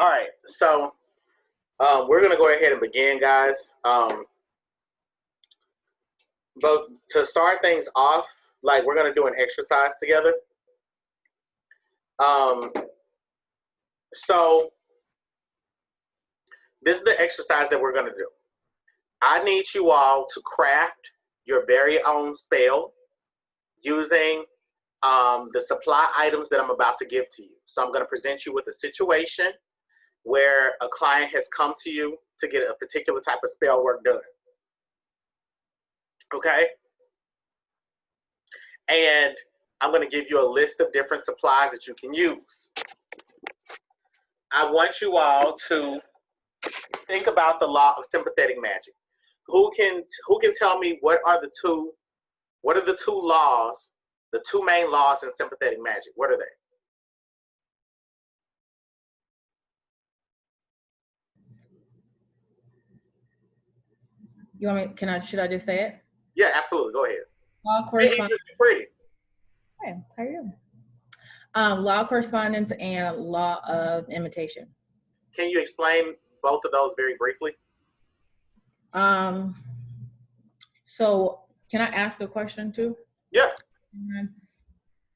All right, so we're gonna go ahead and begin, guys. But to start things off, like we're gonna do an exercise together. Um, so this is the exercise that we're gonna do. I need you all to craft your very own spell using the supply items that I'm about to give to you. So I'm gonna present you with a situation where a client has come to you to get a particular type of spell work done. Okay? And I'm going to give you a list of different supplies that you can use. I want you all to think about the law of sympathetic magic. Who can tell me what are the two laws, the two main laws in sympathetic magic? What are they? You want me? Should I just say it? Yeah, absolutely. Go ahead. Law of correspondence. Pretty. Okay, how are you? Law of correspondence and law of imitation. Can you explain both of those very briefly? So can I ask a question too? Yeah.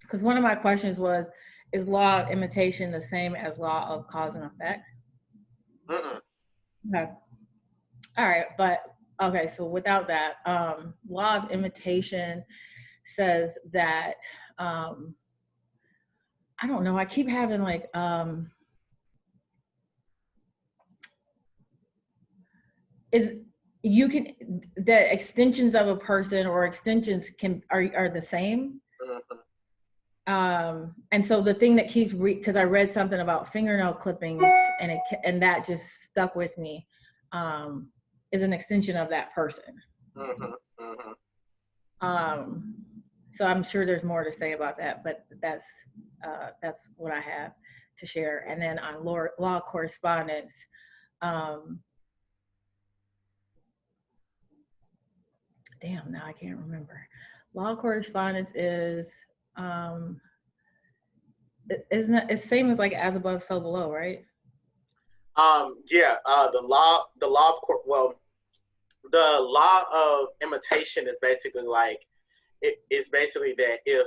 Because one of my questions was, is law of imitation the same as law of cause and effect? Okay. All right, but okay, so without that, law of imitation says that, I don't know, I keep having like, the extensions of a person or extensions are the same. And so the thing that keeps, because I read something about fingernail clippings and that just stuck with me, is an extension of that person. So I'm sure there's more to say about that, but that's what I have to share. And then on law of correspondence, damn, now I can't remember. Law of correspondence is, isn't it, it's same as like as above, so below, right? Yeah, the law of imitation is basically like, it's basically that if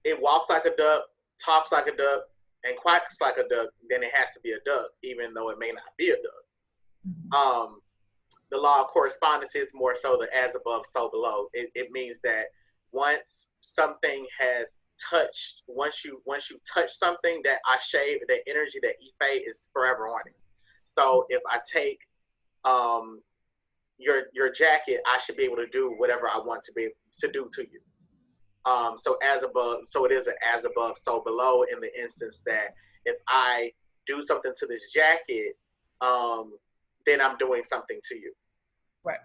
it walks like a duck, talks like a duck, and quacks like a duck, then it has to be a duck, even though it may not be a duck. The law of correspondence is more so the as above, so below. It means that once something has touched, once you touch something, that Ashe, that energy, that Ife is forever on it. So if I take your jacket, I should be able to do whatever I want to do to you. So as above, so it is an as above, so below, in the instance that if I do something to this jacket, then I'm doing something to you. Right.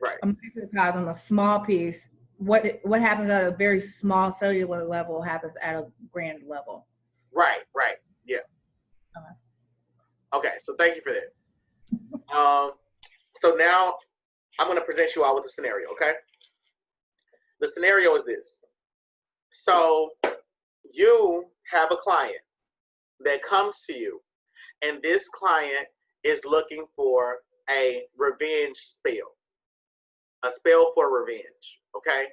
Right. A microcosm, a small piece. What happens at a very small cellular level happens at a grand level. Right. Yeah. Okay. So thank you for that. So now I'm going to present you all with a scenario. Okay. The scenario is this. So you have a client that comes to you, and this client is looking for a revenge spell, a spell for revenge. Okay,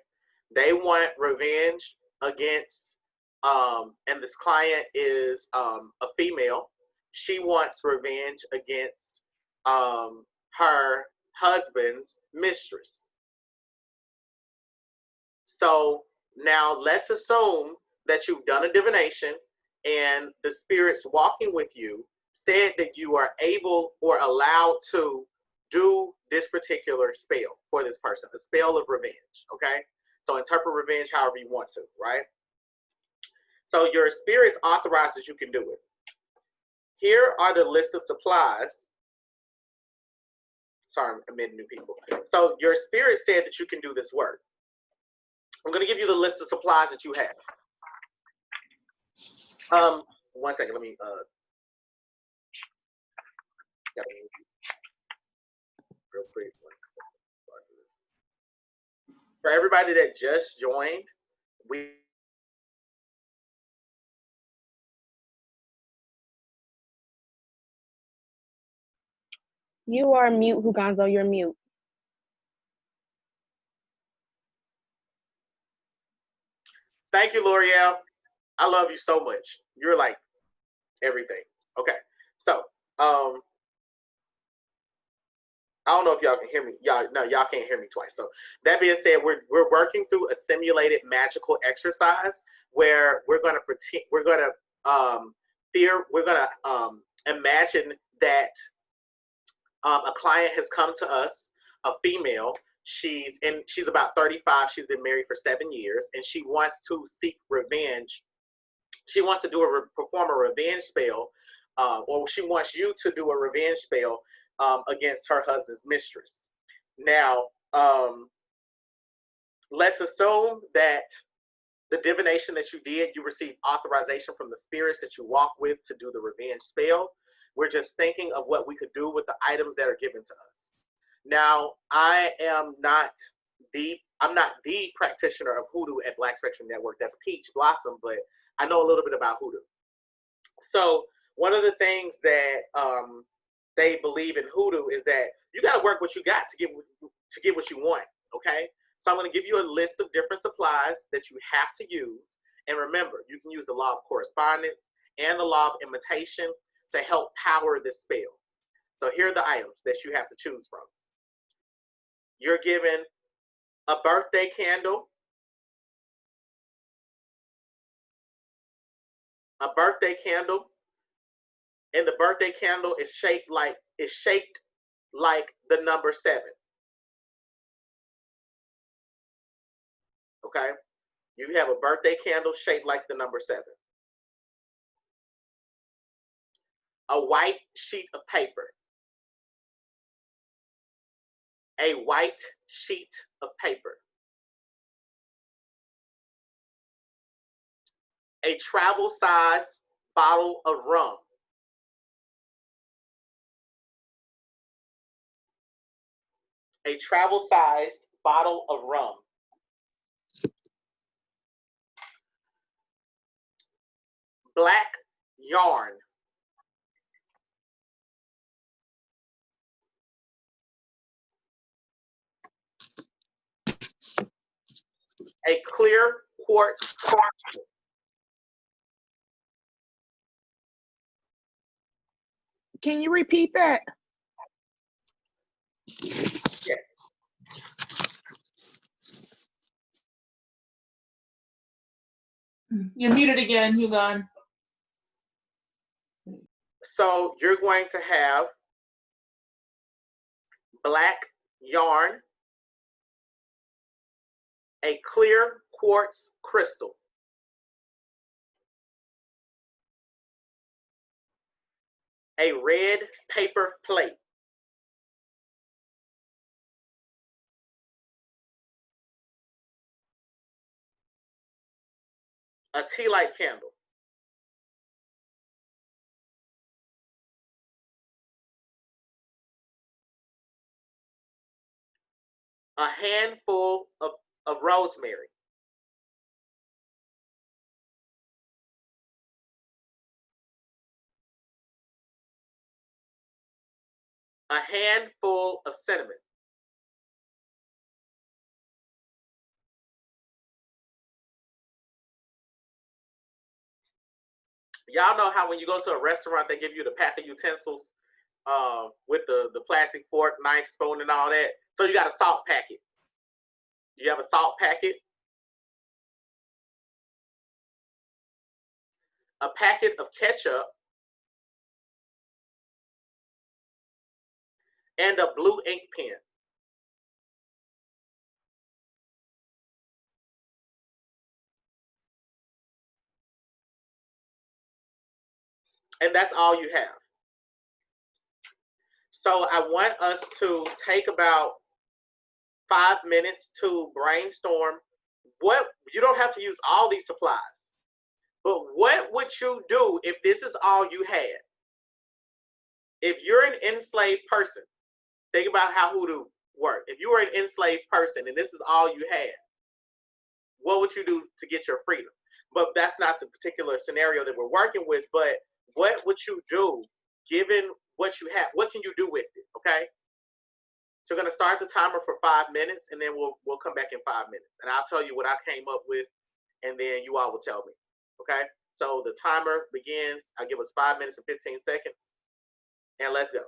they want revenge against, and this client is a female. She wants revenge against her husband's mistress. So now let's assume that you've done a divination and the spirits walking with you said that you are able or allowed to do this particular spell for this person, the spell of revenge, okay? So interpret revenge however you want to, right? So your spirits authorizes you can do it. Here are the list of supplies. Sorry, I'm admitting new people. So your spirit said that you can do this work. I'm going to give you the list of supplies that you have. 1 second, let me real quick. For everybody that just joined, we You are mute, Hugonzo. You're mute. Thank you, L'Oreal. I love you so much. You're like everything. Okay. So, I don't know if y'all can hear me. Y'all can't hear me twice. So that being said, we're working through a simulated magical exercise where we're gonna pretend imagine that a client has come to us, a female. She's about 35. She's been married for 7 years, and she wants to seek revenge. She wants to perform a revenge spell, or she wants you to do a revenge spell against her husband's mistress. Now, let's assume that the divination that you did, you received authorization from the spirits that you walk with to do the revenge spell. We're just thinking of what we could do with the items that are given to us. Now, I'm not the practitioner of hoodoo at Black Spectrum Network. That's Peach Blossom, but I know a little bit about hoodoo. So one of the things that they believe in hoodoo is that you got to work what you got to get what you want. Okay, so I'm going to give you a list of different supplies that you have to use, and remember, you can use the law of correspondence and the law of imitation to help power this spell. So here are the items that you have to choose from. You're given a birthday candle, and the birthday candle is shaped like the number 7. Okay, you have a birthday candle shaped like the number 7. A white sheet of paper. A white sheet of paper. A travel size bottle of rum. A travel sized bottle of rum. Black yarn. A clear quartz. Can you repeat that? Yes. You're muted again, Hugon. So you're going to have black yarn, a clear quartz crystal, a red paper plate, a tea light candle, a handful of rosemary, a handful of cinnamon, y'all know how when you go to a restaurant, they give you the pack of utensils with the plastic fork, knife, spoon, and all that. So you got a salt packet. You have a salt packet, a packet of ketchup, and a blue ink pen. And that's all you have. So I want us to take about 5 minutes to brainstorm what, you don't have to use all these supplies, but what would you do if this is all you had? If you're an enslaved person, think about how hoodoo worked. If you were an enslaved person and this is all you had, what would you do to get your freedom? But that's not the particular scenario that we're working with, but what would you do given what you have. What can you do with it? Okay. So we're gonna start the timer for 5 minutes, and then we'll come back in 5 minutes, and I'll tell you what I came up with, and then you all will tell me. Okay. So the timer begins. I give us 5 minutes and 15 seconds, and let's go.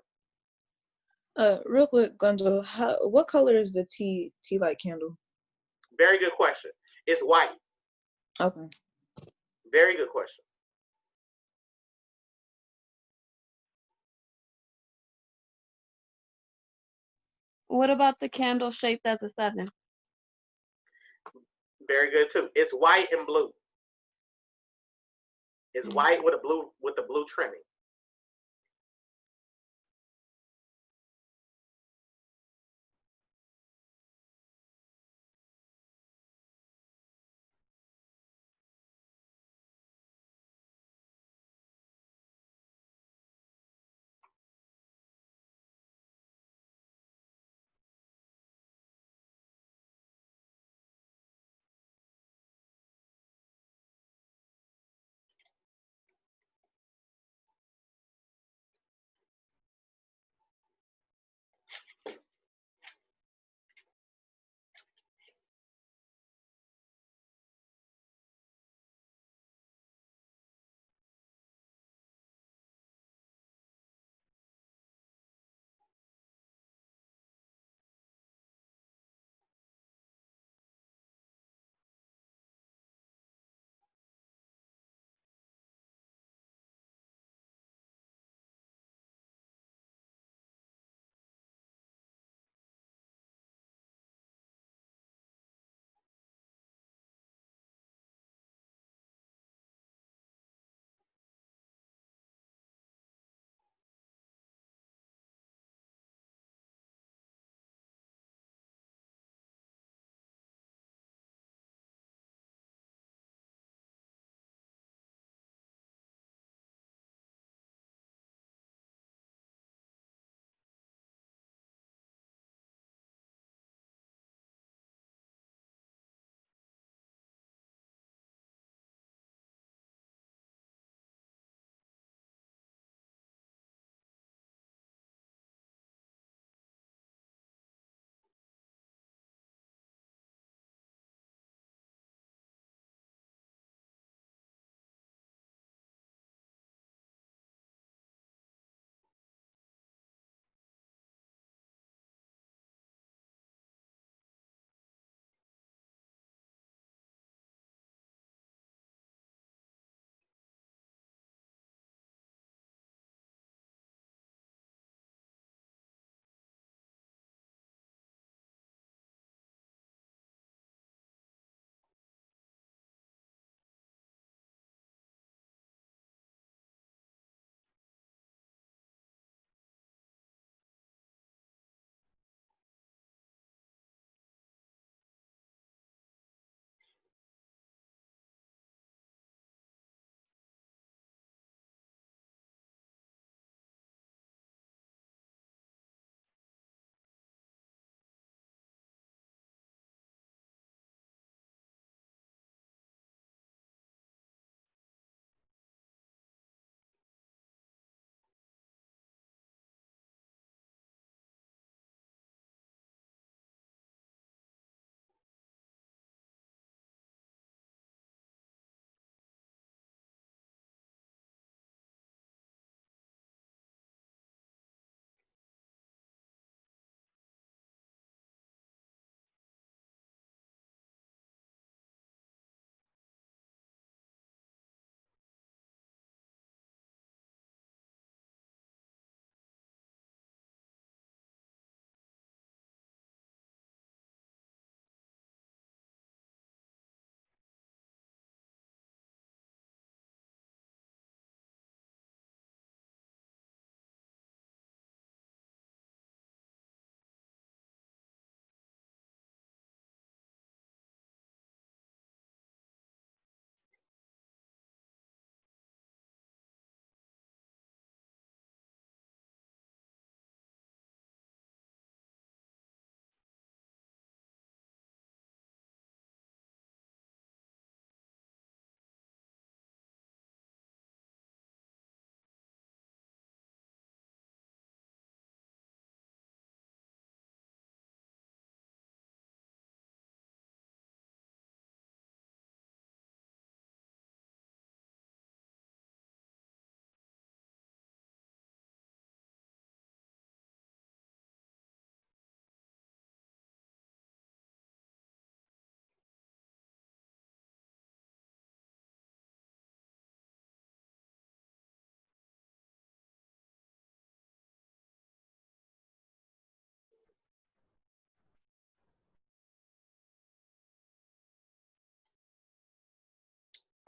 Real quick, Gonzo, what color is the tea light candle? Very good question. It's white. Okay. Very good question. What about the candle shaped as a 7? Very good too. It's white and blue. It's white with the blue trimming.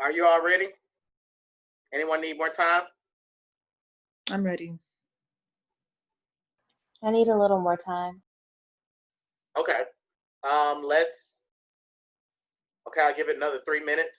Are you all ready? Anyone need more time? I'm ready. I need a little more time. Okay. Okay, I'll give it another 3 minutes.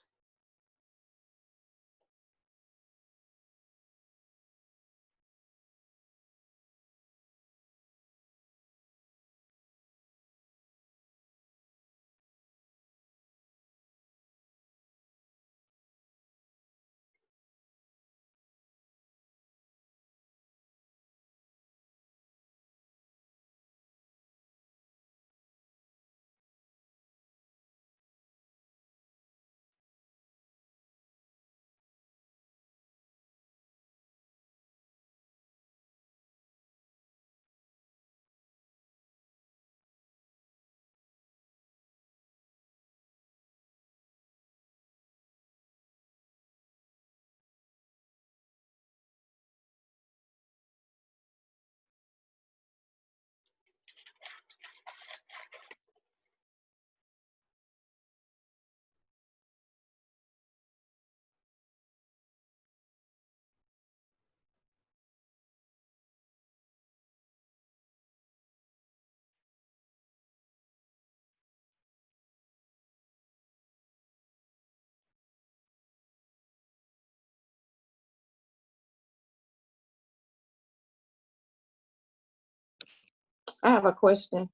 I have a question.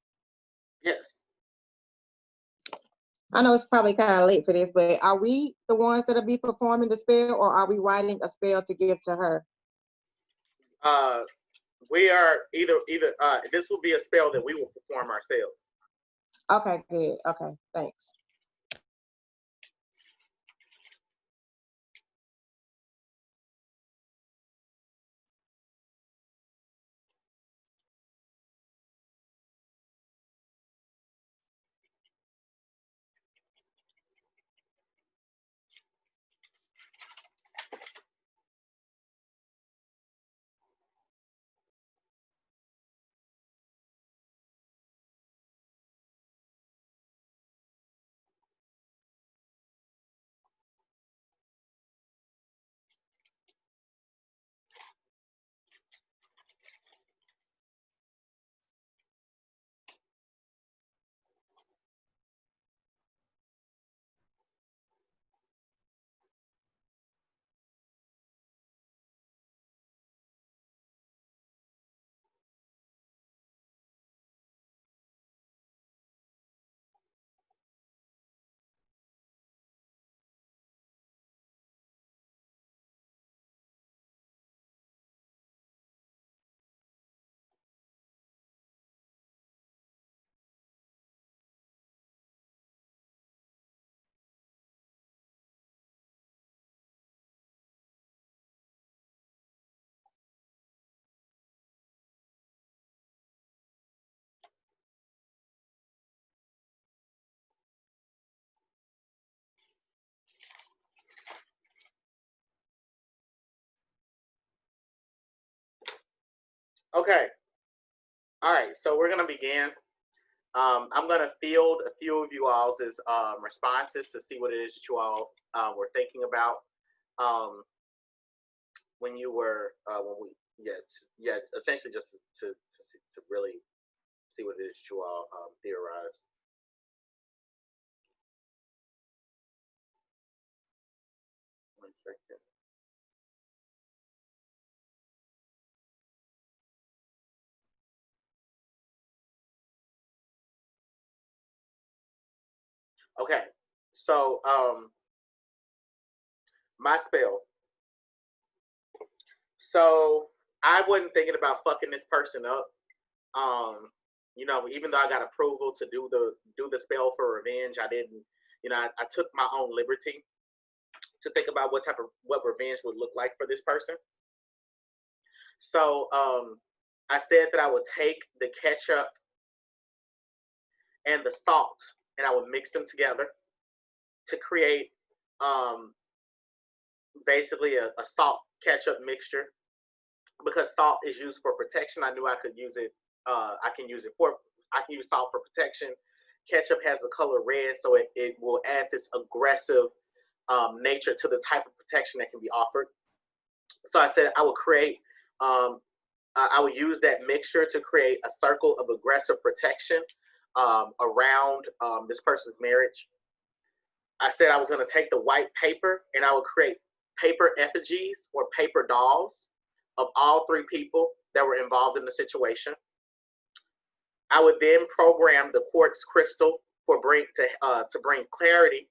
Yes. I know it's probably kind of late for this, but are we the ones that'll be performing the spell, or are we writing a spell to give to her? We are either this will be a spell that we will perform ourselves. Okay, good. Okay, thanks. Okay. All right. So we're gonna begin. I'm gonna field a few of you all's responses to see what it is that you all were thinking about when you were when we essentially just to really see what it is that you all theorize. One second. Okay, so my spell. So I wasn't thinking about fucking this person up. Even though I got approval to do the spell for revenge, I didn't. I took my own liberty to think about what revenge would look like for this person. So I said that I would take the ketchup and the salt and I would mix them together to create basically a salt ketchup mixture. Because salt is used for protection, I knew I could use it. I can use salt for protection. Ketchup has the color red, so it will add this aggressive nature to the type of protection that can be offered. So I said I would create, I would use that mixture to create a circle of aggressive protection around this person's marriage. I said I was going to take the white paper and I would create paper effigies or paper dolls of all three people that were involved in the situation. I would then program the quartz crystal to bring clarity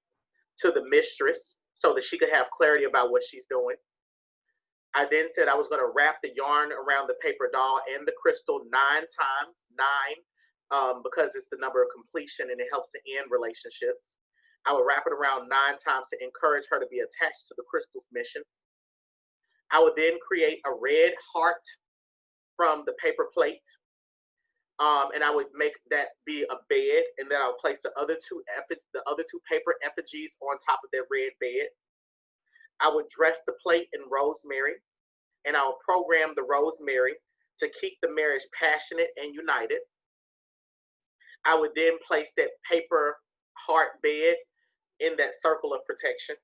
to the mistress so that she could have clarity about what she's doing. I then said I was going to wrap the yarn around the paper doll and the crystal 9 times, 9, because it's the number of completion and it helps to end relationships. I would wrap it around 9 times to encourage her to be attached to the crystal's mission. I would then create a red heart from the paper plate, and I would make that be a bed, and then I would place the other two paper effigies on top of that red bed. I would dress the plate in rosemary, and I would program the rosemary to keep the marriage passionate and united. I would then place that paper heart bed in that circle of protection.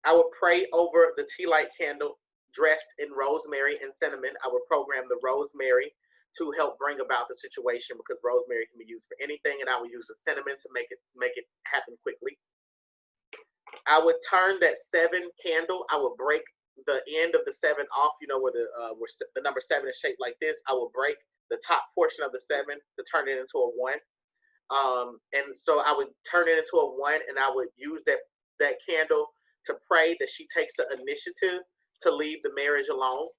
I would pray over the tea light candle dressed in rosemary and cinnamon. I would program the rosemary to help bring about the situation, because rosemary can be used for anything, and I would use the cinnamon to make it happen quickly. I would turn that 7 candle. I would break the end of the 7 off. You know where the number 7 is shaped like this. I would break the top portion of the 7 to turn it into a 1. And so I would turn it into a 1, and I would use that candle to pray that she takes the initiative to leave the marriage alone.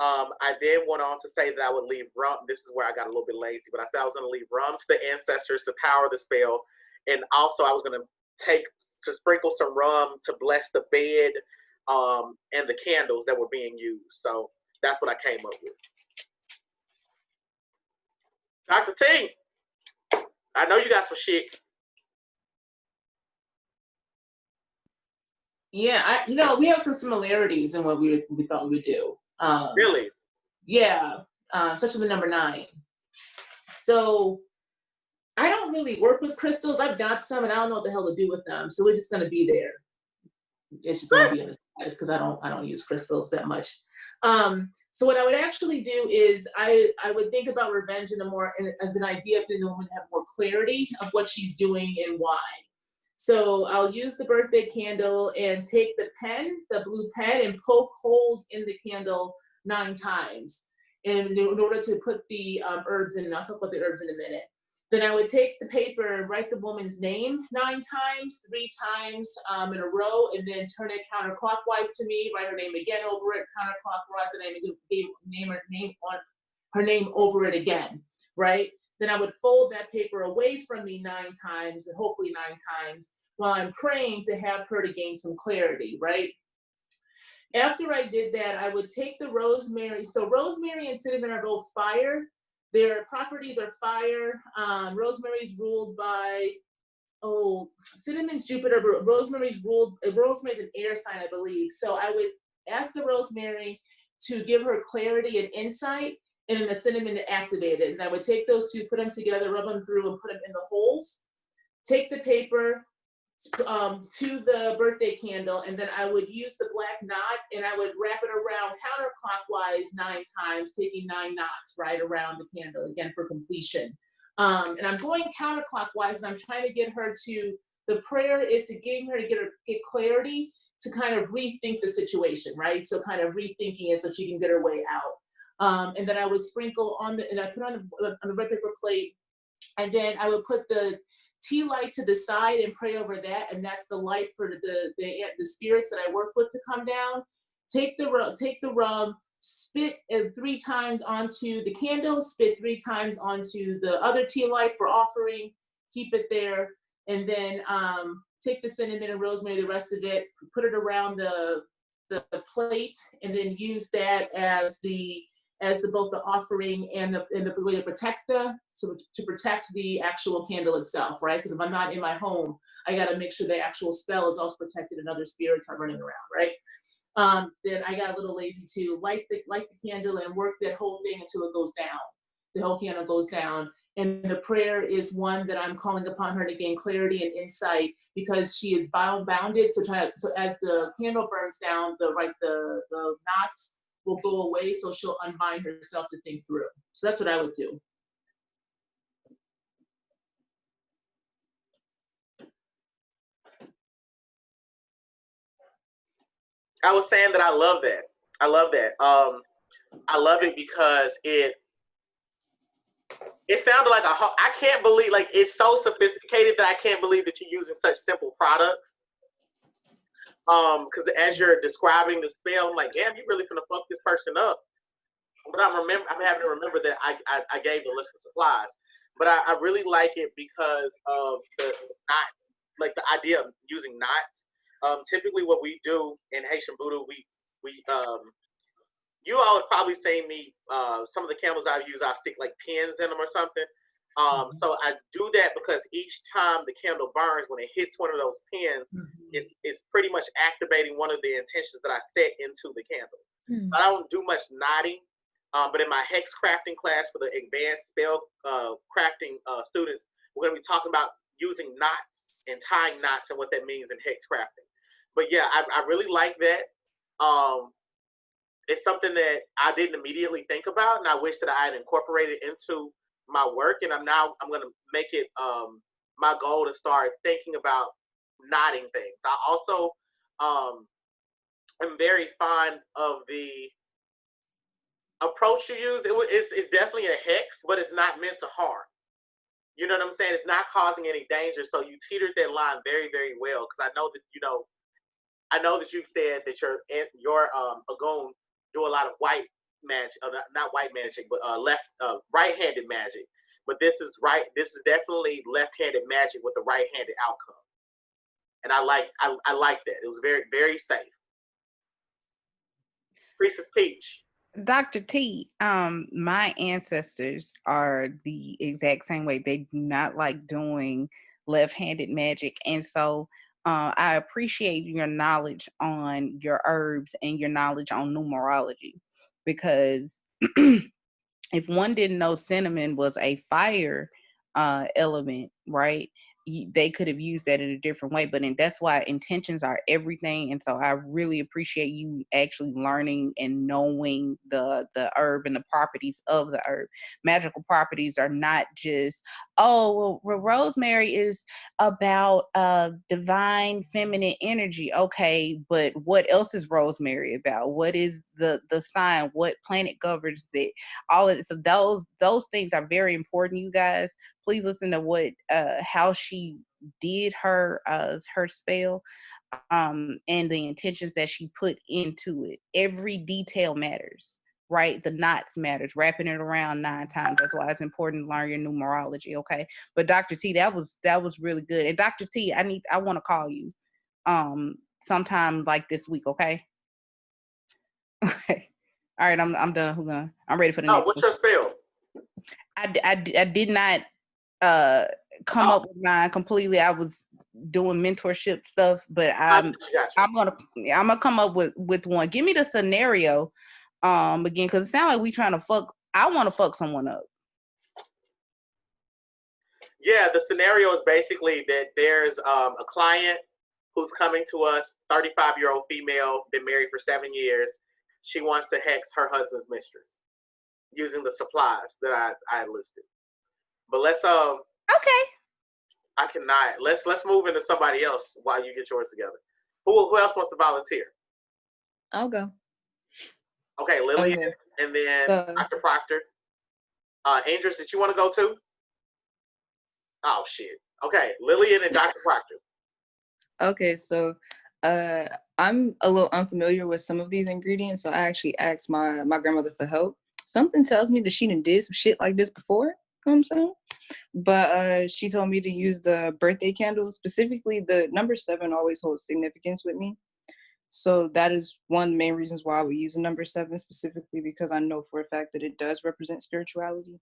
I then went on to say that I would leave rum. This is where I got a little bit lazy, but I said I was going to leave rum to the ancestors to power the spell, and also I was going to sprinkle some rum to bless the bed and the candles that were being used. So that's what I came up with. Dr. T, I know you got some shit. Yeah, we have some similarities in what we thought we would do. Really? Yeah, especially the number 9. So I don't really work with crystals. I've got some, and I don't know what the hell to do with them. So we're just going to be there. It's just going to be in the side because I don't use crystals that much. So what I would actually do is I would think about revenge as an idea for the woman to have more clarity of what she's doing and why. So I'll use the birthday candle and take the blue pen, and poke holes in the candle 9 times in order to put the herbs in. And I'll talk about the herbs in a minute. Then I would take the paper, write the woman's name 9 times, 3 times in a row, and then turn it counterclockwise to me, write her name again over it, counterclockwise, and then name her name over it again, right? Then I would fold that paper away from me 9 times, and hopefully 9 times, while I'm praying to have her to gain some clarity, right? After I did that, I would take the rosemary. So rosemary and cinnamon are both fire. Their properties are fire. Rosemary is ruled by, cinnamon's Jupiter, but Rosemary's an air sign, I believe. So I would ask the rosemary to give her clarity and insight, and then the cinnamon to activate it. And I would take those two, put them together, rub them through, and put them in the holes. Take the paper to the birthday candle, and then I would use the black knot, and I would wrap it around counterclockwise 9 times, taking 9 knots right around the candle, again for completion. And I'm going counterclockwise, and I'm trying to get her to, the prayer is to get her to get clarity to kind of rethink the situation, right? So kind of rethinking it so she can get her way out. And then I would sprinkle and I put on the red paper plate, and then I would put the tea light to the side and pray over that, and that's the light for the spirits that I work with to come down. Take the rum, spit 3 times onto the candle, spit 3 times onto the other tea light for offering, keep it there, and then take the cinnamon and rosemary, the rest of it, put it around the plate, and then use that as both the offering and the way to protect the actual candle itself, right? Because if I'm not in my home, I got to make sure the actual spell is also protected and other spirits are running around, right? Then I got a little lazy to light the candle and work that whole thing until it goes down. The whole candle goes down, And the prayer is one that I'm calling upon her to gain clarity and insight because she is bounded. So as the candle burns down, the knots will go away. So she'll unbind herself to think through. So that's what I would do. I was saying that I love that. I love that. I love it because it sounded like I can't believe, like, it's so sophisticated that I can't believe that you're using such simple products. Because as you're describing the spell, I'm like, damn, you really finna fuck this person up. But I'm having to remember that I gave the list of supplies. But I really like it because of the knot, like the idea of using knots. Typically, what we do in Haitian Voodoo, we you all have probably seen me. Some of the candles I've used, I'll stick like pins in them or something. So I do that because each time the candle burns, when it hits one of those pins, it's pretty much activating one of the intentions that I set into the candle. So I don't do much knotting. But in my hex crafting class for the advanced spell crafting students, we're going to be talking about using knots and tying knots and what that means in hex crafting. But yeah, I really like that. It's something that I didn't immediately think about, and I wish that I had incorporated into my work. And I'm going to make it my goal to start thinking about knotting things. I also am very fond of the approach you use. It's definitely a hex, but it's not meant to harm. You know what I'm saying? It's not causing any danger. So you teetered that line very, very well. Because I know that you've said that your Agun do a lot of white magic, not white magic, but right-handed magic. But this is definitely left-handed magic with a right-handed outcome. And I like that. It was very, very safe. Priestess Peach. Dr. T, my ancestors are the exact same way. They do not like doing left-handed magic. And so I appreciate your knowledge on your herbs and your knowledge on numerology, because if one didn't know cinnamon was a fire element, right? They could have used that in a different way, but that's why intentions are everything. And so I really appreciate you actually learning and knowing the herb and the properties of the herb. Magical properties are not just, well, rosemary is about divine feminine energy. Okay, but what else is rosemary about? What is the sign? What planet governs it? All of it. So those things are very important, you guys. Please listen to what how she did her spell, and the intentions that she put into it. Every detail matters, right? The knots matters. Wrapping it around 9 times. That's why it's important to learn your numerology. Okay, but Dr. T, that was really good. And Dr. T, I want to call you sometime like this week. Okay. Okay. All right, I'm done. I'm ready for the next what's one. your spell? I did not come up with mine completely. I was doing mentorship stuff, but I'm gonna come up with one. Give me the scenario again, because it sounds like we trying to fuck. I want to fuck someone up. Yeah, the scenario is basically that there's a client who's coming to us, 35-year-old female, been married for 7 years. She wants to hex her husband's mistress using the supplies that I listed. But let's okay. I cannot. Let's move into somebody else while you get yours together. Who else wants to volunteer? I'll go. Okay, Lillian, Okay. and then Dr. Proctor. Andres, did you want to go too? Oh shit. Okay, Lillian and Dr. Proctor. Okay, so I'm a little unfamiliar with some of these ingredients, so I actually asked my grandmother for help. Something tells me that she done did some shit like this before, you know what I'm saying? But she told me to use the birthday candle. Specifically, the number 7 always holds significance with me. So that is one of the main reasons why I would use the number 7 specifically, because I know for a fact that it does represent spirituality.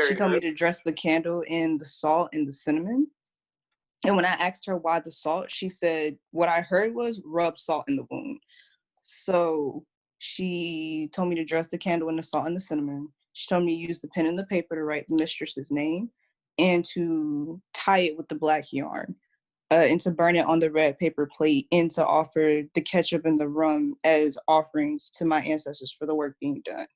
She told me to dress the candle in the salt and the cinnamon. And when I asked her why the salt, she said, what I heard was rub salt in the wound. So she told me to dress the candle in the salt and the cinnamon. She told me to use the pen and the paper to write the mistress's name and to tie it with the black yarn. And to burn it on the red paper plate and to offer the ketchup and the rum as offerings to my ancestors for the work being done.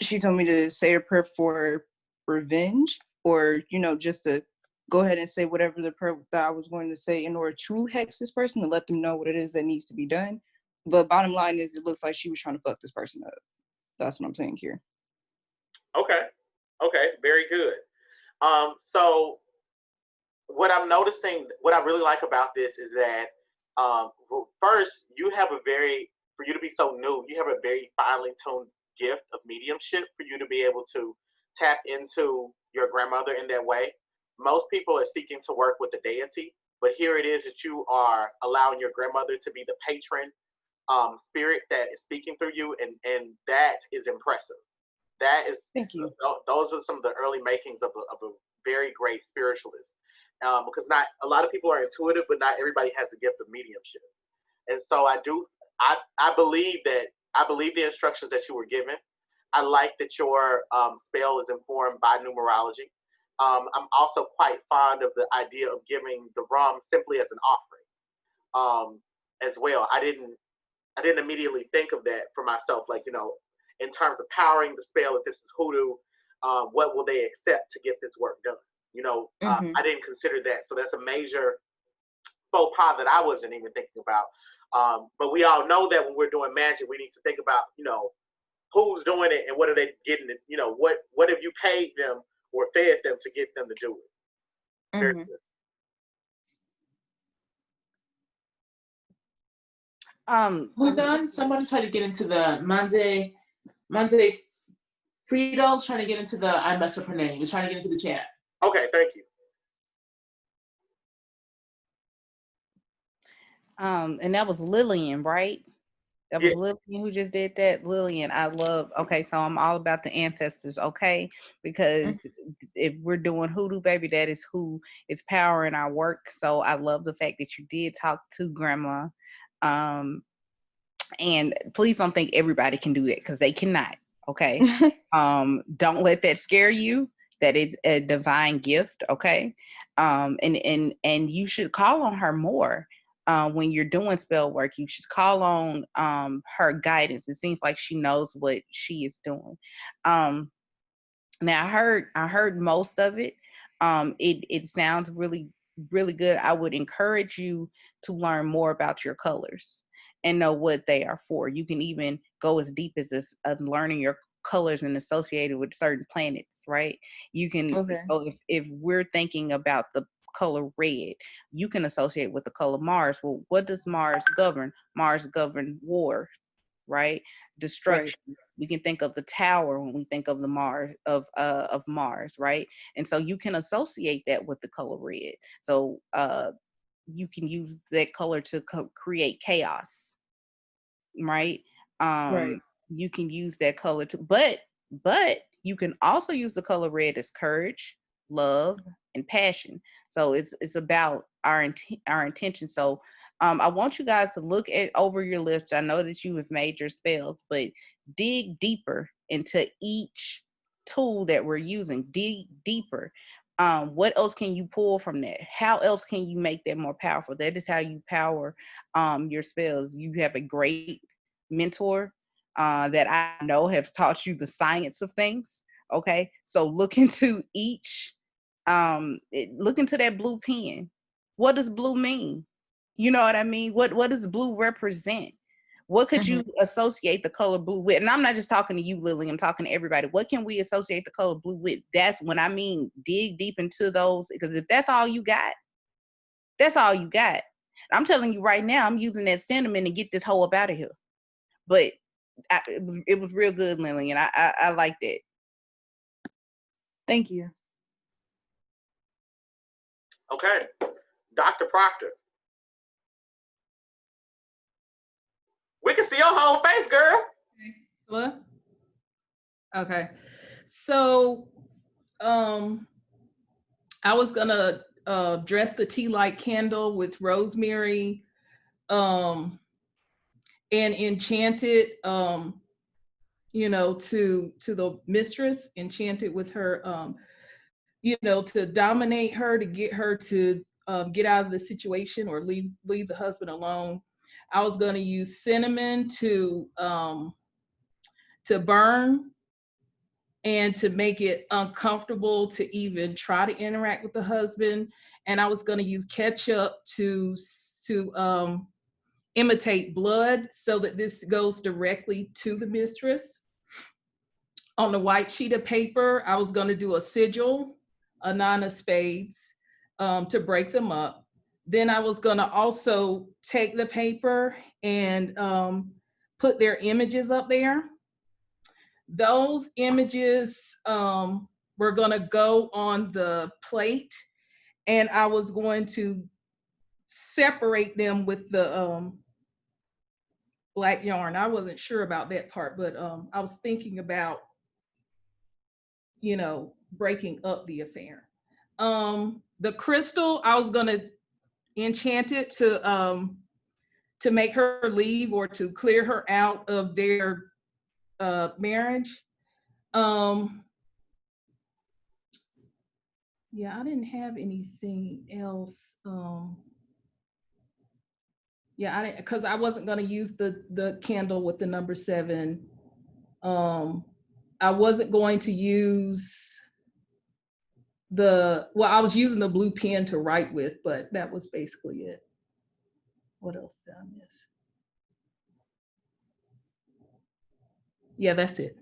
She told me to say a prayer for revenge, or, you know, just to go ahead and say whatever the prayer that I was going to say in order to hex this person, to let them know what it is that needs to be done. But bottom line is, it looks like she was trying to fuck this person up. That's what I'm saying here. Okay. Okay. Very good. So what I'm noticing, what I really like about this is that, first, you have for you to be so new, you have a very finely tuned gift of mediumship for you to be able to tap into your grandmother in that way. Most people are seeking to work with the deity, but here it is that you are allowing your grandmother to be the patron spirit that is speaking through you, and that is impressive. That is, Thank you. Those are some of the early makings of a very great spiritualist. Because not a lot of people are intuitive, but not everybody has the gift of mediumship. And so I believe the instructions that you were given. I like that your spell is informed by numerology. I'm also quite fond of the idea of giving the rum simply as an offering, as well. I didn't immediately think of that for myself, like, you know, in terms of powering the spell. If this is hoodoo, what will they accept to get this work done? You know, I didn't consider that. So that's a major faux pas that I wasn't even thinking about. But we all know that when we're doing magic, we need to think about, you know, who's doing it and what are they getting it, you know, what have you paid them or fed them to get them to do it. Very good. Hold on, somebody's trying to get into the Manze Friedo's trying to get into the, I messed up her name. He's trying to get into the chat. Okay, thank you. And that was Lillian, right? That was Lillian who just did that. Lillian, I love. Okay, so I'm all about the ancestors, okay? Because if we're doing hoodoo, baby, that is who is powering our work. So I love the fact that you did talk to grandma. And please don't think everybody can do that, because they cannot. Okay. Don't let that scare you. That is a divine gift. Okay. And you should call on her more. When you're doing spell work, you should call on her guidance. It seems like she knows what she is doing. Now I heard most of it. It sounds really, really good. I would encourage you to learn more about your colors and know what they are for. You can even go as deep as this, learning your colors and associated with certain planets, right? You can, so if we're thinking about the color red, you can associate with the color Mars. Well, what does Mars govern? Mars govern war, right? Destruction. Right. We can think of the tower when we think of the Mars of Mars, right? And so you can associate that with the color red. So you can use that color to create chaos, right? Right. You can use that color to, but you can also use the color red as courage, love, and passion. So it's about our intention. So I want you guys to look over your list. I know that you have made your spells, but dig deeper into each tool that we're using. Dig deeper. What else can you pull from that? How else can you make that more powerful? That is how you power your spells. You have a great mentor that I know have taught you the science of things. Okay, so look into each. Look into that blue pen. What does blue mean? You know what I mean? What does blue represent? What could you associate the color blue with? And I'm not just talking to you, Lily. I'm talking to everybody. What can we associate the color blue with? That's when I mean dig deep into those, because if that's all you got, that's all you got. I'm telling you right now, I'm using that cinnamon to get this hoe up out of here. But it was real good, Lily, and I liked it. Thank you. Okay, Dr. Proctor. We can see your whole face, girl. Hello? Okay. So I was gonna dress the tea light candle with rosemary and enchant it, to the mistress, enchanted with her, to dominate her, to get her to get out of the situation or leave the husband alone. I was going to use cinnamon to burn and to make it uncomfortable to even try to interact with the husband. And I was going to use ketchup to imitate blood so that this goes directly to the mistress. On the white sheet of paper, I was going to do a sigil, a nine of spades, to break them up. Then I was going to also take the paper and put their images up there. Those images were going to go on the plate, and I was going to separate them with the black yarn. I wasn't sure about that part, but I was thinking about, breaking up the affair. The crystal, I was going to enchant it to make her leave or to clear her out of their marriage. Yeah, I didn't have anything else. Yeah, I didn't, because I wasn't going to use the candle with the number 7. I wasn't going to use I was using the blue pen to write with, but that was basically it. What else did I miss? Yeah, that's it.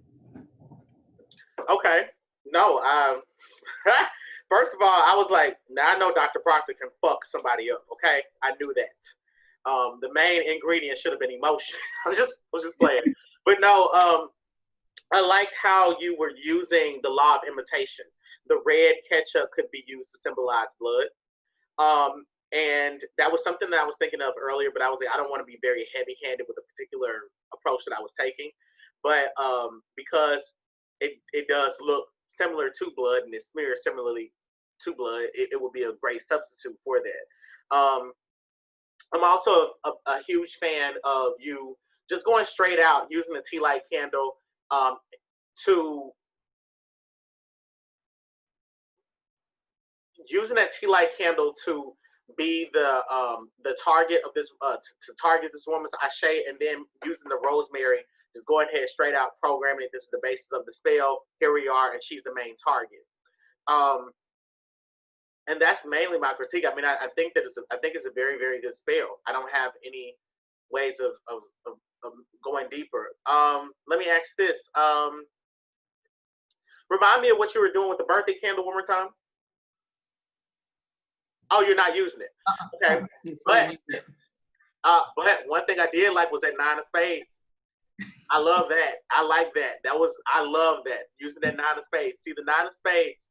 Okay. No, first of all, I was like, now I know Dr. Proctor can fuck somebody up. Okay, I knew that. The main ingredient should have been emotion. I was just playing, but no. I liked how you were using the law of imitation. The red ketchup could be used to symbolize blood. And that was something that I was thinking of earlier, but I was like, I don't want to be very heavy-handed with a particular approach that I was taking. But because it does look similar to blood and it smears similarly to blood, it would be a great substitute for that. I'm also a huge fan of you just going straight out, using the tea light candle to using that tea light candle to be the target of this to target this woman's ashe, and then using the rosemary, just going ahead straight out programming it. This is the basis of the spell. Here we are, and she's the main target. And that's mainly my critique. I mean, I think that it's a very, very good spell. I don't have any ways of going deeper. Let me ask this. Remind me of what you were doing with the birthday candle one more time. Oh, you're not using it. Okay. But one thing I did like was that 9 of spades. I love that. I like that. I love that. Using that 9 of spades. See, the 9 of spades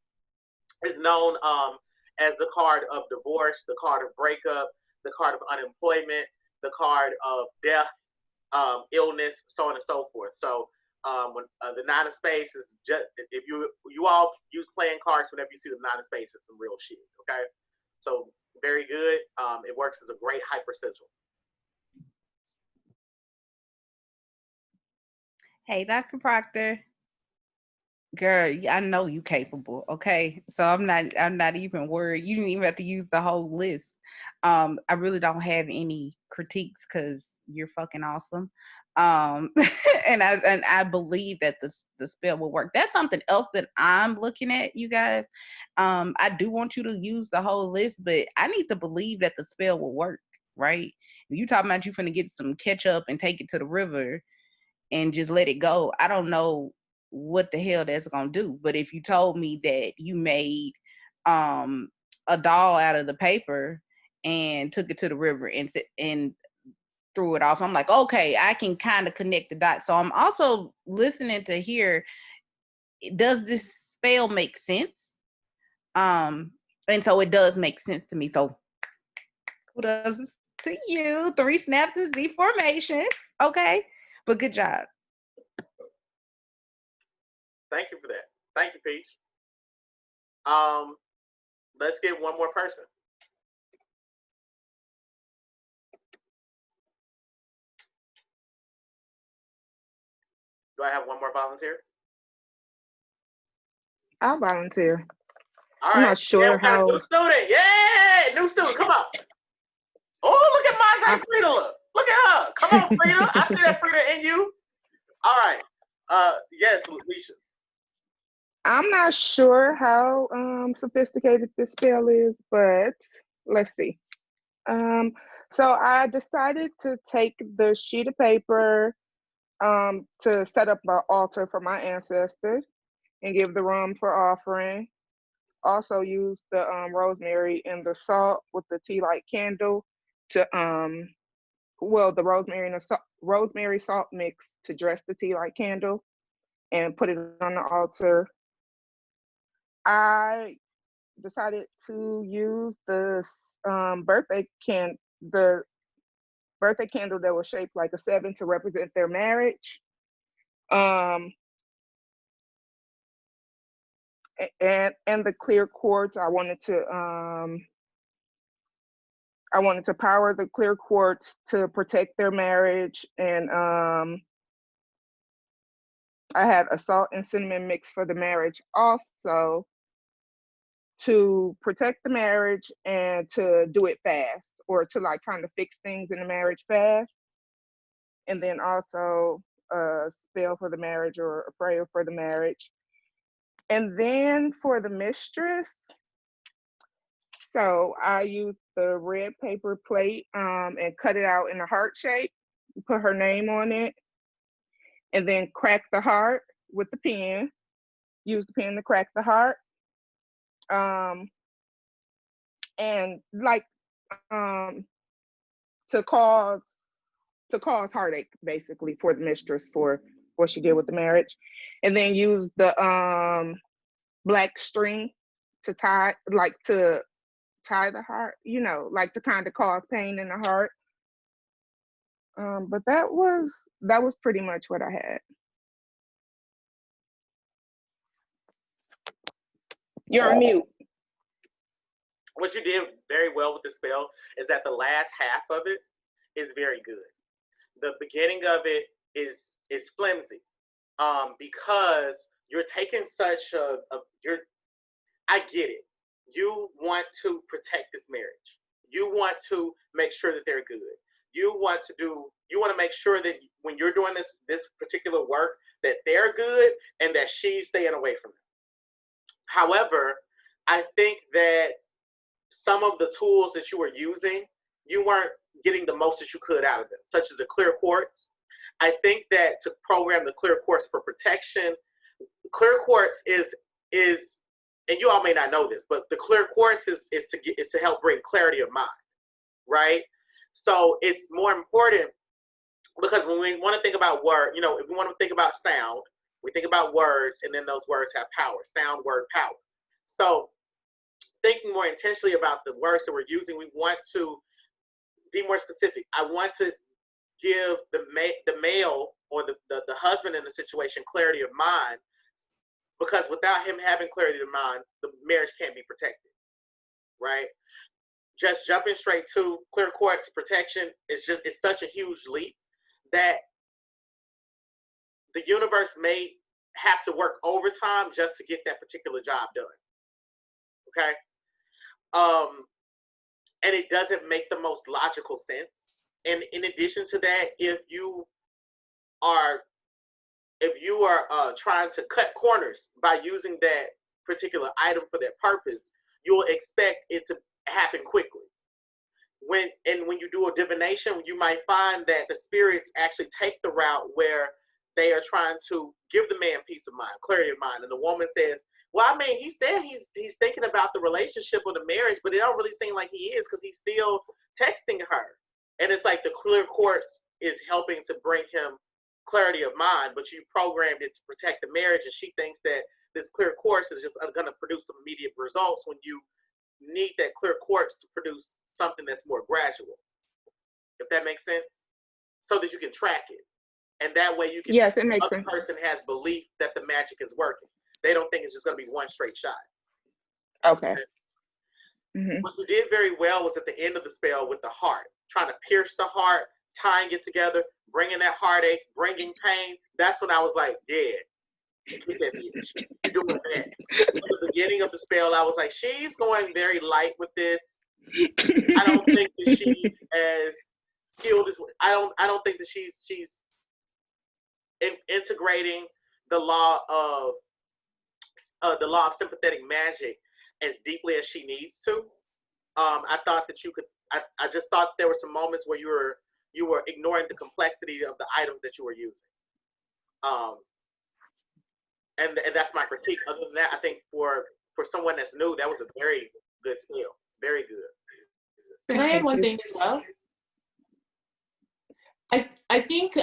is known as the card of divorce, the card of breakup, the card of unemployment, the card of death, illness, so on and so forth. So when the 9 of spades is just, if you all use playing cards whenever you see the 9 of spades, it's some real shit. Okay. So very good. It works as a great hyper sigil. Hey, Dr. Proctor. Girl, I know you capable, okay? So I'm not even worried. You didn't even have to use the whole list. I really don't have any critiques because you're fucking awesome. And I believe that the spell will work. That's something else that I'm looking at, you guys. I do want you to use the whole list, but I need to believe that the spell will work, right? If you talking about you finna get some ketchup and take it to the river and just let it go, I don't know what the hell that's gonna do. But if you told me that you made a doll out of the paper and took it to the river and threw it off, I'm like, okay, I can kind of connect the dots. So I'm also listening to hear, does this spell make sense? And so it does make sense to me. So kudos to you. 3 snaps and Z formation. Okay, but good job. Thank you for that. Thank you, Peach. Let's get one more person. Do I have one more volunteer? I'll volunteer. All I'm right. not sure yeah, we got a how. new student. Yeah, new student. Come on. Oh, look at Maz, how Frida look. Look at her. Come on, Frida. I see that Frida in you. All right. Yes, Alicia. I'm not sure how sophisticated this spell is, but let's see. So I decided to take the sheet of paper to set up an altar for my ancestors and give the room for offering. Also use the rosemary and the salt with the tea light candle to the rosemary and the rosemary salt mix to dress the tea light candle and put it on the altar. I decided to use the the birthday candle that was shaped like a 7 to represent their marriage. And the clear quartz, I wanted to power the clear quartz to protect their marriage, and I had a salt and cinnamon mix for the marriage also to protect the marriage and to do it fast, or to like kind of fix things in the marriage fast. And then also a spell for the marriage or a prayer for the marriage. And then for the mistress, so I used the red paper plate and cut it out in a heart shape, put her name on it, and then crack the heart with the pen. Use the pen to crack the heart. And like to cause heartache basically for the mistress for what she did with the marriage. And then use the black string to tie the heart, like to kind of cause pain in the heart. But that was pretty much what I had. You're on mute. What you did very well with the spell is that the last half of it is very good. The beginning of it is flimsy, because you're taking such I get it. You want to protect this marriage. You want to make sure that they're good. You want to make sure that when you're doing this particular work that they're good and that she's staying away from them. However, I think that some of the tools that you were using, you weren't getting the most that you could out of them, such as the clear quartz. I think that to program the clear quartz for protection, clear quartz is, and you all may not know this, but the clear quartz is to help bring clarity of mind, right? So it's more important because when we want to think about word, if we want to think about sound, we think about words, and then those words have power. Sound, word, power. So thinking more intentionally about the words that we're using, we want to be more specific. I want to give the male or the husband in the situation clarity of mind, because without him having clarity of mind, the marriage can't be protected, right? Just jumping straight to clear quartz protection is such a huge leap that the universe may have to work overtime just to get that particular job done. Okay. And it doesn't make the most logical sense. And in addition to that, if you are trying to cut corners by using that particular item for that purpose, you'll expect it to happen quickly. When you do a divination, you might find that the spirits actually take the route where they are trying to give the man peace of mind, clarity of mind, and the woman says, well, I mean, he said he's thinking about the relationship or the marriage, but it don't really seem like he is because he's still texting her. And it's like the clear quartz is helping to bring him clarity of mind, but you programmed it to protect the marriage, and she thinks that this clear quartz is just going to produce some immediate results when you need that clear quartz to produce something that's more gradual, if that makes sense, so that you can track it. And that way you can, yes, it makes sense. The person has belief that the magic is working. They don't think it's just going to be one straight shot. Okay. Mm-hmm. What you did very well was at the end of the spell with the heart, trying to pierce the heart tying it together, bringing that heartache, bringing pain. That's when I was like, yeah, get that bitch. You're doing that. At the beginning of the spell, I was like, she's going very light with this. I don't think that she's as skilled as I don't think that she's integrating the law of sympathetic magic as deeply as she needs to. I thought that you could. I just thought there were some moments where you were ignoring the complexity of the items that you were using. And that's my critique. Other than that, I think for someone that's new, that was a very good skill. Very good. Can I add one thing as well? I think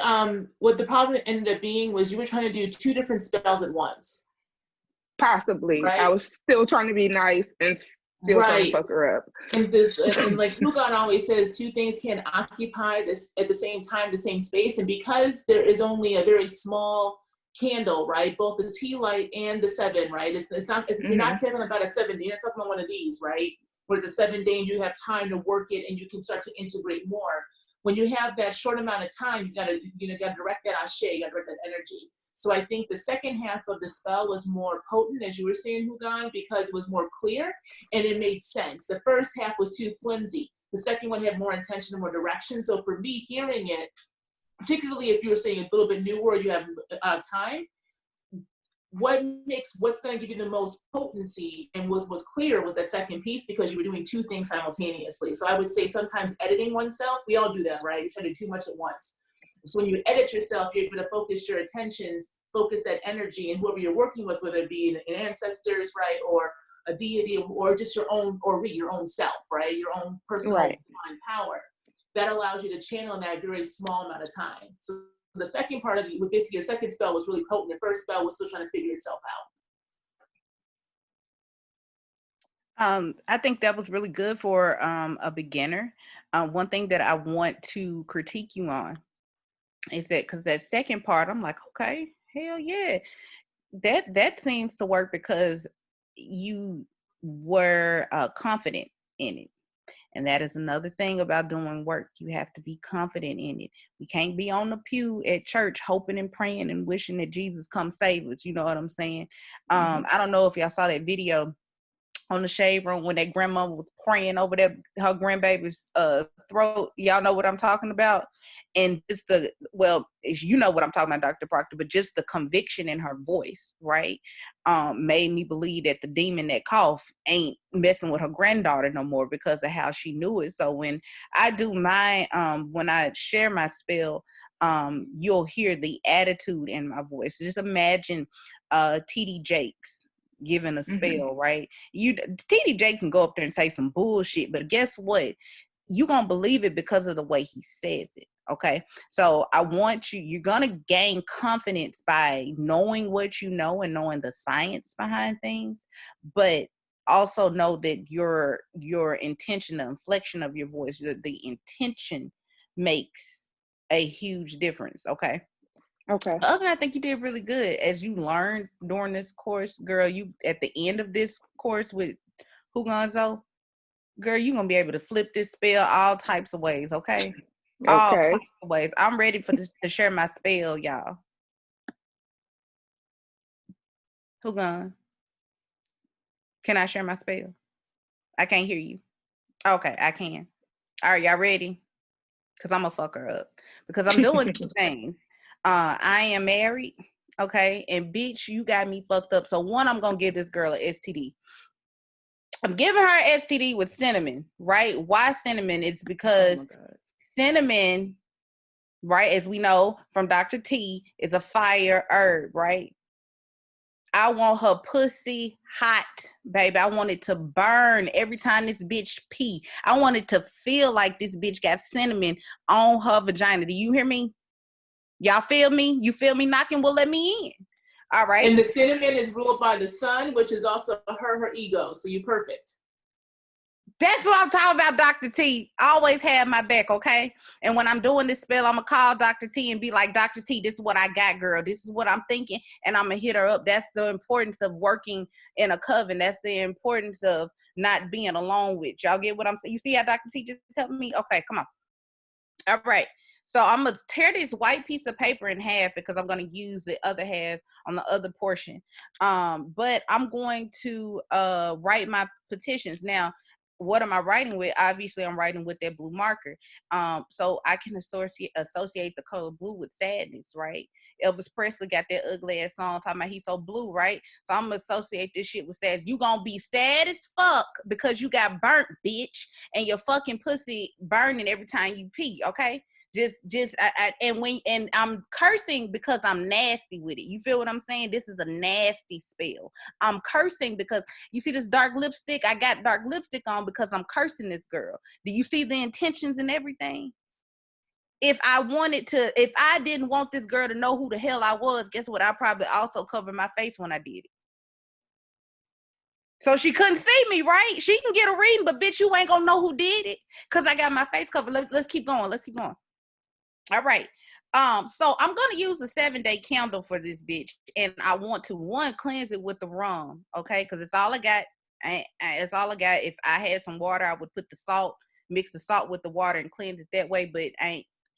what the problem ended up being was you were trying to do 2 different spells at once. Possibly. Right? I was still trying to be nice and still trying to fuck her up. And like Hugon always says, 2 things can occupy this at the same time, the same space. And because there is only a very small candle, right? Both the tea light and the 7, right? You're not talking about a 7, you're not talking about one of these, right? Where it's a 7 day and you have time to work it and you can start to integrate more. When you have that short amount of time, you gotta direct that ashe, you gotta direct that energy. So I think the second half of the spell was more potent, as you were saying, Hugon, because it was more clear and it made sense. The first half was too flimsy. The second one had more intention and more direction. So for me, hearing it, particularly if you were saying a little bit newer, you have time, what's going to give you the most potency and was clear was that second piece, because you were doing 2 things simultaneously. So I would say sometimes editing oneself, we all do that, right? You try to do too much at once. So when you edit yourself, you're able to focus your attentions, focus that energy, and whoever you're working with, whether it be an ancestors, right, or a deity, or just your own, or your own self, right, your own personal divine power. That allows you to channel in that very small amount of time. So the second part of it, basically your second spell was really potent. Your first spell was still trying to figure itself out. I think that was really good for a beginner. One thing that I want to critique you on is that, because that second part, I'm like, okay, hell yeah, that seems to work because you were confident in it. And that is another thing about doing work. You have to be confident in it. We can't be on the pew at church hoping and praying and wishing that Jesus come save us. You know what I'm saying? I don't know if y'all saw that video on the shade room when that grandma was praying over her grandbaby's throat. Y'all know what I'm talking about? And just you know what I'm talking about, Dr. Proctor, but just the conviction in her voice, right? Made me believe that the demon that cough ain't messing with her granddaughter no more because of how she knew it. So when I do my, when I share my spell, you'll hear the attitude in my voice. Just imagine T.D. Jakes giving a spell, right? T.D. Jakes can go up there and say some bullshit, but guess what? You're gonna believe it because of the way he says it. Okay, so I want you're gonna gain confidence by knowing what you know and knowing the science behind things, but also know that your intention, the inflection of your voice, the intention makes a huge difference. Okay. I think you did really good. As you learned during this course, girl, you at the end of this course with Hugonzo, girl, you're going to be able to flip this spell all types of ways, okay? All types of ways. I'm ready for this to share my spell, y'all. Hugon, can I share my spell? I can't hear you. Okay, I can. All right, y'all ready? Because I'm going to fuck her up. Because I'm doing 2 things. I am married, okay? And bitch, you got me fucked up. So one, I'm going to give this girl an STD. I'm giving her an STD with cinnamon, right? Why cinnamon? It's because cinnamon, right, as we know from Dr. T, is a fire herb, right? I want her pussy hot, baby. I want it to burn every time this bitch pee. I want it to feel like this bitch got cinnamon on her vagina. Do you hear me? Y'all feel me? You feel me knocking? Well, let me in. All right. And the cinnamon is ruled by the sun, which is also her ego. So you're perfect. That's what I'm talking about, Dr. T. Always have my back, okay? And when I'm doing this spell, I'm going to call Dr. T and be like, Dr. T, this is what I got, girl. This is what I'm thinking. And I'm going to hit her up. That's the importance of working in a coven. That's the importance of not being alone with. Y'all get what I'm saying? You see how Dr. T just helped me? Okay, come on. All right. So I'm gonna tear this white piece of paper in half because I'm gonna use the other half on the other portion. But I'm going to write my petitions. Now, what am I writing with? Obviously, I'm writing with that blue marker. So I can associate the color blue with sadness, right? Elvis Presley got that ugly ass song talking about he's so blue, right? So I'm gonna associate this shit with sadness. You gonna be sad as fuck because you got burnt, bitch, and your fucking pussy burning every time you pee, okay? And I'm cursing because I'm nasty with it. You feel what I'm saying? This is a nasty spell. I'm cursing because you see this dark lipstick. I got dark lipstick on because I'm cursing this girl. Do you see the intentions and everything? If I didn't want this girl to know who the hell I was, guess what? I probably also covered my face when I did it. So she couldn't see me, right? She can get a reading, but bitch, you ain't gonna know who did it because I got my face covered. Let's keep going. Let's keep going. All right. So I'm gonna use the 7-day candle for this bitch, and I want to cleanse it with the rum, okay? Because it's all I got. It's all I got. If I had some water, I would put the salt, mix the salt with the water, and cleanse it that way. But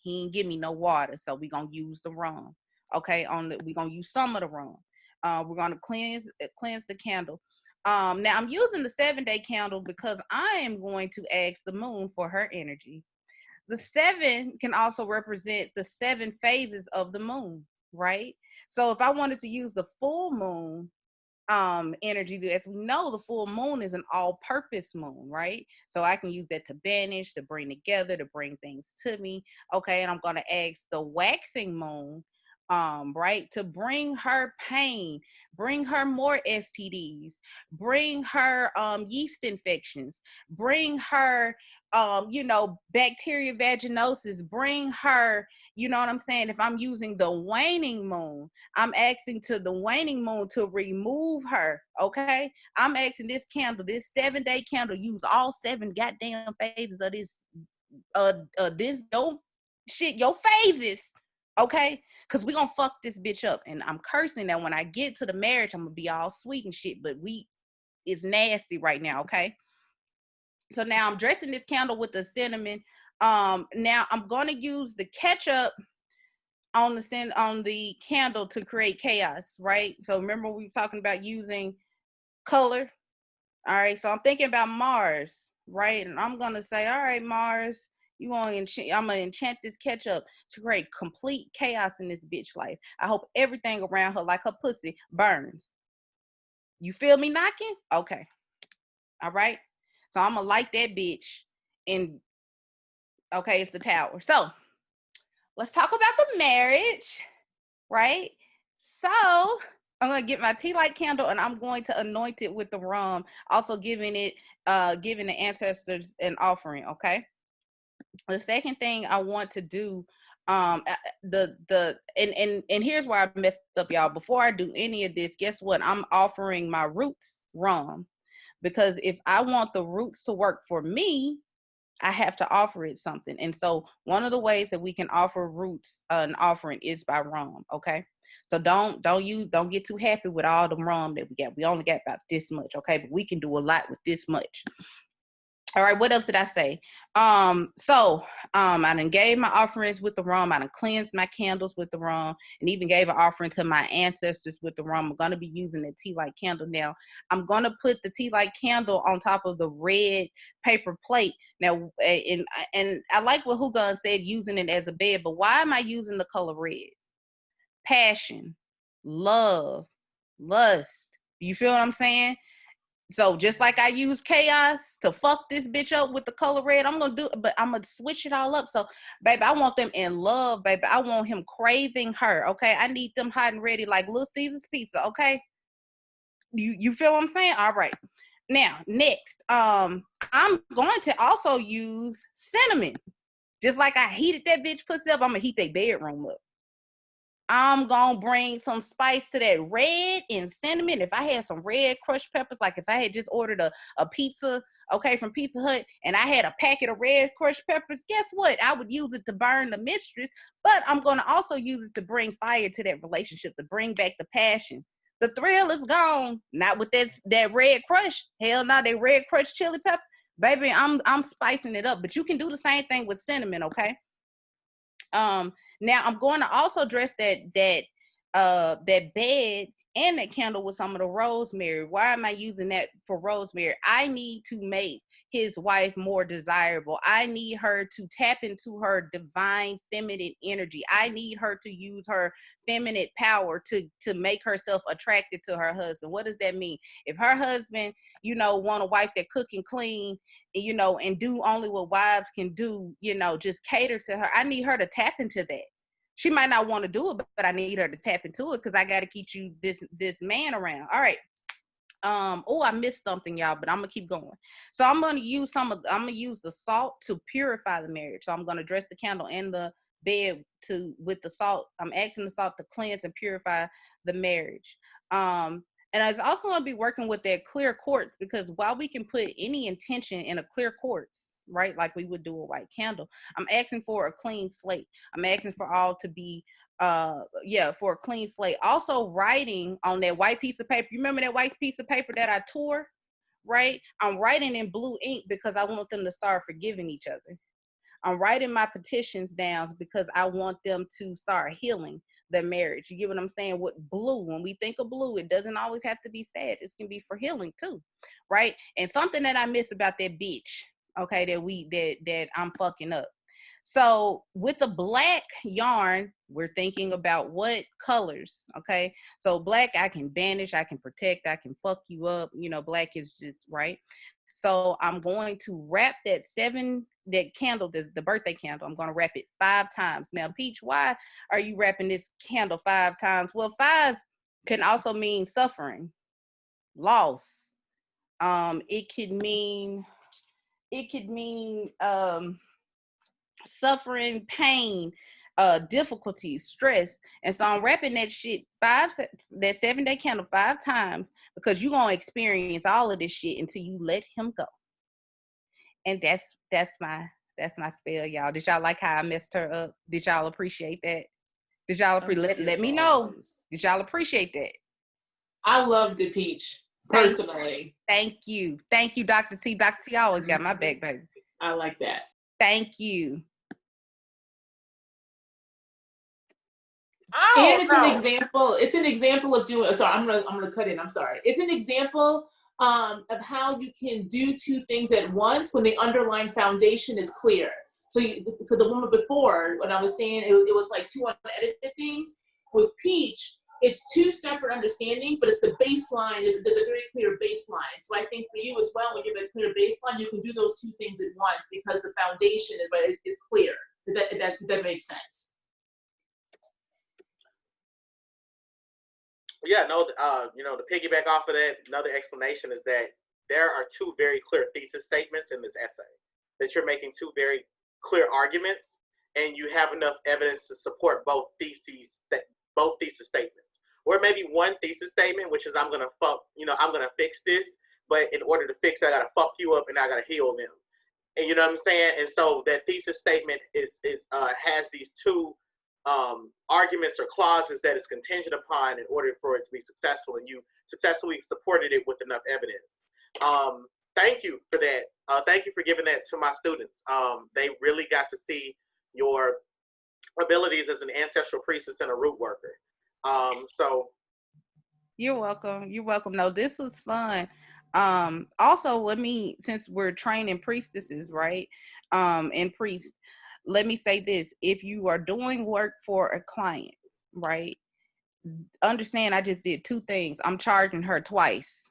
he ain't give me no water, so we gonna use the rum, okay? We gonna use some of the rum. We're gonna cleanse the candle. Now I'm using the 7-day candle because I am going to ask the moon for her energy. The 7 can also represent the 7 phases of the moon, right? So if I wanted to use the full moon energy, as we know, the full moon is an all-purpose moon, right? So I can use that to banish, to bring together, to bring things to me. Okay, and I'm gonna ask the waxing moon, right, to bring her pain, bring her more STDs, bring her yeast infections, bring her bacteria vaginosis, bring her, you know what I'm saying? If I'm using the waning moon, I'm asking to the waning moon to remove her, okay? I'm asking this candle, this 7-day candle, use all 7 goddamn phases of your phases, okay? Because we gonna fuck this bitch up. And I'm cursing that when I get to the marriage, I'm gonna be all sweet and shit, but it's nasty right now, okay? So now I'm dressing this candle with the cinnamon. Now I'm gonna use the ketchup on the candle to create chaos, right? So remember we were talking about using color. All right, so I'm thinking about Mars, right? And I'm gonna say, all right, Mars, I'm gonna enchant this ketchup to create complete chaos in this bitch life. I hope everything around her, like her pussy, burns. You feel me knocking? Okay. All right. So I'm gonna light that bitch, and okay, it's the tower. So let's talk about the marriage, right? So I'm gonna get my tea light candle and I'm going to anoint it with the rum, also giving the ancestors an offering. Okay. The second thing I want to do, and here's where I messed up, y'all. Before I do any of this, guess what? I'm offering my roots rum, because if I want the roots to work for me, I have to offer it something. And so one of the ways that we can offer roots an offering is by rum. Okay. So don't get too happy with all the rum that we got. We only got about this much. Okay. But we can do a lot with this much. All right, what else did I say? I done gave my offerings with the rum. I done cleansed my candles with the rum, and even gave an offering to my ancestors with the rum. I'm going to be using the tea light candle now. I'm going to put the tea light candle on top of the red paper plate. Now, and I like what Hugon said, using it as a bed, but why am I using the color red? Passion, love, lust. You feel what I'm saying? So just like I use chaos to fuck this bitch up with the color red, I'm gonna switch it all up. So, baby, I want them in love, baby. I want him craving her. Okay, I need them hot and ready like Little Caesar's pizza. Okay, you feel what I'm saying? All right. Now, next, I'm going to also use cinnamon. Just like I heated that bitch pussy up, I'm gonna heat their bedroom up. I'm gonna bring some spice to that red and cinnamon. If I had some red crushed peppers, like if I had just ordered a pizza, okay, from Pizza Hut, and I had a packet of red crushed peppers, guess what? I would use it to burn the mistress, but I'm gonna also use it to bring fire to that relationship, to bring back the passion. The thrill is gone, not with that red crush. Hell no, that red crushed chili pepper. Baby, I'm spicing it up, but you can do the same thing with cinnamon, okay? Now I'm going to also dress that bed and that candle with some of the rosemary. Why am I using that for rosemary? I need to make his wife more desirable. I need her to tap into her divine feminine energy. I need her to use her feminine power to make herself attracted to her husband. What does that mean? If her husband, want a wife that cook and clean, and do only what wives can do, just cater to her, I need her to tap into that. She might not want to do it, but I need her to tap into it because I got to keep this man around. All right. I missed something, y'all, but I'm gonna keep going. So I'm gonna use the salt to purify the marriage. So I'm gonna dress the candle and the bed with the salt. I'm asking the salt to cleanse and purify the marriage. And I was also gonna be working with that clear quartz, because while we can put any intention in a clear quartz, right, like we would do a white candle, I'm asking for a clean slate. I'm asking for all to be for a clean slate. Also writing on that white piece of paper. You remember that white piece of paper that I tore, right? I'm writing in blue ink because I want them to start forgiving each other. I'm writing my petitions down because I want them to start healing their marriage. You get what I'm saying? With blue, when we think of blue, it doesn't always have to be sad. It can be for healing too, right? And something that I miss about that bitch, okay, that I'm fucking up. So with the black yarn, we're thinking about what colors, okay? So black, I can banish, I can protect, I can fuck you up. Black is just, right? So I'm going to wrap that candle, the birthday candle, I'm going to wrap it 5 times. Now, Peach, why are you wrapping this candle 5 times? Well, 5 can also mean suffering, loss. It could mean suffering, pain, difficulties, stress. And so I'm wrapping that shit that 7-day candle 5 times, because you're gonna experience all of this shit until you let him go. And that's my spell, y'all. Did y'all like how I messed her up? Did y'all appreciate that? Did y'all let me know? Did y'all appreciate that? I loved it, Peach, personally. Thank you, Dr. T. Dr. T always got my back, baby. I like that. Thank you. And it's an example. It's an example of doing. Sorry, I'm gonna cut in. I'm sorry. It's an example of how you can do 2 things at once when the underlying foundation is clear. So the woman before, when I was saying it was like 2 unedited things. With Peach, it's 2 separate understandings, but it's the baseline. There's a very clear baseline. So I think for you as well, when you have a clear baseline, you can do those 2 things at once because the foundation is clear. That makes sense. Yeah, no, to piggyback off of that, another explanation is that there are 2 very clear thesis statements in this essay, that you're making 2 very clear arguments, and you have enough evidence to support both thesis statements. Or maybe one thesis statement, which is I'm gonna fix this, but in order to fix it, I gotta fuck you up and I gotta heal them. And you know what I'm saying? And so that thesis statement has these 2 arguments or clauses that it's contingent upon in order for it to be successful, and you successfully supported it with enough evidence. Thank you for that. Thank you for giving that to my students. They really got to see your abilities as an ancestral priestess and a root worker. So you're welcome. No, this was fun. Also, since we're training priestesses, right, and priests, let me say this: if you are doing work for a client, right, understand I just did 2 things. I'm charging her twice,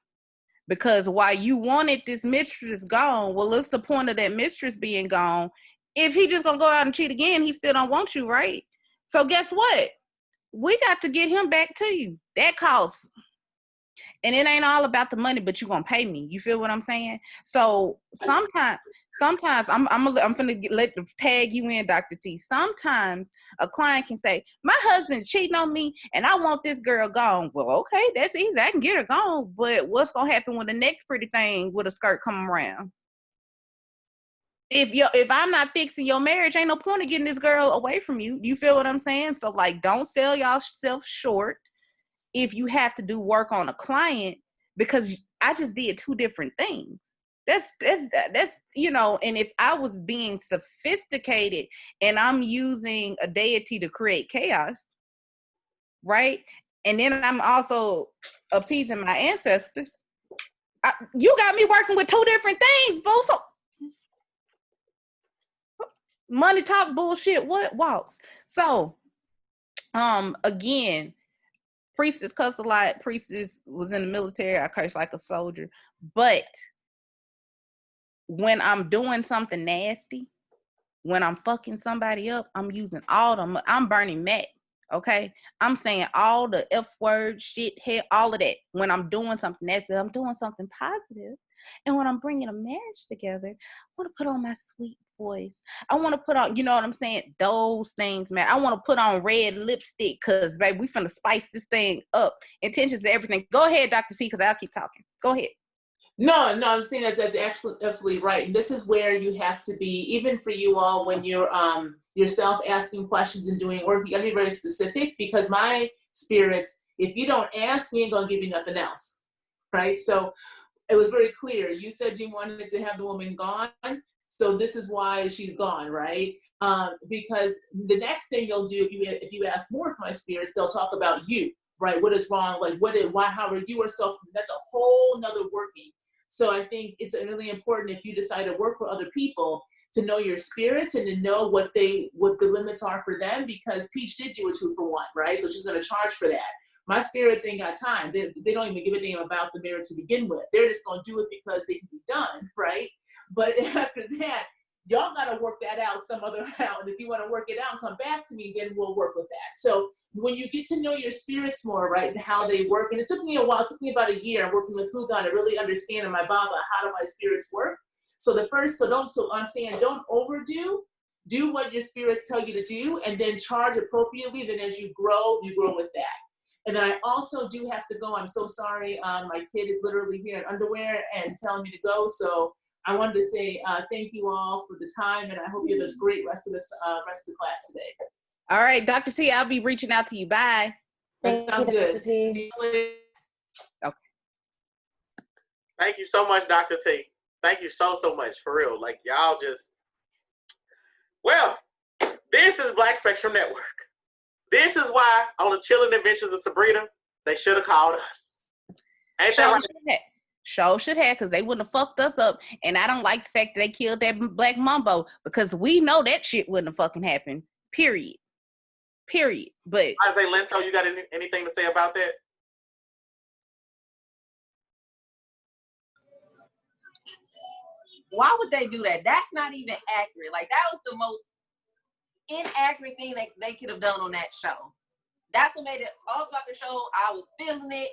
because while you wanted this mistress gone, well, what's the point of that mistress being gone? If he just gonna go out and cheat again, he still don't want you, right? So guess what? We got to get him back to you. That costs. And it ain't all about the money, but you're gonna pay me. You feel what I'm saying? So sometimes I'm gonna tag you in, Dr. T. Sometimes a client can say, my husband's cheating on me and I want this girl gone. Well, okay, that's easy. I can get her gone. But what's gonna happen when the next pretty thing with a skirt come around? If I'm not fixing your marriage, ain't no point of getting this girl away from you. You feel what I'm saying? So like, don't sell yourself short if you have to do work on a client, because I just did 2 different things. That's and if I was being sophisticated and I'm using a deity to create chaos, right? And then I'm also appeasing my ancestors. You got me working with two different things, boo. So money talk, bullshit. What walks? So, again, Priestess cuss a lot. Priestess was in the military. I curse like a soldier. But when I'm doing something nasty, when I'm fucking somebody up, I'm using all them. I'm burning Mac. Okay, I'm saying all the F word, shit, hell, all of that. When I'm doing something nasty, I'm doing something positive. And when I'm bringing a marriage together, I want to put on my sweet voice. I want to put on, you know what I'm saying? Those things, man. I want to put on red lipstick because, baby, we finna spice this thing up. Intentions to everything. Go ahead, Dr. C, because I'll keep talking. Go ahead. No, I'm saying that's absolutely right. And this is where you have to be, even for you all, when you're yourself asking questions and doing work, you gotta be very specific, because my spirits, if you don't ask, we ain't gonna give you nothing else, right? So it was very clear. You said you wanted to have the woman gone, so this is why she's gone, right? Because the next thing you'll do, if you ask more of my spirits, they'll talk about you, right? What is wrong? Like why, how are you or so? That's a whole nother working. So I think it's really important, if you decide to work with other people, to know your spirits and to know what the limits are for them, because Peach did do a 2-for-1, right? So she's going to charge for that. My spirits ain't got time. They don't even give a damn about the marriage to begin with. They're just going to do it because they can be done, right? But after that, y'all got to work that out some other round. If you want to work it out and come back to me, then we'll work with that. So when you get to know your spirits more, right, and how they work, and it took me a while, it took me about a year working with Hugon to really understand in my Baba, how do my spirits work. So I'm saying don't overdo, do what your spirits tell you to do, and then charge appropriately. Then as you grow with that. And then I also do have to go. I'm so sorry. My kid is literally here in underwear and telling me to go. So I wanted to say thank you all for the time, and I hope you have a great rest of the class today. All right, Dr. C, I'll be reaching out to you. Bye. That sounds good. See you later. Okay. Thank you so much, Dr. T. Thank you so much, for real. Like, y'all just, well, this is Black Spectrum Network. This is why on the Chilling Adventures of Sabrina, they should have called us. Ain't that right? Show should have, because they wouldn't have fucked us up. And I don't like the fact that they killed that Black Mumbo, because we know that shit wouldn't have fucking happened. Period. But I say, Lento, you got anything to say about that? Why would they do that? That's not even accurate. Like, that was the most inaccurate thing they could have done on that show. That's what made it all throughout the show. I was feeling it,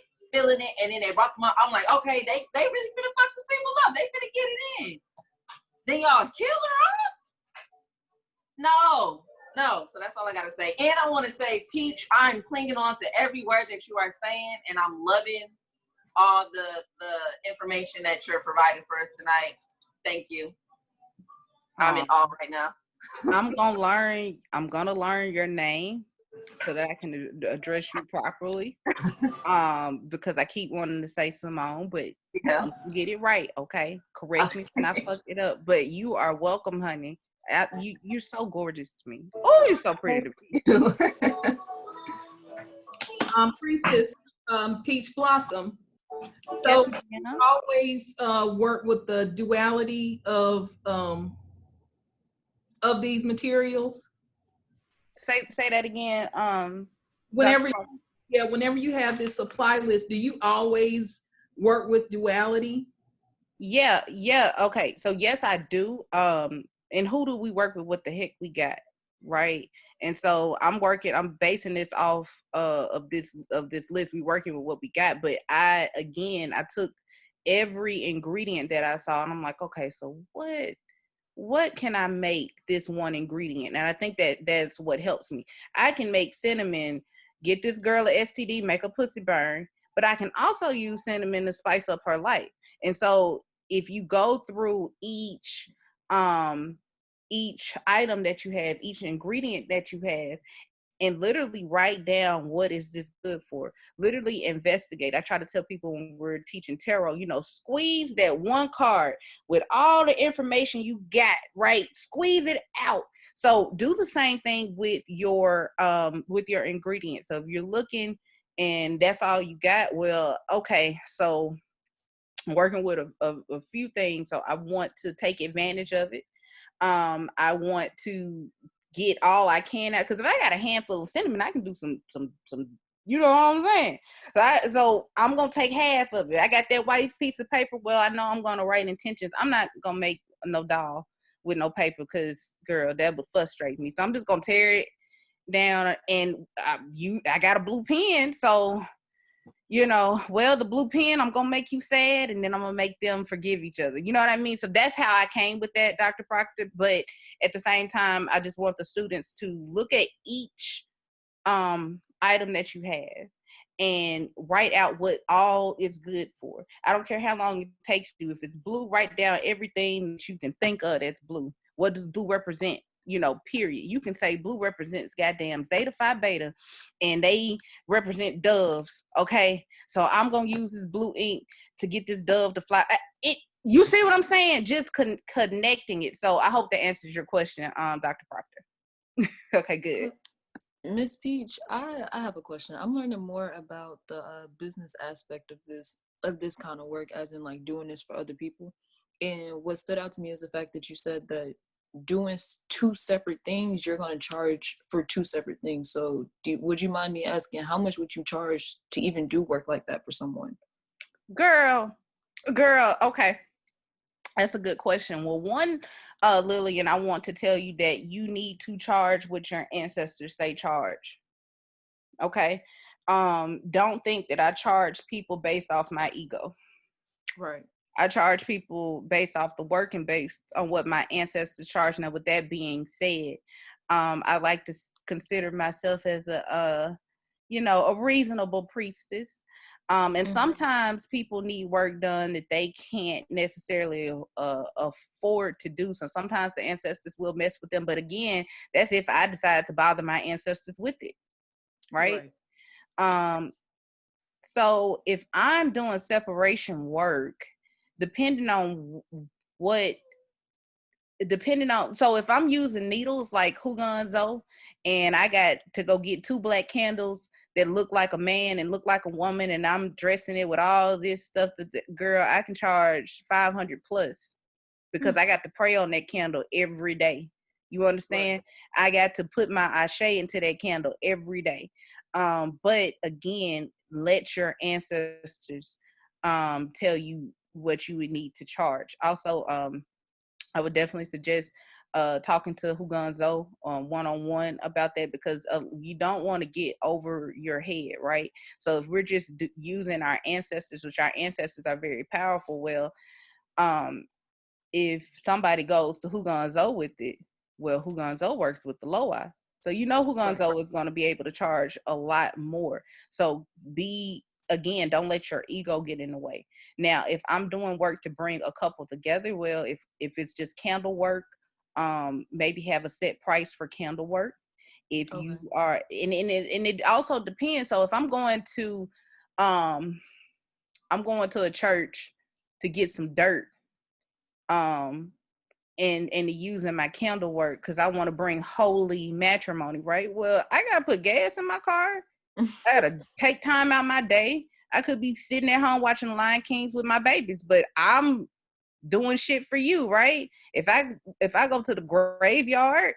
and then they brought them up. I'm like, okay, they really finna fuck some people up. They finna get it in. Then y'all kill her off? No. So that's all I gotta say. And I want to say, Peach, I'm clinging on to every word that you are saying, and I'm loving all the information that you're providing for us tonight. Thank you. I'm in awe right now. I'm gonna learn your name so that I can address you properly. Because I keep wanting to say Simone, but I'm gonna get it right, okay? Correct me when I fuck it up. But you are welcome, honey. You're so gorgeous to me. Oh, you're so pretty to me. Priestess, Peach Blossom. So you always work with the duality of these materials. Say that again. Whenever you have this supply list, do you always work with duality? Yeah. Okay. So yes, I do. And who do we work with? What the heck we got, right? And so I'm basing this off of this list. We working with what we got, but I took every ingredient that I saw, and I'm like, okay, so what can I make this one ingredient? And I think that's what helps me. I can make cinnamon, get this girl a STD, make a pussy burn, but I can also use cinnamon to spice up her life. And so if you go through each item that you have, each ingredient that you have, and literally write down what is this good for. Literally investigate. I try to tell people when we're teaching tarot, squeeze that one card with all the information you got, right? Squeeze it out. So do the same thing with your ingredients. So if you're looking and that's all you got, well, okay, so I'm working with a few things. So I want to take advantage of it. I want to get all I can out, because if I got a handful of cinnamon, I can do some you know what I'm saying? So I'm gonna take half of it. I got that white piece of paper. Well, I know I'm gonna write intentions. I'm not gonna make no doll with no paper, because girl, that would frustrate me. So I'm just gonna tear it down, and I got a blue pen, so well, the blue pen, I'm gonna make you sad, and then I'm gonna make them forgive each other. You know what I mean? So that's how I came with that, Dr. Proctor. But at the same time, I just want the students to look at each item that you have and write out what all is good for. I don't care how long it takes you. If it's blue, write down everything that you can think of that's blue. What does blue represent? Period. You can say blue represents goddamn Zeta Phi Beta, and they represent doves. Okay, so I'm gonna use this blue ink to get this dove to fly. You see what I'm saying? Just connecting it. So I hope that answers your question, Dr. Proctor. Okay, good. Miss Peach, I have a question. I'm learning more about the business aspect of this kind of work, as in like doing this for other people. And what stood out to me is the fact that you said that doing two separate things, you're going to charge for two separate things. So would you mind me asking, how much would you charge to even do work like that for someone? Girl, okay. That's a good question. Well, one, Lillian, I want to tell you that you need to charge what your ancestors say charge. Okay? Don't think that I charge people based off my ego. Right. I charge people based off the work and based on what my ancestors charge. Now, with that being said, I like to consider myself as a reasonable priestess. And sometimes people need work done that they can't necessarily afford to do. So sometimes the ancestors will mess with them. But again, that's if I decide to bother my ancestors with it. Right? So if I'm doing separation work, depending on so if I'm using needles like Hugonzo, and I got to go get 2 black candles that look like a man and look like a woman, and I'm dressing it with all this stuff, girl, I can charge 500 plus, because I got to pray on that candle every day. You understand? Right. I got to put my ashe into that candle every day. But again, let your ancestors tell you what you would need to charge. Also, I would definitely suggest talking to Hugonzo one-on-one about that, because you don't want to get over your head, right? So if we're just using our ancestors, which our ancestors are very powerful, well, if somebody goes to Hugonzo with it, well, Hugonzo works with the Loi. So Hugonzo is going to be able to charge a lot more. So again, don't let your ego get in the way. Now, if I'm doing work to bring a couple together, well, if it's just candle work, maybe have a set price for candle work. If you are, and it also depends. So if I'm going to a church to get some dirt, and using my candle work because I want to bring holy matrimony, right? Well, I gotta put gas in my car. I gotta take time out my day. I could be sitting at home watching Lion Kings with my babies, but I'm doing shit for you, right? If I go to the graveyard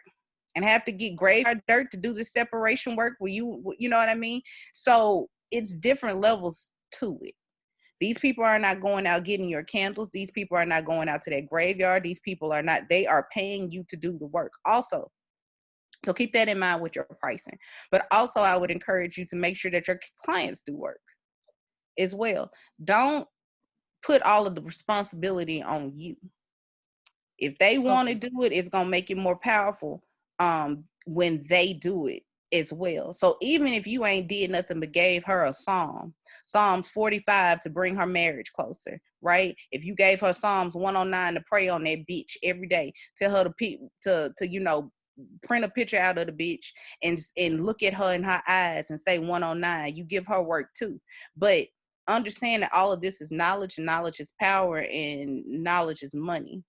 and have to get graveyard dirt to do the separation work, you know what I mean? So it's different levels to it. These people are not going out getting your candles. These people are not going out to that graveyard. These people are not, they are paying you to do the work also. So keep that in mind with your pricing. But also I would encourage you to make sure that your clients do work as well. Don't put all of the responsibility on you. If they want to do it, it's going to make it more powerful when they do it as well. So even if you ain't did nothing but gave her a Psalms 45 to bring her marriage closer, right? If you gave her Psalms 109 to pray on that bitch every day, tell her to print a picture out of the bitch and look at her in her eyes and say 109. You give her work too. But understand that all of this is knowledge, and knowledge is power, and knowledge is money.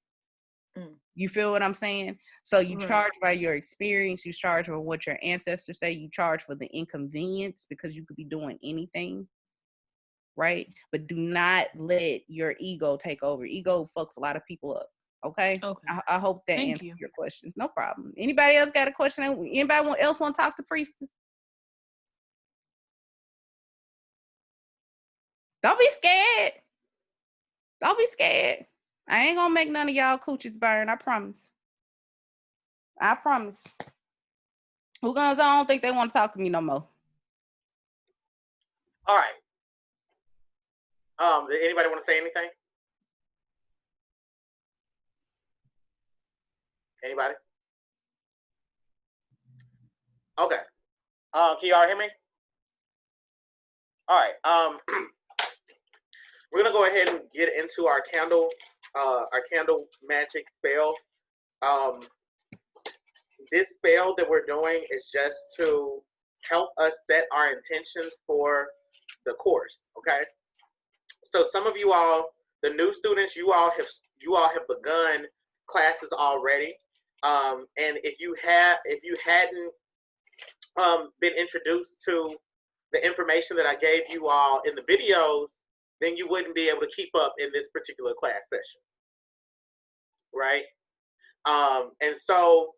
You feel what I'm saying? So you charge by your experience, you charge for what your ancestors say, you charge for the inconvenience because you could be doing anything, right? But do not let your ego take over. Ego fucks a lot of people up. Okay. I hope that answers your questions. No problem. Anybody else got a question? Anybody else want to talk to Priestess? Don't be scared. Don't be scared. I ain't gonna make none of y'all coochies burn. I promise. I promise. Who guns? I don't think they want to talk to me no more. All right. Did anybody want to say anything? Anybody? Okay. Can y'all hear me? All right. We're gonna go ahead and get into our candle magic spell. This spell that we're doing is just to help us set our intentions for the course. Okay. So some of you all, the new students, you all have begun classes already. And if you hadn't been introduced to the information that I gave you all in the videos, then you wouldn't be able to keep up in this particular class session, right? And so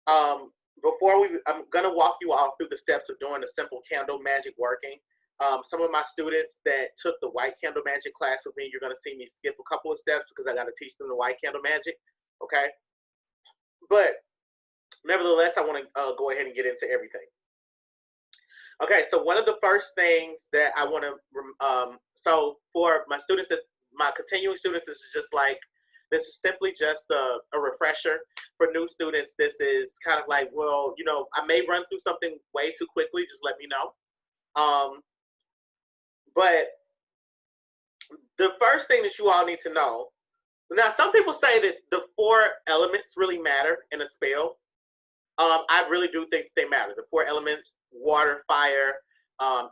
I'm gonna walk you all through the steps of doing the simple candle magic working. Some of my students that took the white candle magic class with me, you're gonna see me skip a couple of steps because I gotta teach them the white candle magic, okay? But nevertheless, I wanna go ahead and get into everything. Okay, so one of the first things that I want to, so for my students, my continuing students, this is simply just a refresher. For new students, this is kind of like, well, you know, I may run through something way too quickly, just let me know. But the first thing that you all need to know, now some people say that the 4 elements really matter in a spell. I really do think they matter. The 4 elements: water, fire,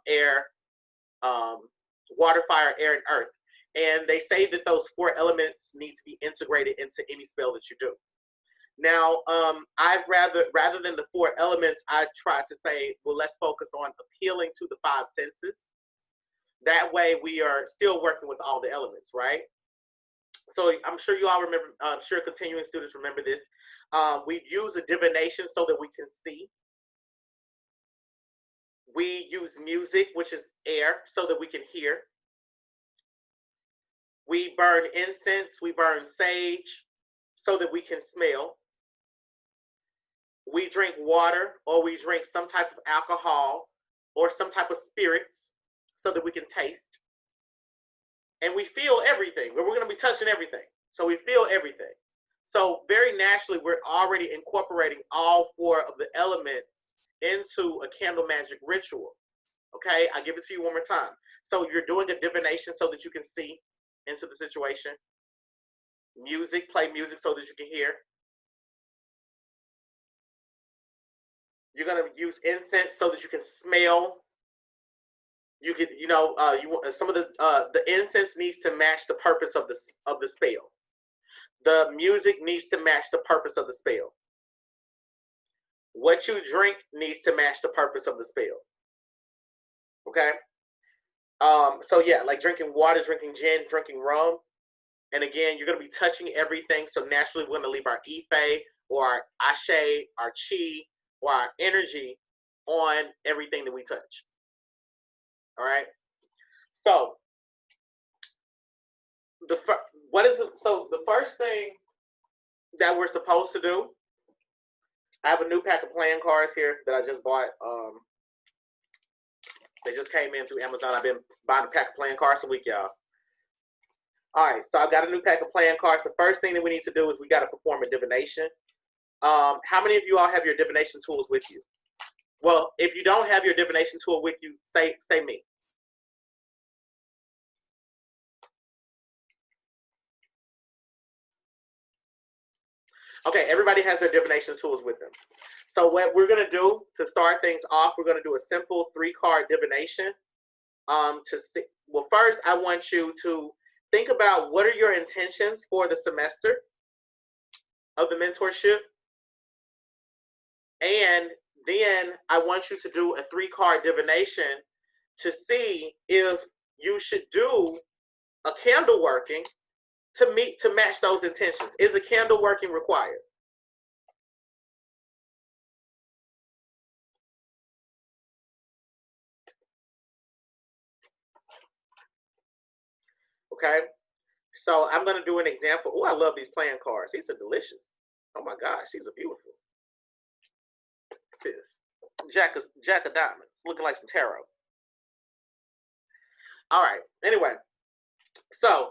air, water, fire, air, and earth. And they say that those 4 elements need to be integrated into any spell that you do. Now, rather than the 4 elements, I try to say, well, let's focus on appealing to the 5 senses. That way we are still working with all the elements, right? So I'm sure you all remember, I'm sure continuing students remember this. We use a divination so that we can see. We use music, which is air, so that we can hear. We burn incense, we burn sage, so that we can smell. We drink water, or we drink some type of alcohol or some type of spirits so that we can taste. And we feel everything. We're going to be touching everything. So we feel everything. So very naturally, we're already incorporating all 4 of the elements into a candle magic ritual. Okay, I'll give it to you one more time. So you're doing a divination so that you can see into the situation. Music, play music so that you can hear. You're going to use incense so that you can smell. You can, you know, some of the incense needs to match the purpose of the spell. The music needs to match the purpose of the spell. What you drink needs to match the purpose of the spell. Okay. So yeah, like drinking water, drinking gin, drinking rum. And again, you're going to be touching everything. So naturally, we're going to leave our Ife or our Ashe, our Chi, or our energy on everything that we touch. All right. So the first thing that we're supposed to do, I have a new pack of playing cards here that I just bought. They just came in through Amazon. I've been buying a pack of playing cards a week, y'all. All right, so I've got a new pack of playing cards. The first thing that we need to do is we got to perform a divination. How many of you all have your divination tools with you? Well, if you don't have your divination tool with you, say me. Okay, everybody has their divination tools with them. So what we're gonna do to start things off, we're gonna do a simple 3-card divination. To see, well, first I want you to think about what are your intentions for the semester of the mentorship, and then I want you to do a 3-card divination to see if you should do a candle working to match those intentions. Is a candle working required? Okay, so I'm going to do an example. Oh, I love these playing cards. These are delicious. Oh my gosh, these are beautiful. This Jack of Diamonds, looking like some tarot. All right. Anyway, so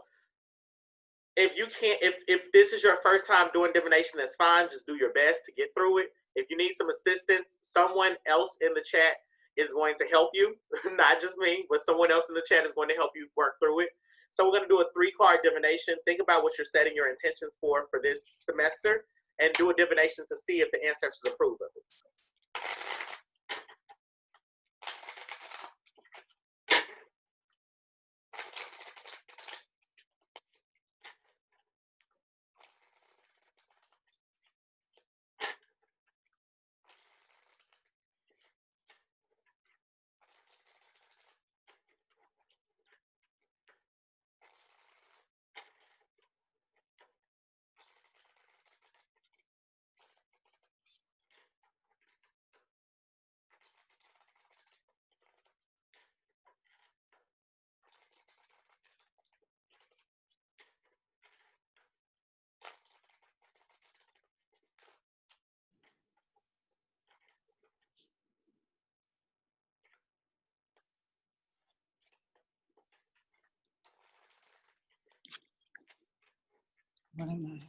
if you can't, if this is your first time doing divination, that's fine. Just do your best to get through it. If you need some assistance, someone else in the chat is going to help you. Not just me, but someone else in the chat is going to help you work through it. So we're going to do a 3-card divination. Think about what you're setting your intentions for this semester, and do a divination to see if the ancestors approve of it. What am I?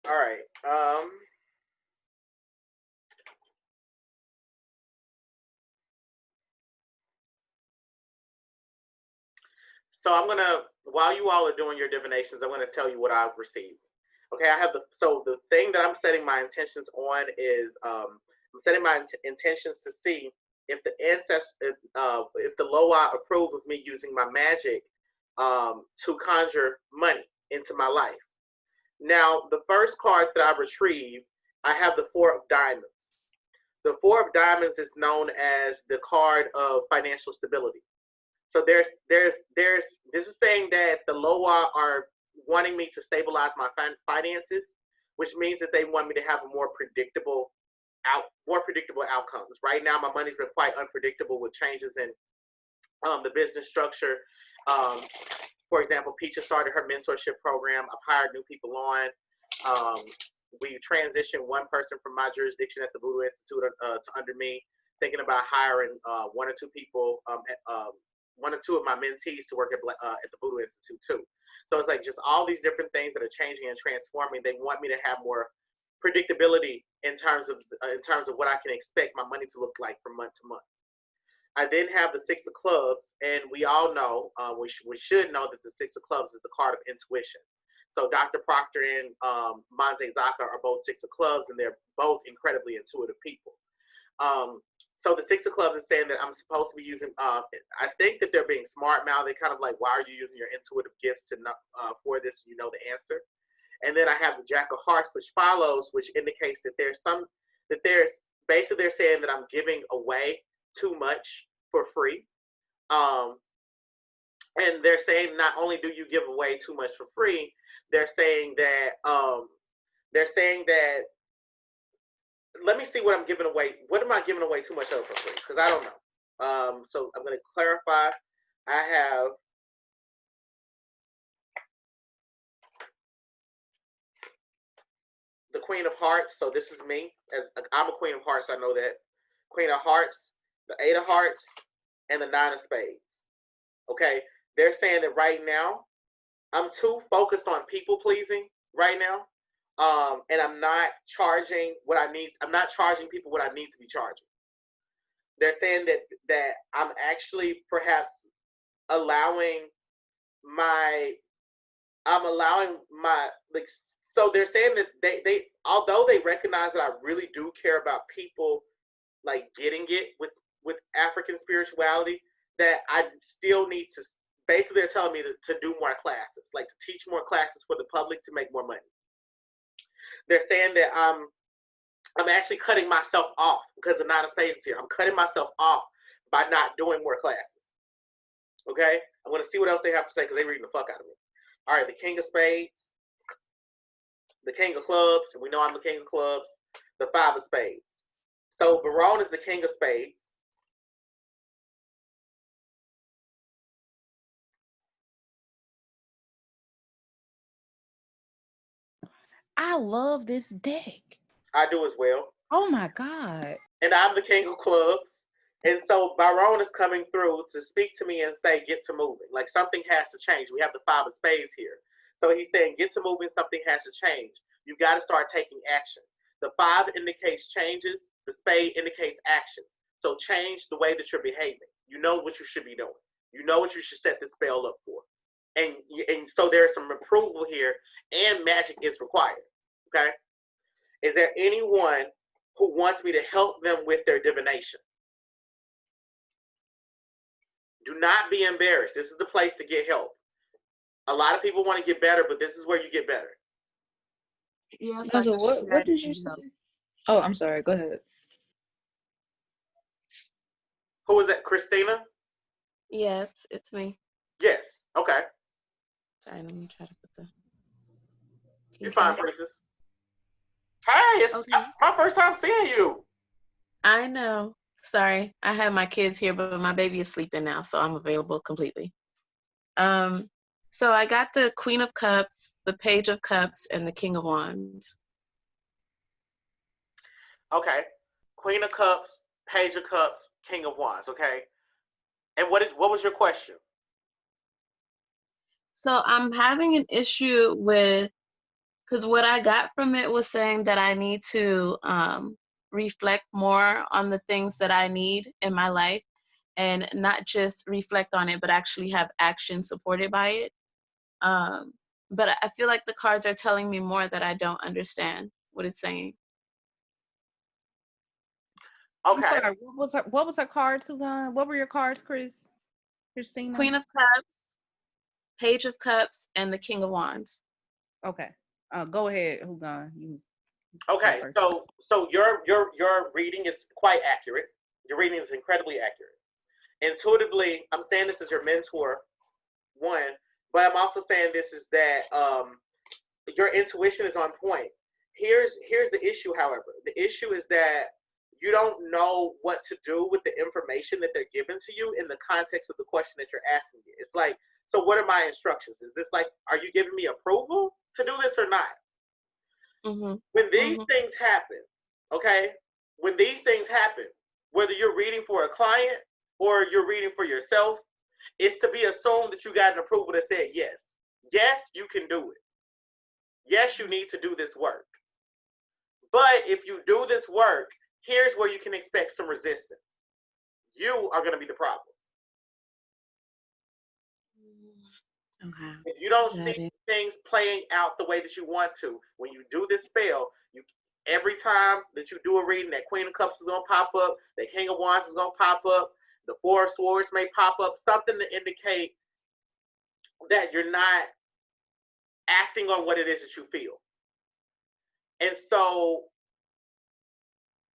All right. So I'm gonna, while you all are doing your divinations, I'm gonna tell you what I've received. Okay, I have the thing that I'm setting my intentions on is I'm setting my intentions to see if the ancestors, if the Loa approve of me using my magic to conjure money into my life. Now, the first card that I retrieved, I have the 4 of Diamonds. The 4 of Diamonds is known as the card of financial stability. So this is saying that the Loa are wanting me to stabilize my finances, which means that they want me to have a more predictable outcomes. Right now, my money's been quite unpredictable with changes in the business structure. For example, Peach has started her mentorship program. I've hired new people on. We transitioned one person from my jurisdiction at the Voodoo Institute to under me, thinking about hiring 1 or 2 people, 1 or 2 of my mentees to work at the Voodoo Institute too. So it's like just all these different things that are changing and transforming. They want me to have more predictability in terms of what I can expect my money to look like from month to month. I then have the 6 of Clubs, and we all know, we should know that the 6 of Clubs is the card of intuition. So Dr. Proctor and Monte Zaka are both 6 of Clubs, and they're both incredibly intuitive people. So the 6 of Clubs is saying that I'm supposed to be using, I think that they're being smart now. They're kind of like, why are you using your intuitive gifts to know, for this? You know the answer. And then I have the Jack of Hearts, which follows, which indicates that they're saying that I'm giving away too much for free. And they're saying not only do you give away too much for free, they're saying that let me see what I'm giving away. What am I giving away too much of for free? Because I don't know. So I'm going to clarify. I have the Queen of Hearts. So this is me. As I'm a Queen of Hearts, I know that. Queen of Hearts, the 8 of Hearts, and the 9 of Spades. Okay. they're saying that right now I'm too focused on people pleasing right now. And I'm not charging what I need. I'm not charging people what I need to be charging. They're saying that I'm actually perhaps allowing my I'm allowing my like so they're saying that they although they recognize that I really do care about people like getting it with African spirituality, that I still need to basically they're telling me to do more classes, like to teach more classes for the public to make more money. They're saying that I'm actually cutting myself off because of Nine of Spades here. I'm cutting myself off by not doing more classes. Okay? I'm going to see what else they have to say because they're reading the fuck out of me. All right, the King of Spades, the King of Clubs, and we know I'm the King of Clubs, the Five of Spades. So Barone is the King of Spades. I love this deck. I do as well. Oh my God. And I'm the King of Clubs. And so Barone is coming through to speak to me and say, get to moving. Like something has to change. We have the Five of Spades here. So he's saying, get to moving, something has to change. You got to start taking action. The five indicates changes. The spade indicates actions. So change the way that you're behaving. You know what you should be doing. You know what you should set the spell up for. And so there's some approval here, and magic is required. Okay? Is there anyone who wants me to help them with their divination? Do not be embarrassed. This is the place to get help. A lot of people want to get better, but this is where you get better. Yes, No, so what did you say? Oh, I'm sorry. Go ahead. Who is that? Christina? Yes, it's me. Yes. Okay. Sorry, let me try to put the. You're fine, Priestess. Hey, it's my first time seeing you. I know. Sorry, I have my kids here, but my baby is sleeping now, so I'm available completely. So I got the Queen of Cups, the Page of Cups, and the King of Wands. Okay. Queen of Cups, Page of Cups, King of Wands. Okay. And what was your question? So I'm having an issue with, because what I got from it was saying that I need to reflect more on the things that I need in my life and not just reflect on it, but actually have action supported by it. But I feel like the cards are telling me more that I don't understand what it's saying. Okay. I'm sorry, what was her cards, Hugon? What were your cards, Christina? Queen of Cups, Page of Cups, and the King of Wands. Okay. Go ahead, Hugon. Okay. So your reading is quite accurate. Your reading is incredibly accurate. Intuitively, I'm saying this is your mentor, one, but I'm also saying this is that your intuition is on point. Here's the issue, however. The issue is that you don't know what to do with the information that they're giving to you in the context of the question that you're asking me. It's like, so what are my instructions? Is this like, are you giving me approval to do this or not? Mm-hmm. When these things happen, okay, when these things happen, whether you're reading for a client or you're reading for yourself, it's to be assumed that you got an approval that said yes. Yes, you can do it. Yes, you need to do this work. But if you do this work, here's where you can expect some resistance. You are going to be the problem. Okay. If you don't see things playing out the way that you want to, when you do this spell, every time that you do a reading, that Queen of Cups is going to pop up, the King of Wands is going to pop up, the Four of Swords may pop up, something to indicate that you're not acting on what it is that you feel. And so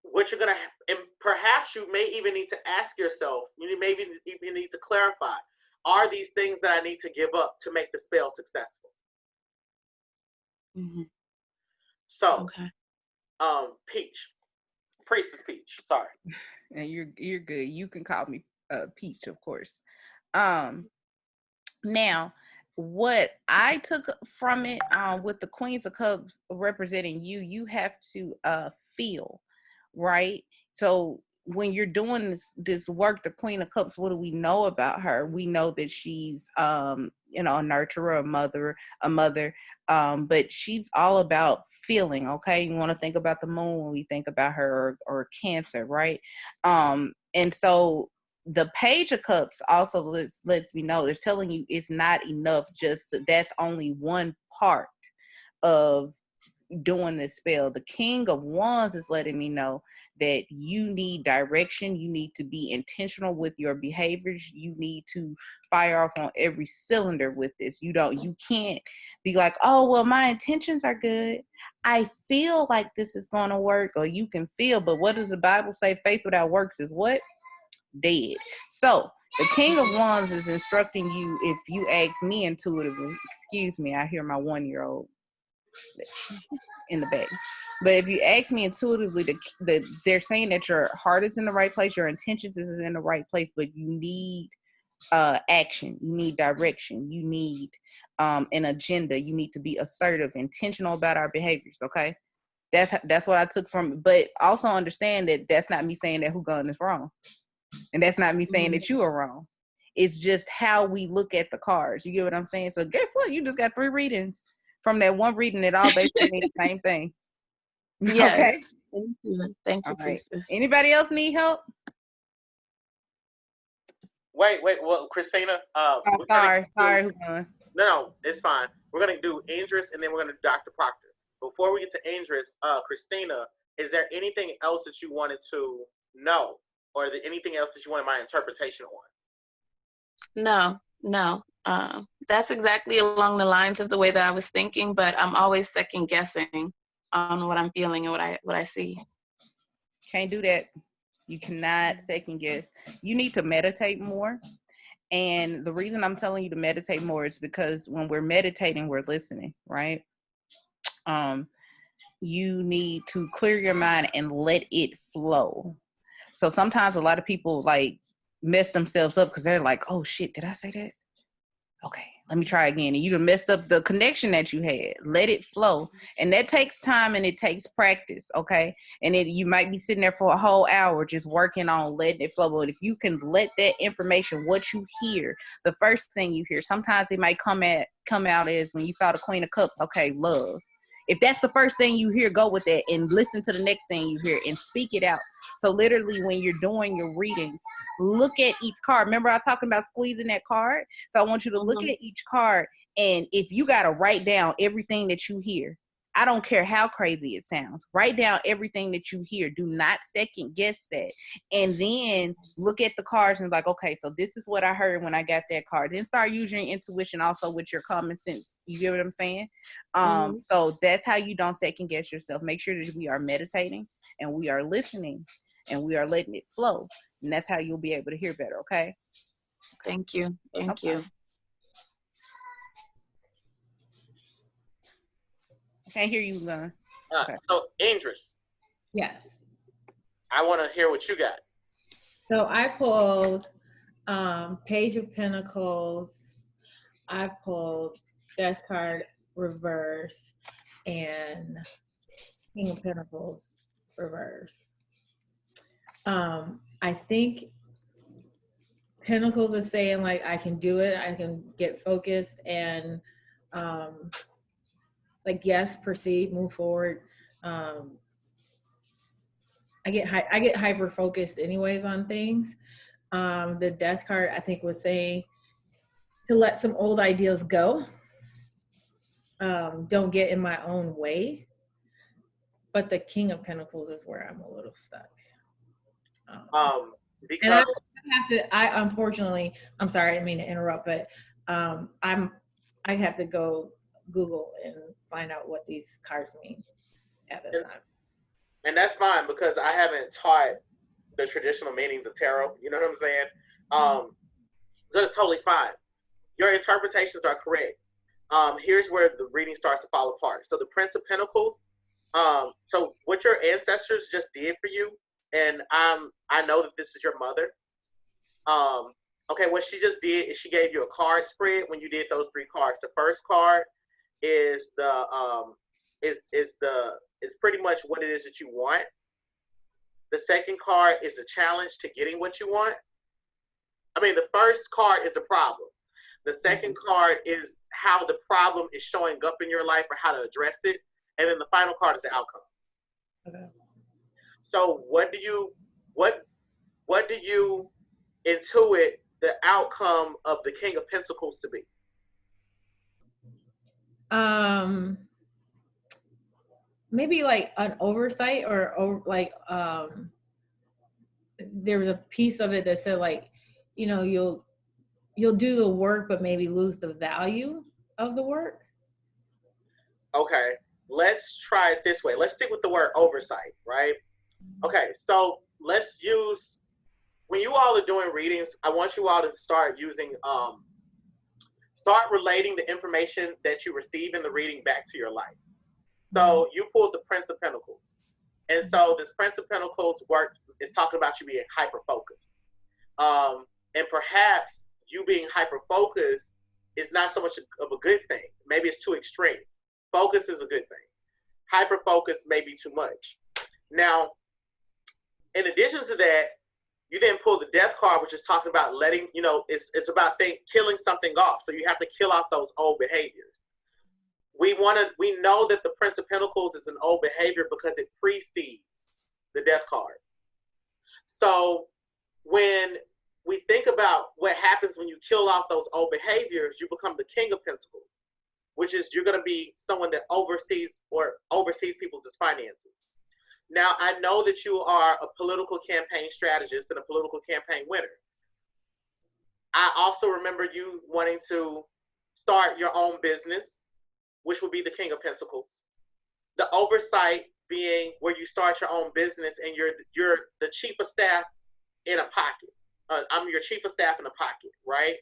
what you're going to, and perhaps you may even need to ask yourself, you maybe even need to clarify, are these things that I need to give up to make the spell successful? Mm-hmm. So, Priestess Peach, sorry. And you're good. You can call me Peach, of course. Now, what I took from it, with the Queens of Cups representing you, you have to feel, right? So when you're doing this work, the Queen of Cups, what do we know about her? We know that she's you know, a nurturer, a mother, but she's all about feeling. Okay, you want to think about the moon when we think about her, or Cancer, right? And so the Page of Cups also lets me know, they're telling you it's not enough that's only one part of doing this spell. The King of Wands is letting me know that you need direction. You need to be intentional with your behaviors. You need to fire off on every cylinder with this. You can't be like, oh, well, my intentions are good. I feel like this is going to work, or you can feel, but what does the Bible say? Faith without works is what? Dead. So the King of Wands is instructing you, if you ask me intuitively, excuse me, I hear my 1-year-old in the back. But if you ask me intuitively, they're saying that your heart is in the right place, your intentions is in the right place, but you need action, you need direction, you need an agenda, you need to be assertive, intentional about our behaviors. Okay, that's what I took from it. But also understand that that's not me saying that Hugon is wrong, and that's not me saying that you are wrong. It's just how we look at the cards. You get what I'm saying? So guess what? You just got 3 readings from that one reading that all basically mean the same thing. Yes. Okay. Thank you. Thank you, All right. Priestess. Anybody else need help? Wait. Well, Christina. Oh, sorry, Hugon. No, it's fine. We're gonna do Andress, and then we're gonna do Dr. Proctor. Before we get to Andress, Christina, is there anything else that you wanted to know, or is there anything else that you wanted my interpretation on? No. That's exactly along the lines of the way that I was thinking, but I'm always second guessing on what I'm feeling and what I see. Can't do that. You cannot second guess. You need to meditate more. And the reason I'm telling you to meditate more is because when we're meditating, we're listening, right? You need to clear your mind and let it flow. So sometimes a lot of people like mess themselves up because they're like, oh shit, did I say that? Okay, let me try again. And you done messed up the connection that you had. Let it flow. And that takes time and it takes practice, okay? And you might be sitting there for a whole hour just working on letting it flow. But if you can let that information, what you hear, the first thing you hear, sometimes it might come out as when you saw the Queen of Cups, okay, love. If that's the first thing you hear, go with that and listen to the next thing you hear and speak it out. So literally when you're doing your readings, look at each card. Remember I was talking about squeezing that card? So I want you to look at each card, and if you got to write down everything that you hear, I don't care how crazy it sounds, write down everything that you hear. Do not second guess that. And then look at the cards and like, okay, so this is what I heard when I got that card. Then start using your intuition also with your common sense. You get what I'm saying? So that's how you don't second guess yourself. Make sure that we are meditating and we are listening and we are letting it flow. And that's how you'll be able to hear better, okay? Thank you. Thank you. I can't hear you, Gun. Okay. So, Andress. Yes. I want to hear what you got. So I pulled Page of Pentacles. I pulled Death card reverse and King of Pentacles reverse. I think Pentacles is saying like I can do it. I can get focused and like yes, proceed, move forward. I get hyper focused anyways on things. The Death card I think was saying to let some old ideas go. Don't get in my own way. But the King of Pentacles is where I'm a little stuck. Because and I unfortunately, I'm sorry, I didn't mean to interrupt, but I have to go Google and find out what these cards mean at this time. And that's fine because I haven't taught the traditional meanings of tarot. You know what I'm saying? So it's totally fine. Your interpretations are correct. Here's where the reading starts to fall apart. So the Prince of Pentacles. So what your ancestors just did for you, and I know that this is your mother. Okay, what she just did is she gave you a card spread when you did those 3 cards. The first card is the is pretty much what it is that you want. The second card is a challenge to getting what you want. I mean, the first card is the problem. The second card is how the problem is showing up in your life or how to address it. And then the final card is the outcome. Okay. So what do you intuit the outcome of the King of Pentacles to be? Maybe like an oversight or like there was a piece of it that said like, you know, you'll do the work but maybe lose the value of the work. Okay, let's try it this way. Let's stick with the word oversight, right? Okay, so let's use, when you all are doing readings, I want you all to start using, start relating the information that you receive in the reading back to your life. So you pulled the Prince of Pentacles. And so this Prince of Pentacles work is talking about you being hyper-focused. And perhaps you being hyper-focused is not so much of a good thing. Maybe it's too extreme. Focus is a good thing. Hyper-focus may be too much. Now, in addition to that, you then pull the Death card, which is talking about letting, you know, it's about killing something off. So you have to kill off those old behaviors. We know that the Prince of Pentacles is an old behavior because it precedes the Death card. So when we think about what happens when you kill off those old behaviors, you become the King of Pentacles, which is you're going to be someone that oversees people's finances. Now, I know that you are a political campaign strategist and a political campaign winner. I also remember you wanting to start your own business, which would be the King of Pentacles. The oversight being where you start your own business and you're the chief of staff in a pocket. I'm your chief of staff in a pocket, right?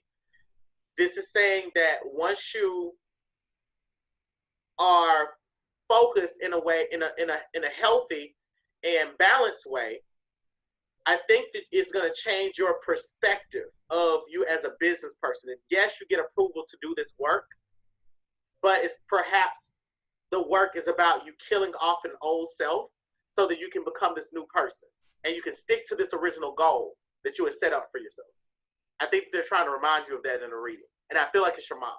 This is saying that once you are focused in a way, in a healthy and balanced way, I think that it's going to change your perspective of you as a business person. And yes, you get approval to do this work, but it's perhaps the work is about you killing off an old self so that you can become this new person and you can stick to this original goal that you had set up for yourself. I think they're trying to remind you of that in a reading. And I feel like it's your mom.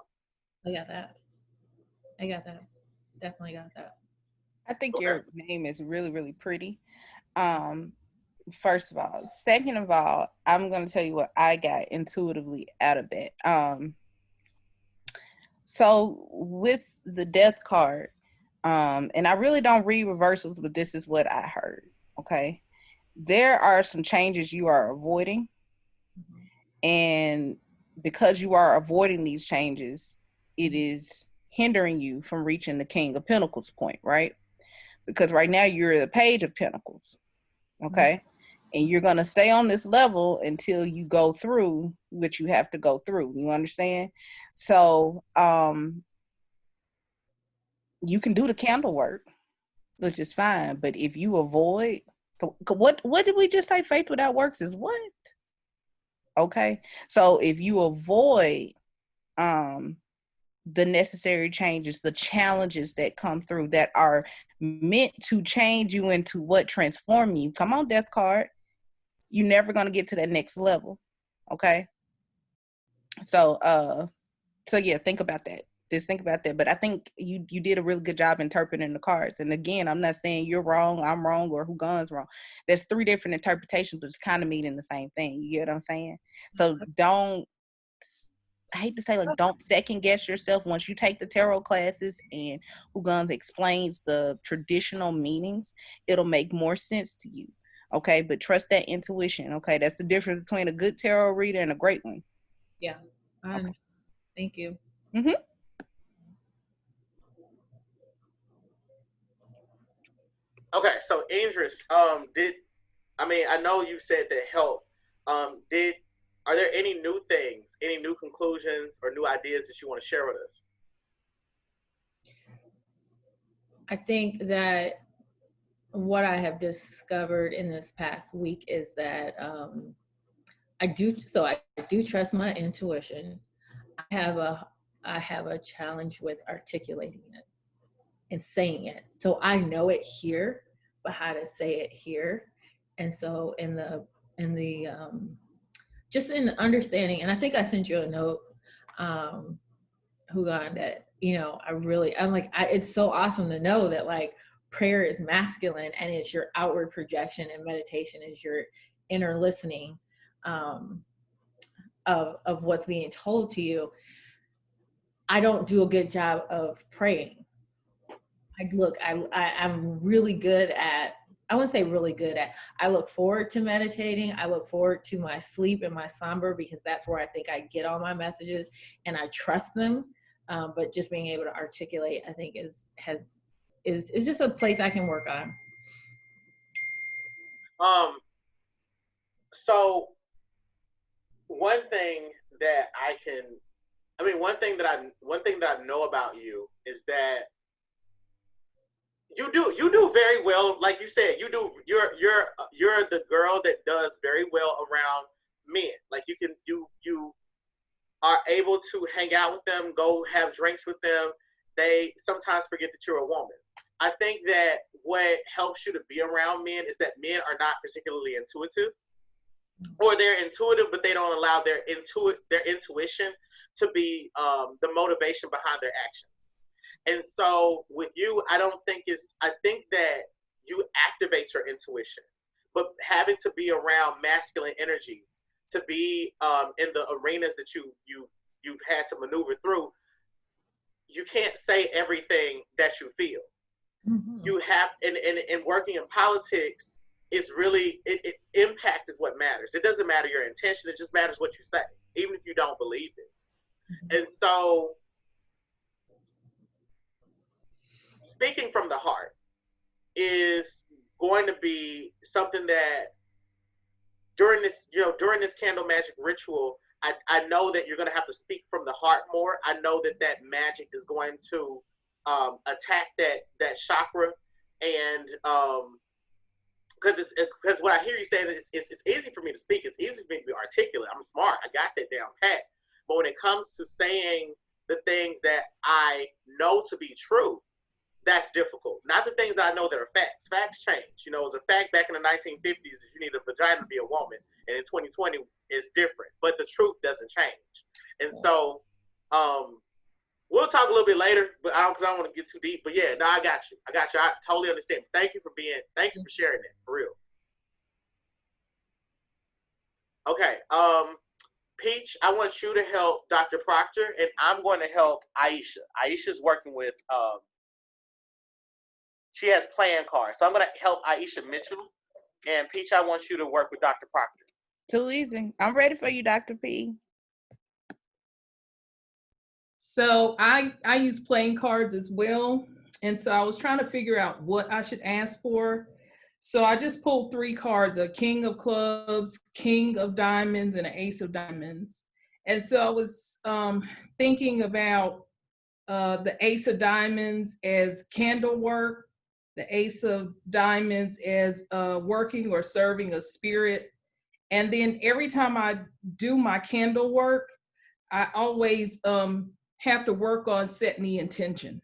I got that. Definitely got that. I think your name is really, really pretty. First of all. Second of all, I'm going to tell you what I got intuitively out of that. So with the Death card, and I really don't read reversals, but this is what I heard, okay? There are some changes you are avoiding, and because you are avoiding these changes, it is hindering you from reaching the King of Pentacles point, right? Because right now you're the Page of Pentacles, okay? And you're going to stay on this level until you go through what you have to go through. You understand? So you can do the candle work, which is fine. But if you avoid, what did we just say? Faith without works is what? Okay. So if you avoid the necessary changes, the challenges that come through that are meant to change you into what transform you, come on, Death card, you're never going to get to that next level. Okay. So yeah, think about that. Just think about that. But I think you did a really good job interpreting the cards. And again, I'm not saying you're wrong, I'm wrong, or who guns wrong. There's three different interpretations, but it's kind of meaning the same thing. You get what I'm saying? So I hate to say, like, don't second guess yourself. Once you take the tarot classes and Who Guns explains the traditional meanings, it'll make more sense to you. Okay, but trust that intuition. Okay, that's the difference between a good tarot reader and a great one. Yeah. Okay. Thank you. Okay, so Andres, I know you said that help. Are there any new things, any new conclusions or new ideas that you want to share with us? I think that what I have discovered in this past week is that I do trust my intuition. I have a challenge with articulating it and saying it. So I know it here, but how to say it here. And so in the just in understanding, and I think I sent you a note, Hugan, that, you know, it's so awesome to know that like prayer is masculine and it's your outward projection, and meditation is your inner listening of what's being told to you. I don't do a good job of praying. I'm really good at, I wouldn't say really good at, I look forward to meditating. I look forward to my sleep and my slumber, because that's where I think I get all my messages and I trust them. But just being able to articulate, I think is just a place I can work on. So one thing that one thing that I know about you is that you do very well. Like you said, you're the girl that does very well around men. Like you are able to hang out with them, go have drinks with them. They sometimes forget that you're a woman. I think that what helps you to be around men is that men are not particularly intuitive, or they're intuitive, but they don't allow their intuition to be the motivation behind their actions. And so with you, I think that you activate your intuition, but having to be around masculine energies, to be in the arenas that you've had to maneuver through, you can't say everything that you feel. Mm-hmm. You have, in working in politics, it's really, impact is what matters. It doesn't matter your intention, it just matters what you say, even if you don't believe it. Mm-hmm. And so, speaking from the heart is going to be something that during this candle magic ritual, I know that you're going to have to speak from the heart more. I know that magic is going to attack that chakra, and because what I hear you saying is it's easy for me to speak. It's easy for me to be articulate. I'm smart. I got that down pat. But when it comes to saying the things that I know to be true, that's difficult. Not the things that I know that are facts. Facts change. You know, it was a fact back in the 1950s that you need a vagina to be a woman, and in 2020 it's different. But the truth doesn't change. And so, we'll talk a little bit later, but because I don't want to get too deep. But yeah, no, I got you. I totally understand. Thank you for sharing that, for real. Okay, Peach, I want you to help Dr. Proctor, and I'm going to help Aisha. Aisha's working with she has playing cards. So I'm going to help Aisha Mitchell. And Peach, I want you to work with Dr. Proctor. Too easy. I'm ready for you, Dr. P. So I use playing cards as well. And so I was trying to figure out what I should ask for. So I just pulled 3 cards, a King of Clubs, King of Diamonds, and an Ace of Diamonds. And so I was thinking about the Ace of Diamonds as candle work, the Ace of Diamonds as working or serving a spirit. And then every time I do my candle work, I always have to work on setting the intention.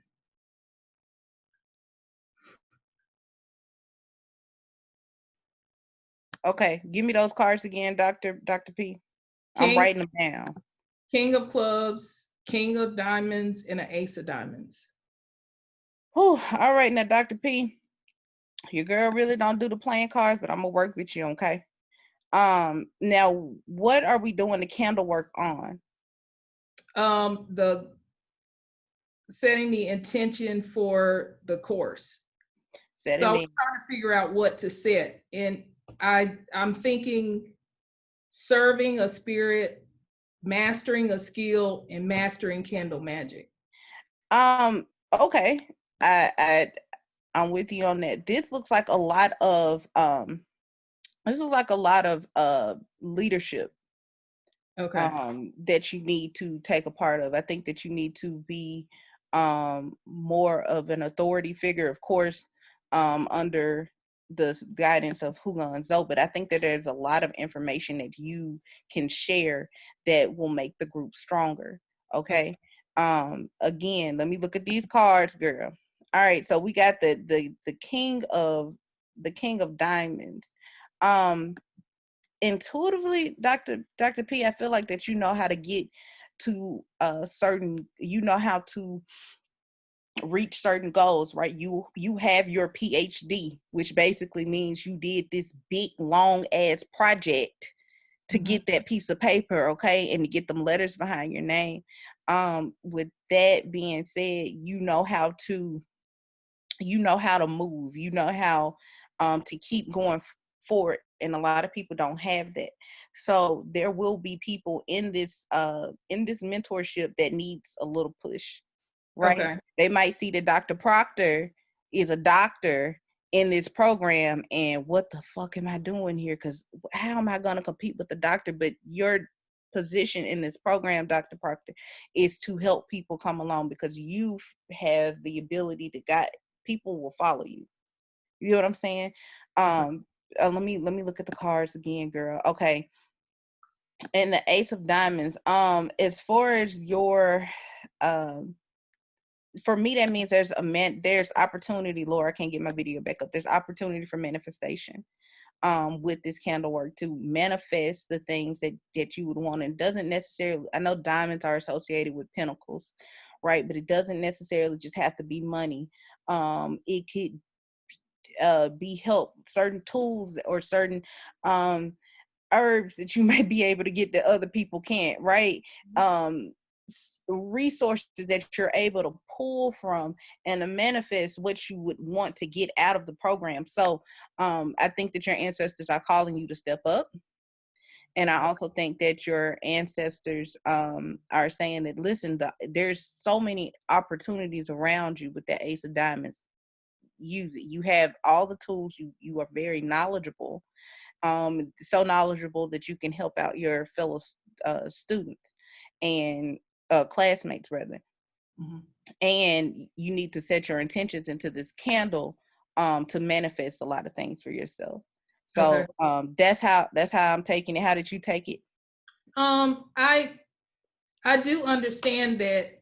Okay, give me those cards again, Dr. P. I'm writing them down. King of Clubs, King of Diamonds, and an Ace of Diamonds. Whew, all right, now, Dr. P, your girl really don't do the playing cards, but I'm gonna work with you, okay? Now, what are we doing the candle work on? The setting the intention for the course. So I was trying to figure out what to set, and I'm thinking serving a spirit, mastering a skill, and mastering candle magic. Okay, I'm with you on that. This looks like a lot of leadership. Okay. That you need to take a part of. I think that you need to be more of an authority figure, of course, under the guidance of Hugan Zo, but I think that there's a lot of information that you can share that will make the group stronger. Okay. Again, let me look at these cards, girl. All right, so we got the king of diamonds. Intuitively, Dr. P, I feel like that you know how to get to you know how to reach certain goals, right? You have your PhD, which basically means you did this big long ass project to get that piece of paper, okay, and to get them letters behind your name. With that being said, you know how to move, you know how to keep going forward, and a lot of people don't have that. So there will be people in this mentorship that needs a little push, right? Okay. They might see that Dr. Proctor is a doctor in this program, and what the fuck am I doing here? Because how am I going to compete with the doctor? But your position in this program, Dr. Proctor, is to help people come along, because you have the ability to guide. People will follow you. You know what I'm saying? Let me look at the cards again, girl. Okay. And the Ace of Diamonds. As far as your for me, that means there's opportunity. Laura, I can't get my video back up. There's opportunity for manifestation with this candle work, to manifest the things that you would want. And doesn't necessarily, I know diamonds are associated with pentacles, right? But it doesn't necessarily just have to be money. It could be help, certain tools or certain herbs that you may be able to get that other people can't, right? Resources that you're able to pull from and to manifest what you would want to get out of the program. So I think that your ancestors are calling you to step up. And I also think that your ancestors are saying that, listen, there's so many opportunities around you with that Ace of Diamonds. Use it. You have all the tools. You are very knowledgeable, so knowledgeable that you can help out your fellow students and classmates rather. And you need to set your intentions into this candle to manifest a lot of things for yourself. So that's how I'm taking it. How did you take it? I do understand that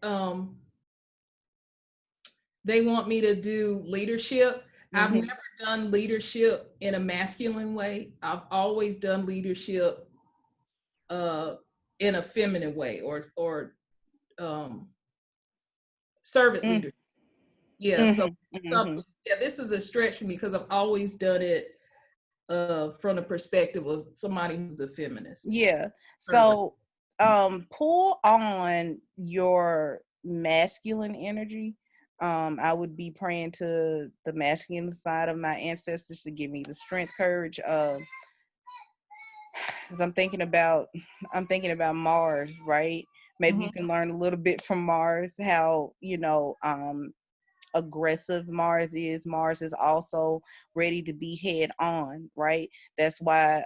they want me to do leadership. I've never done leadership in a masculine way. I've always done leadership in a feminine way, or servant leadership. Yeah. So something. Yeah, this is a stretch for me because I've always done it from the perspective of somebody who's a feminist. Yeah. So pull on your masculine energy. I would be praying to the masculine side of my ancestors to give me the strength, courage, because I'm thinking about Mars, right? Maybe you can learn a little bit from Mars, how, aggressive Mars is. Mars is also ready to be head on, right? That's why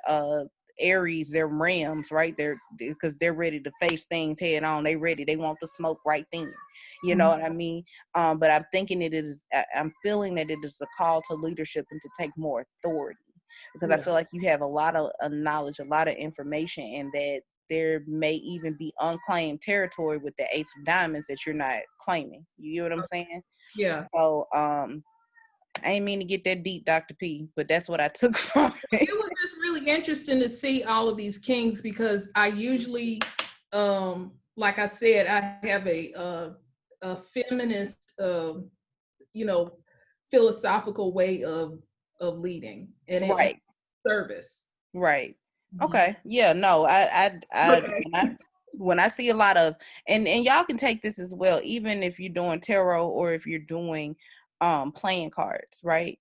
Aries, they're rams, right? Because they're ready to face things head on. They want the smoke right then. You know what I mean? But I'm thinking I'm feeling that it is a call to leadership and to take more authority, because I feel like you have a lot of knowledge, a lot of information, and that there may even be unclaimed territory with the Ace of Diamonds that you're not claiming. You know what I'm saying? Yeah. So I ain't mean to get that deep, Dr. P, but that's what I took from it. It was just really interesting to see all of these kings, because I usually, like I said, I have a feminist, philosophical way of leading, and right. Service. Right. Okay. Yeah. No. When I see a lot of, and y'all can take this as well, even if you're doing tarot or if you're doing playing cards, right?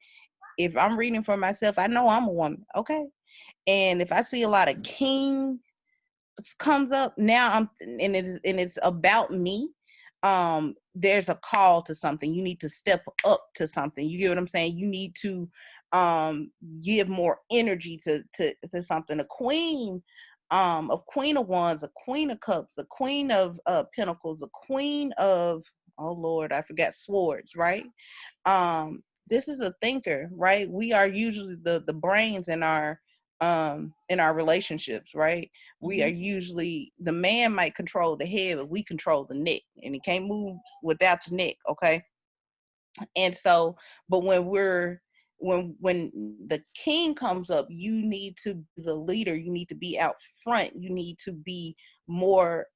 If I'm reading for myself, I know I'm a woman, okay? And if I see a lot of king comes up now, it's about me. There's a call to something. You need to step up to something. You get what I'm saying? You need to give more energy to something. A queen of wands, a queen of cups, a queen of pentacles, a queen of, oh Lord, I forgot, swords, right? This is a thinker, right? We are usually the brains in our relationships, right? We are usually, the man might control the head, but we control the neck, and he can't move without the neck, okay? And so, but when we're when the king comes up, you need to be the leader. You need to be out front. You need to be more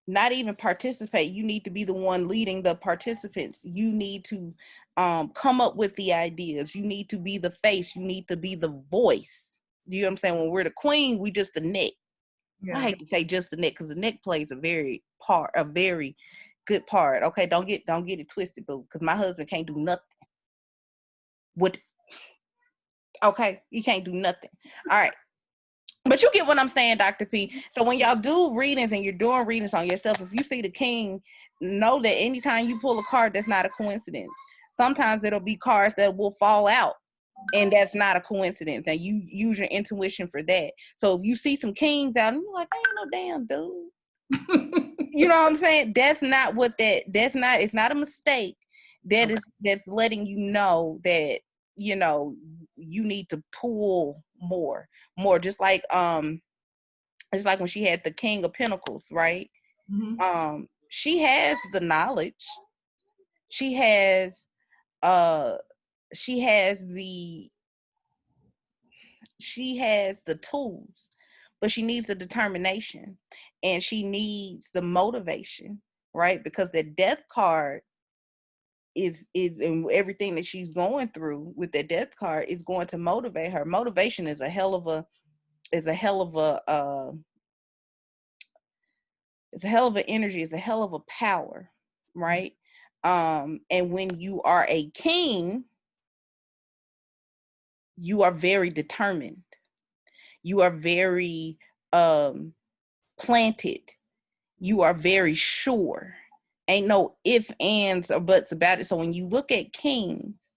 not even participate. You need to be the one leading the participants. You need to come up with the ideas. You need to be the face. You need to be the voice. You know what I'm saying? When we're the queen, we just the neck. I hate to say just the neck, because the neck plays a very good part. Okay, don't get it twisted, boo, because my husband can't do nothing. Okay, you can't do nothing. All right. But you get what I'm saying, Dr. P. So when y'all do readings and you're doing readings on yourself, if you see the king, know that anytime you pull a card, that's not a coincidence. Sometimes it'll be cards that will fall out, and that's not a coincidence. And you use your intuition for that. So if you see some kings out, and you're like, I ain't no damn dude. You know what I'm saying? That's not, it's not a mistake. That's letting you know that, you know, you need to pull more, just like when she had the King of Pentacles, right? Mm-hmm. She has the knowledge. She has the tools, but she needs the determination, and she needs the motivation, right? Because the Death card is and everything that she's going through with that Death card is going to motivate her. Motivation is a hell of a energy, it's a hell of a power, right? And when you are a king, you are very determined. You are very planted. You are very sure. Ain't no ifs, ands, or buts about it. So when you look at kings,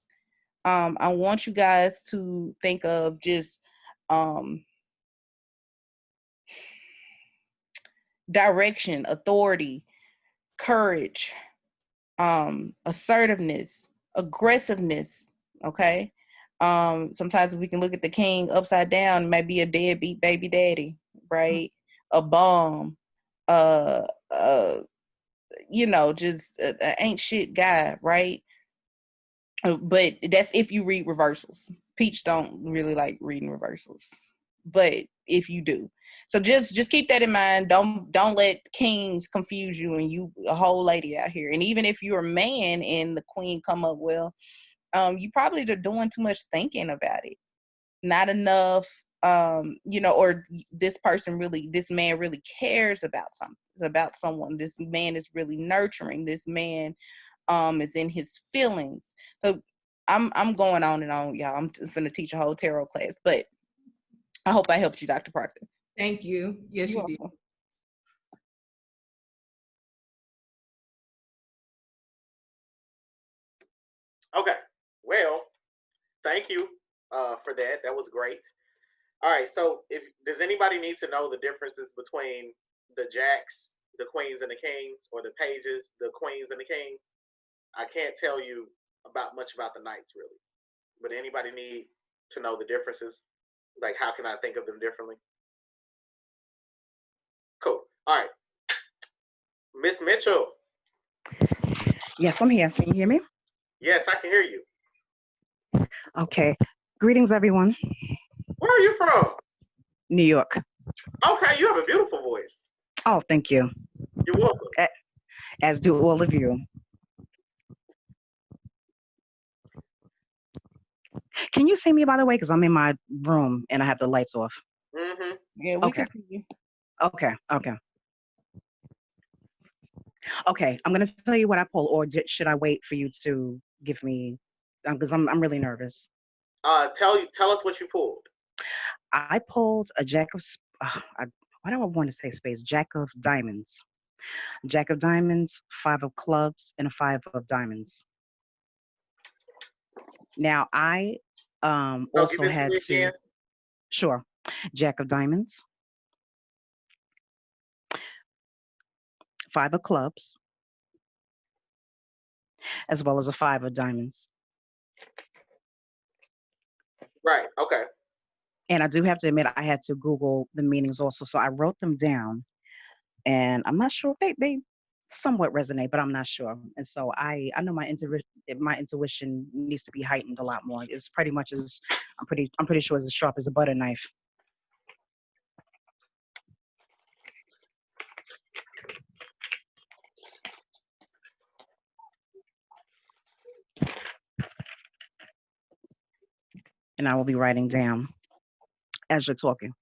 I want you guys to think of just direction, authority, courage, assertiveness, aggressiveness. Okay. Sometimes we can look at the king upside down, it might be a deadbeat baby daddy, right? A bum, you know, just an ain't shit guy, right? But that's if you read reversals. Peach don't really like reading reversals, but if you do, so just keep that in mind. Don't let kings confuse you, and you a whole lady out here. And even if you're a man and the queen come up, well, you probably are doing too much thinking about it, not enough. You know, or this man really cares about someone. This man is really nurturing. This man is in his feelings. So I'm going on and on, y'all. I'm just gonna teach a whole tarot class, but I hope I helped you, Dr. Proctor. Thank you. Yes, you did. Okay. Well, thank you for that. That was great. All right. So, does anybody need to know the differences between the jacks, the queens, and the kings, or the pages, the queens, and the kings? I can't tell you much about the knights really, but anybody need to know the differences? Like, how can I think of them differently? Cool. All right. Miss Mitchell. Yes, I'm here. Can you hear me? Yes, I can hear you. Okay. Greetings, everyone. Where are you from? New York. Okay, you have a beautiful voice. Oh, thank you. You're welcome. As do all of you. Can you see me, by the way? Because I'm in my room and I have the lights off. Mm-hmm. Yeah, we can see you. Okay. Okay, I'm going to tell you what I pull, or should I wait for you to give me, because I'm really nervous. Tell us what you pulled. I pulled a jack of, why do I want to say spades? Jack of diamonds. Jack of diamonds, 5 of clubs, and a 5 of diamonds. Now, I also had to, again. Sure, Jack of diamonds, 5 of clubs, as well as a 5 of diamonds. Right, okay. And I do have to admit, I had to Google the meanings also. So I wrote them down, and I'm not sure if somewhat resonate, but I'm not sure. And so I know my intuition needs to be heightened a lot more. It's pretty much as I'm pretty sure it's as sharp as a butter knife. And I will be writing down as you're talking.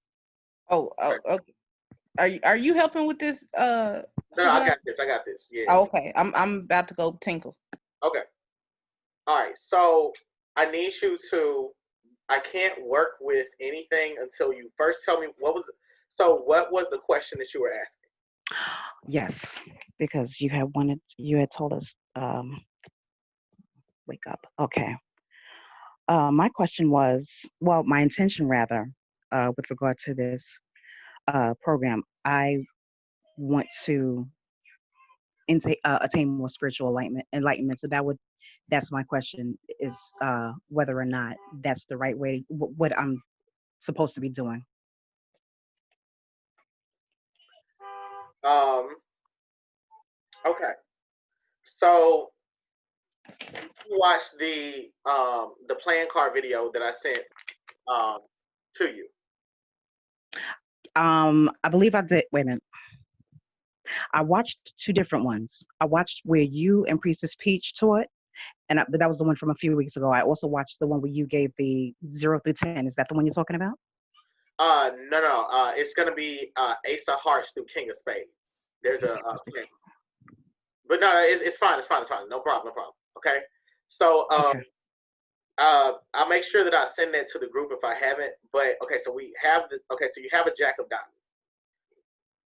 Oh, okay. Are you helping with this? No, I Hugo? got this. I got this. Yeah. Oh, okay. I'm about to go tinkle. Okay. All right. So I need you to. I can't work with anything until you first tell me what was. So what was the question that you were asking? Yes, because you had told us, wake up. Okay. My question was, well, my intention rather, with regard to this program, I want to attain more spiritual enlightenment. So that's my question is whether or not that's the right way, what I'm supposed to be doing. Okay. So you watched the playing card video that I sent um to you. I believe I did. Wait a minute. I watched two different ones. I watched where you and Priestess Peach taught, but that was the one from a few weeks ago. I also watched the one where you gave the 0 through 10. Is that the one you're talking about? No. It's gonna be Ace of Hearts through King of Spades. There's a but no, it's fine. It's fine. It's fine. No problem. No problem. Okay. So Okay. I'll make sure that I send that to the group if I haven't. But okay, so we have so you have a Jack of Diamonds.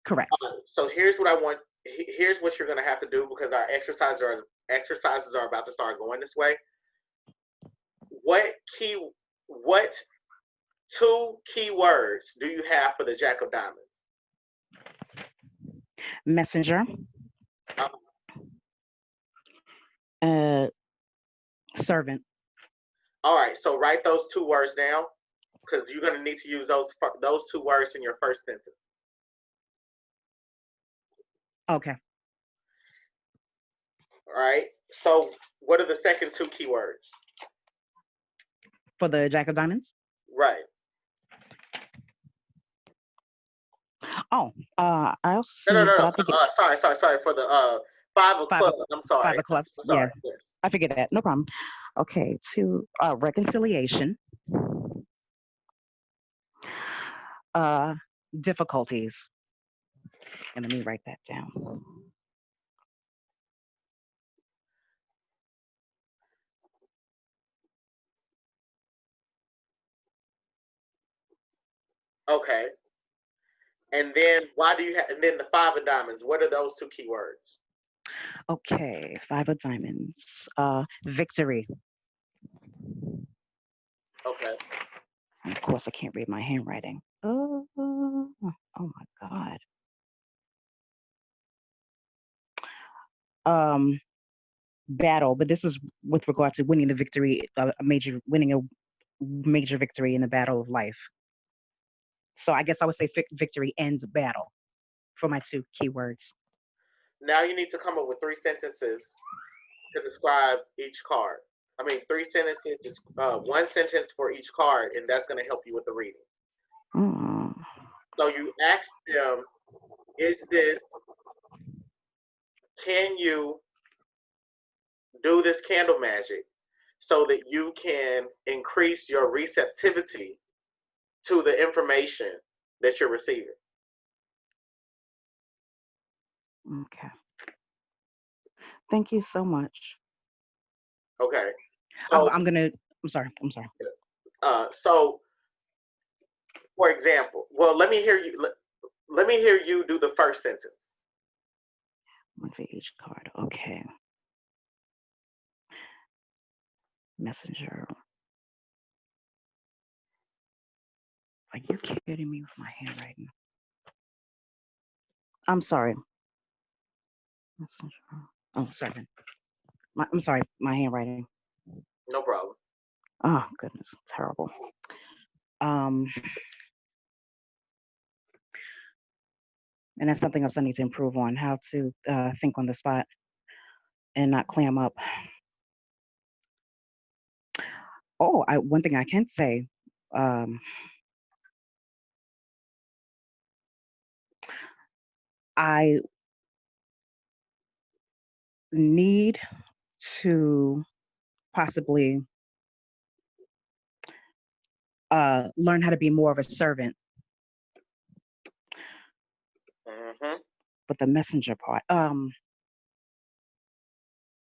Correct. So here's what I want. Here's what you're gonna have to do because our exercises are about to start going this way. What two key words do you have for the Jack of Diamonds? Messenger. Servant. All right, so write those two words down because you're going to need to use those two words in your first sentence. Okay. All right. So what are the second two keywords? For the Jack of Diamonds? Right. Oh, I'll see. No. But I think Sorry. For the five of clubs. I'm sorry. Five of clubs. I'm sorry. Yeah. Yes. I figured that. No problem. Okay. To reconciliation. Difficulties. And let me write that down. Okay. And then why do you have? And then the five of diamonds. What are those two keywords? Okay. Five of diamonds. Victory. Okay. And of course, I can't read my handwriting. Oh my God. Battle, but this is with regard to winning the victory, winning a major victory in the battle of life. So I guess I would say victory ends battle for my two keywords. Now you need to come up with 3 sentences to describe each card. I mean, 3 sentences, 1 sentence for each card, and that's going to help you with the reading. Mm. So you ask them, can you do this candle magic so that you can increase your receptivity to the information that you're receiving? Okay. Thank you so much. Okay. So I'm sorry. So, for example, well, let me hear you. Let me hear you do the first sentence. One for each card. Okay. Messenger. Are you kidding me with my handwriting? I'm sorry. Messenger. Oh, sorry. I'm sorry. My handwriting. No problem. Oh goodness, terrible. And that's something else I need to improve on, how to think on the spot and not clam up. Oh, one thing I can say, um, I need to possibly learn how to be more of a servant Mm-hmm. with the messenger part. But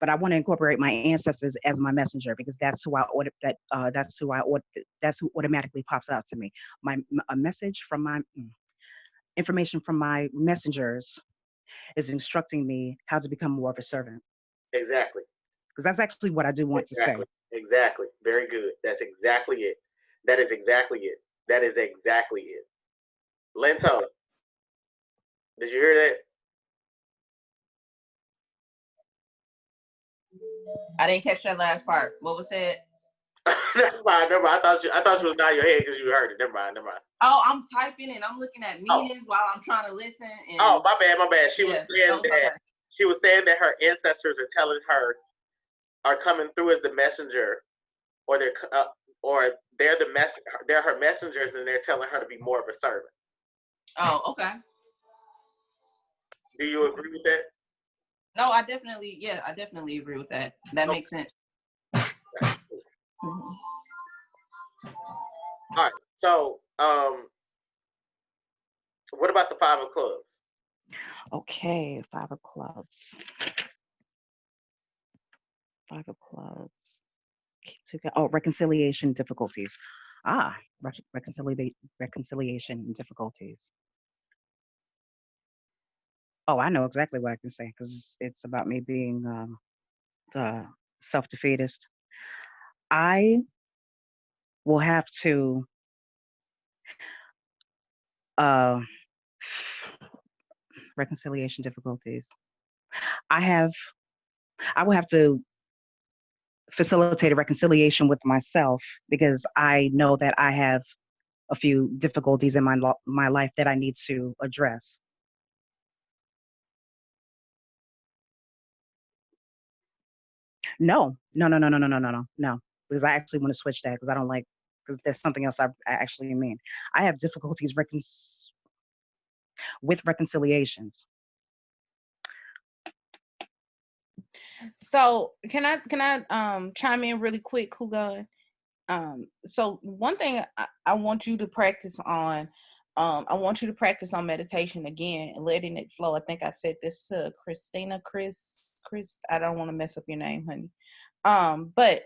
I want to incorporate my ancestors as my messenger because that's who I order. That's who I order. That's who automatically pops out to me. A message from my information from my messengers is instructing me how to become more of a servant Exactly. because that's actually what I do want to say. Exactly. Exactly. Very good. That's exactly it. That is exactly it. That is exactly it. Lento, did you hear that? I didn't catch that last part. What was said? Never mind. Never mind. I thought you was nodding your head because you heard it. Never mind. Never mind. Oh, I'm typing and I'm looking at meanings while I'm trying to listen. And Oh, my bad. My bad. She was yeah, saying that was that okay. she was saying that her ancestors are telling her are coming through as the messenger, or they're the mess. They're her messengers, and they're telling her to be more of a servant. Oh, okay. Do you agree with that? No, I definitely agree with that. That makes sense. All right. So, what about the 5 of clubs? Okay, 5 of clubs. 5 of clubs. Oh, reconciliation difficulties. Reconciliation difficulties. Oh, I know exactly what I can say because it's about me being self-defeatist. I will have to uh, reconciliation difficulties. I will have to facilitate a reconciliation with myself because I know that I have a few difficulties in my life that I need to address. No, no, no, no, no, no, no, no, no, no. Because I actually want to switch that because I don't like because there's something else I actually mean. I have difficulties with reconciliations. So can I chime in really quick, Kugan? So one thing I want you to practice on, I want you to practice on meditation again and letting it flow. I think I said this to Christina, Chris. I don't want to mess up your name, honey. But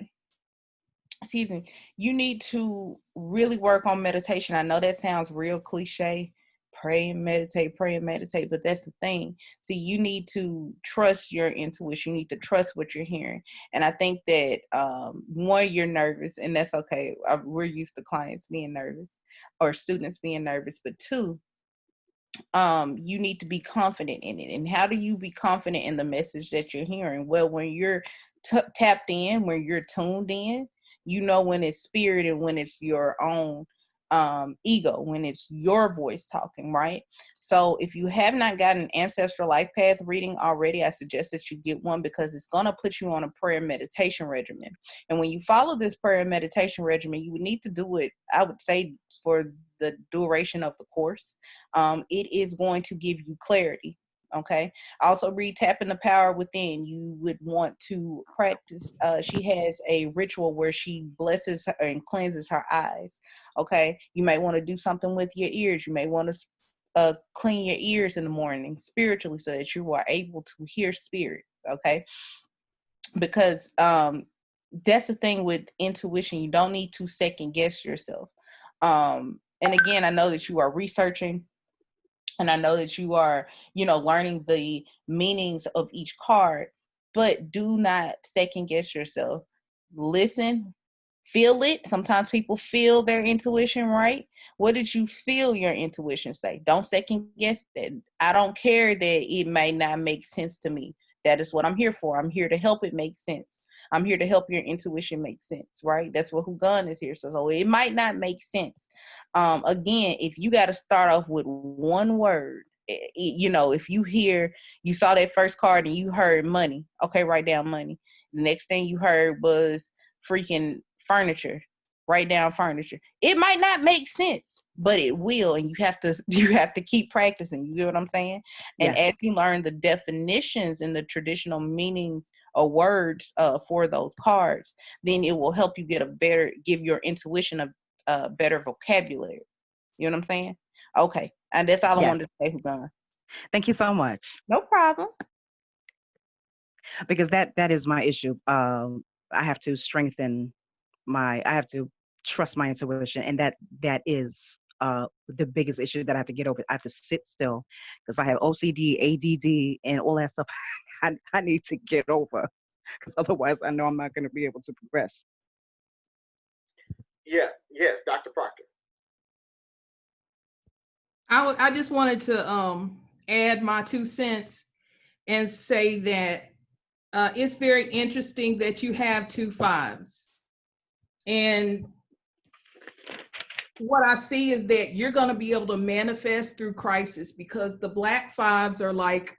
excuse me, you need to really work on meditation. I know that sounds real cliche. Pray and meditate, but that's the thing. See, you need to trust your intuition. You need to trust what you're hearing. And I think that one, you're nervous, and that's okay. We're used to clients being nervous or students being nervous, but two, you need to be confident in it. And how do you be confident in the message that you're hearing? Well, when you're tapped in, when you're tuned in, you know when it's spirit and when it's your own ego, when it's your voice talking, right? So if you have not gotten an ancestral life path reading already, I suggest that you get one because it's going to put you on a prayer meditation regimen. And when you follow this prayer meditation regimen, you would need to do it, I would say, for the duration of the course. It is going to give you clarity. Okay. Also, read Tapping the Power Within. You would want to practice. She has a ritual where she blesses her and cleanses her eyes. Okay. You may want to do something with your ears. You may want to clean your ears in the morning spiritually so that you are able to hear spirit. Okay. Because that's the thing with intuition. You don't need to second guess yourself. And again, I know that you are researching and I know that you are, learning the meanings of each card, but do not second guess yourself. Listen, feel it. Sometimes people feel their intuition, right? What did you feel your intuition say? Don't second guess that. I don't care that it may not make sense to me. That is what I'm here for. I'm here to help it make sense. I'm here to help your intuition make sense, right? That's what Hugan is here. So it might not make sense. Again, if you got to start off with one word, You know, if you saw that first card and you heard money, okay, write down money. The next thing you heard was freaking furniture, write down furniture. It might not make sense, but it will, and you have to keep practicing. You get what I'm saying? And Yes. as you learn the definitions and the traditional meanings of words for those cards, then it will help you give your intuition a better vocabulary. You know what I'm saying? Okay, and that's all I Yes. wanted to say, Hugon. Thank you so much. No problem. Because that is my issue. I have to I have to trust my intuition, and that is the biggest issue that I have to get over. I have to sit still because I have OCD, ADD, and all that stuff. I need to get over because otherwise I know I'm not going to be able to progress. Yeah. Yes, Dr. Proctor. I just wanted to add my 2 cents and say that it's very interesting that you have 2 5s. And what I see is that you're going to be able to manifest through crisis, because the Black 5s are like,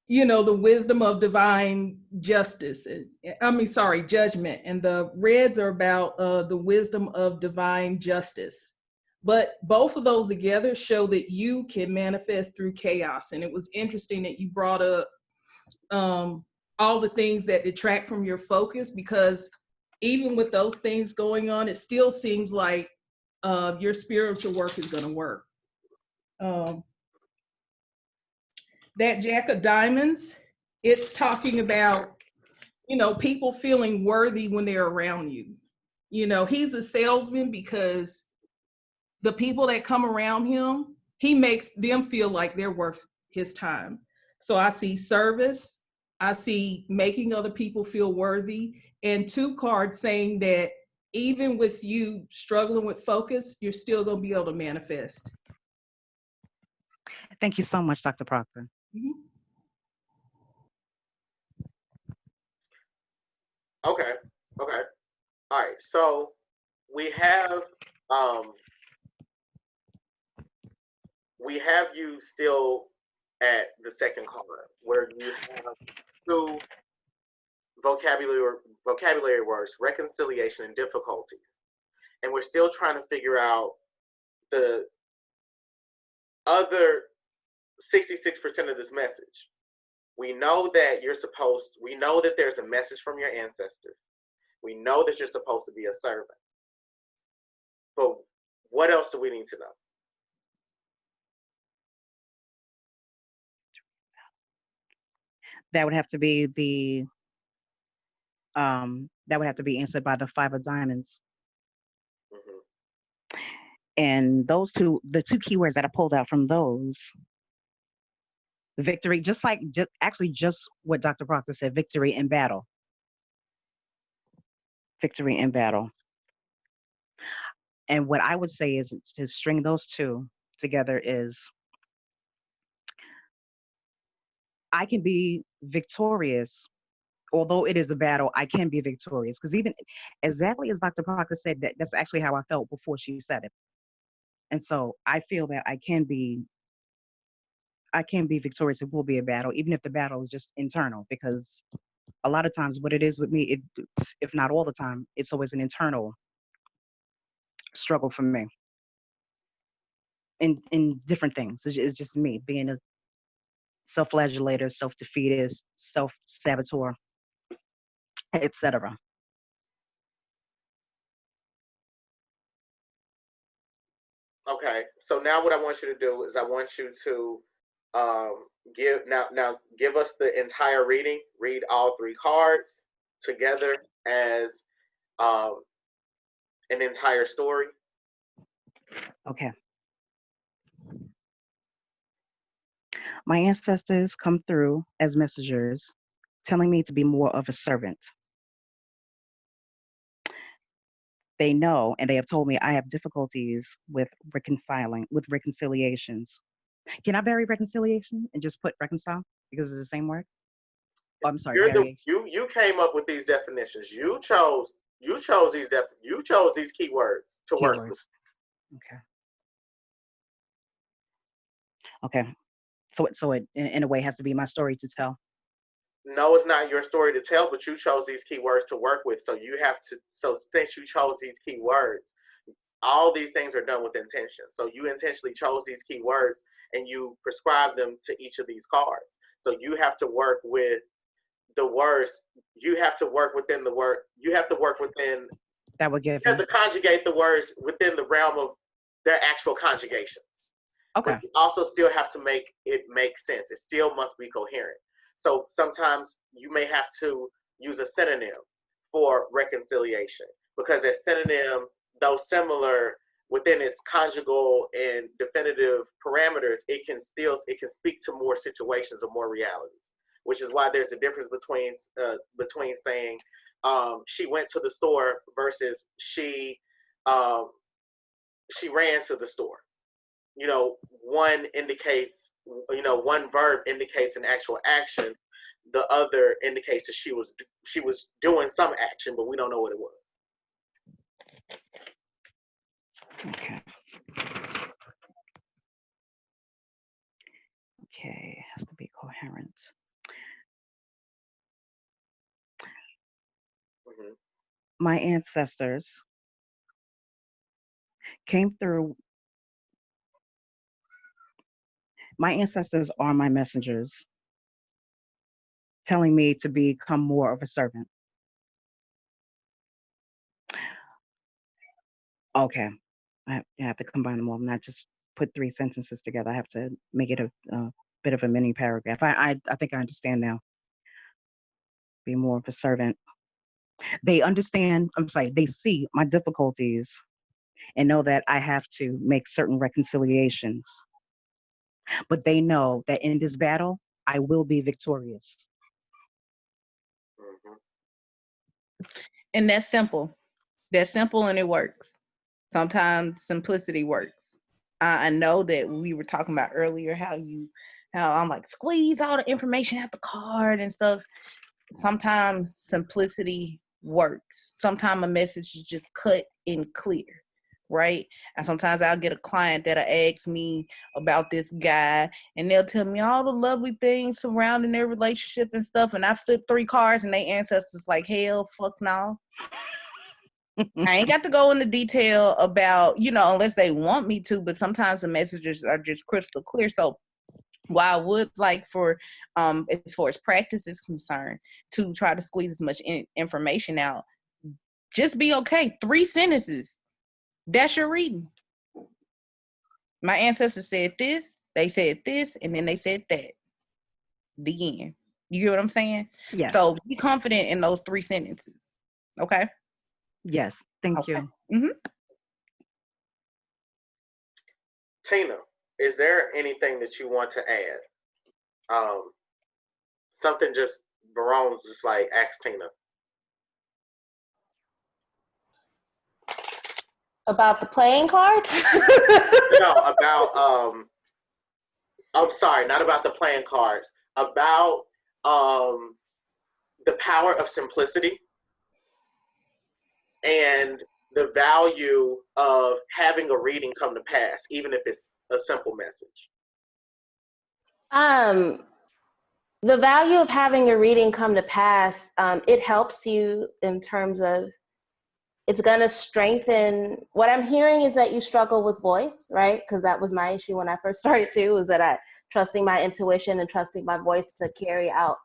you know, the wisdom of divine justice. Judgment. And the reds are about the wisdom of divine justice. But both of those together show that you can manifest through chaos. And it was interesting that you brought up all the things that detract from your focus, because even with those things going on, it still seems like your spiritual work is going to work. That Jack of Diamonds, it's talking about, you know, people feeling worthy when they're around you. You know, he's a salesman because the people that come around him, he makes them feel like they're worth his time. So I see service, I see making other people feel worthy, and 2 cards saying that even with you struggling with focus, you're still going to be able to manifest. Thank you so much, Dr. Proctor. Mm-hmm. Okay. All right. So we have you still at the second card, where you have 2 vocabulary words: reconciliation and difficulties. And we're still trying to figure out the other 66% of this message. We know that we know that there's a message from your ancestors. We know that you're supposed to be a servant. But what else do we need to know? That would have to be answered by the 5 of diamonds. Mm-hmm. And the 2 keywords that I pulled out from those: victory, just what Dr. Proctor said, victory in battle. Victory in battle. And what I would say is to string those 2 together is I can be victorious. Although it is a battle, I can be victorious. Because even exactly as Dr. Proctor said, that's actually how I felt before she said it. And so I feel that I can be victorious. It will be a battle, even if the battle is just internal, because a lot of times what it is with me, if not all the time, it's always an internal struggle for me in different things. It's just me being a self-flagellator, self-defeatist, self-saboteur, etc. Okay, so now what I want you to do is I want you to give us the entire reading. Read all 3 cards together as an entire story. Okay. My ancestors come through as messengers, telling me to be more of a servant. They know, and they have told me I have difficulties with reconciliations. Can I bury reconciliation and just put reconcile because it's the same word? Oh, I'm sorry, variation. You came up with these definitions. You chose these keywords to work with. Okay. Okay. So it in a way has to be my story to tell. No, it's not your story to tell, but you chose these keywords to work with. So you have to, so since you chose these keywords, all these things are done with intention. So you intentionally chose these keywords and you prescribe them to each of these cards. So you have to work with the words. You have to work within the word. You have to work within. That would give You have to conjugate the words within the realm of their actual conjugations. Okay. But you also still have to make it make sense. It still must be coherent. So sometimes you may have to use a synonym for reconciliation because a synonym, though similar within its conjugal and definitive parameters, it can speak to more situations or more realities. Which is why there's a difference between saying she went to the store versus she ran to the store. You know, one indicates, one verb indicates an actual action. The other indicates that she was doing some action, but we don't know what it was. Okay. Okay, it has to be coherent. Mm-hmm. My ancestors came through. My ancestors are my messengers, telling me to become more of a servant. Okay, I have to combine them all, not just put 3 sentences together. I have to make it a bit of a mini paragraph. I think I understand now. Be more of a servant. They understand, I'm sorry, they see my difficulties and know that I have to make certain reconciliations. But they know that in this battle, I will be victorious. Mm-hmm. And that's simple. That's simple and it works. Sometimes simplicity works. I know that we were talking about earlier how I'm like squeeze all the information out the card and stuff. Sometimes simplicity works. Sometimes a message is just cut and clear, right? And sometimes I'll get a client that'll ask me about this guy and they'll tell me all the lovely things surrounding their relationship and stuff. And I flip 3 cards and they ancestors like, hell, fuck no. I ain't got to go into detail about, unless they want me to, but sometimes the messages are just crystal clear. So while I would like for, as far as practice is concerned, to try to squeeze as much information out, just be okay. 3 sentences. That's your reading. My ancestors said this, they said this, and then they said that. The end. You hear what I'm saying? Yes. So be confident in those 3 sentences. Okay? Yes. Thank you. Mm-hmm. Tina, is there anything that you want to add? Something just Baron's just like ask Tina. About the playing cards? No, about I'm sorry, not about the playing cards. About the power of simplicity and the value of having a reading come to pass, even if it's a simple message. The value of having a reading come to pass, it helps you in terms of it's going to strengthen. What I'm hearing is that you struggle with voice, right? Because that was my issue when I first started too, was that I trusting my intuition and trusting my voice to carry out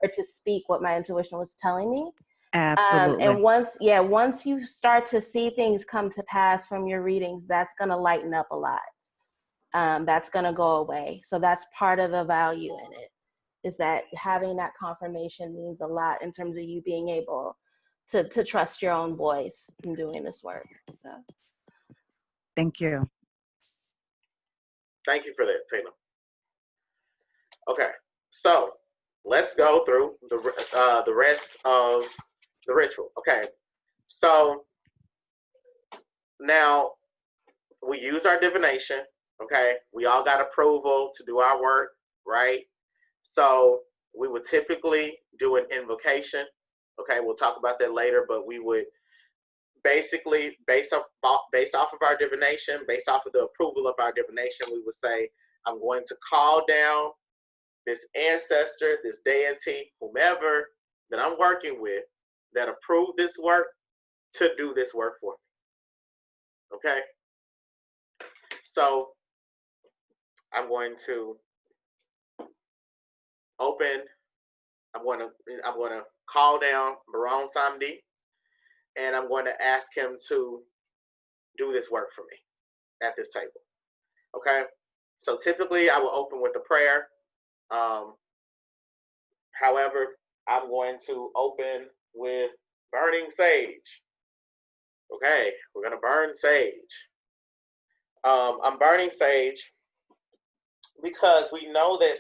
or to speak what my intuition was telling me. Absolutely. And once you start to see things come to pass from your readings, that's going to lighten up a lot. That's going to go away. So that's part of the value in it, is that having that confirmation means a lot in terms of you being able to trust your own voice in doing this work. So. Thank you. Thank you for that, Tina. Okay, so let's go through the rest of the ritual. Okay, so now we use our divination. Okay, we all got approval to do our work, right? So we would typically do an invocation. Okay, we'll talk about that later, but we would basically, based off of our divination, based off of the approval of our divination, we would say, I'm going to call down this ancestor, this deity, whomever that I'm working with that approved this work to do this work for me. Okay? So I'm going to I'm going to call down Baron Samdi, and I'm going to ask him to do this work for me at this table. Okay? So typically I will open with a prayer. However, I'm going to open with burning sage. Okay, we're going to burn sage. I'm burning sage because we know that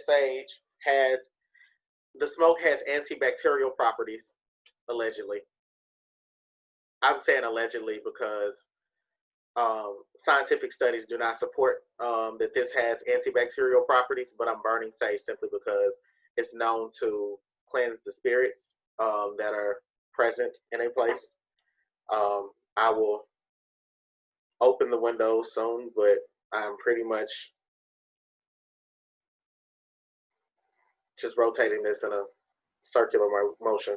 the smoke has antibacterial properties, allegedly. I'm saying allegedly because scientific studies do not support that this has antibacterial properties, but I'm burning sage simply because it's known to cleanse the spirits that are present in a place. I will open the window soon, but I'm pretty much just rotating this in a circular motion.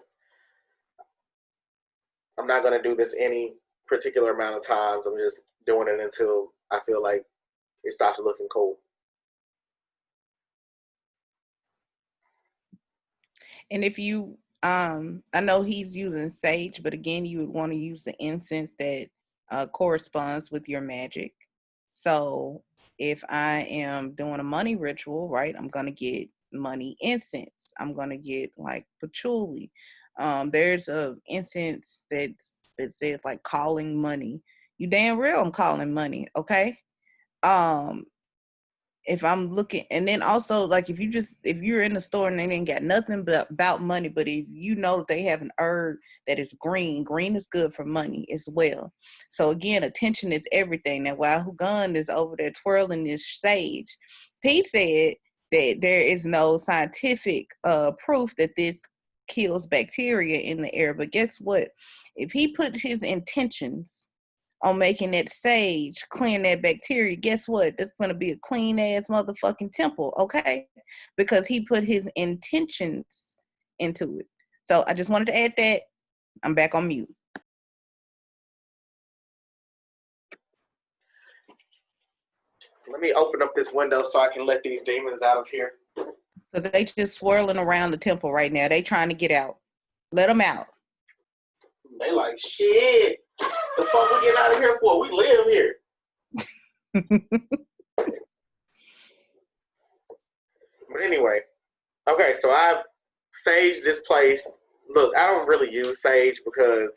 I'm not going to do this any particular amount of times. I'm just doing it until I feel like it stops looking cool. And if you, I know he's using sage, but again, you would want to use the incense that corresponds with your magic. So if I am doing a money ritual, right, I'm going to get money incense. I'm going to get like patchouli. There's a incense that says like calling money. You damn real I'm calling money, okay? If I'm looking, and then also like if you're in the store and they ain't got nothing but about money, but if you know that they have an herb that is green is good for money as well. So again, attention is everything. Now while Hugan is over there twirling this sage, he said that there is no scientific proof that this kills bacteria in the air. But guess what? If he put his intentions on making that sage clean that bacteria, guess what? That's going to be a clean ass motherfucking temple, okay? Because he put his intentions into it. So I just wanted to add that. I'm back on mute. Let me open up this window so I can let these demons out of here. Because they just swirling around the temple right now. They trying to get out. Let them out. They like, shit, the fuck we getting out of here for? We live here. But anyway, okay, so I've saged this place. Look, I don't really use sage because,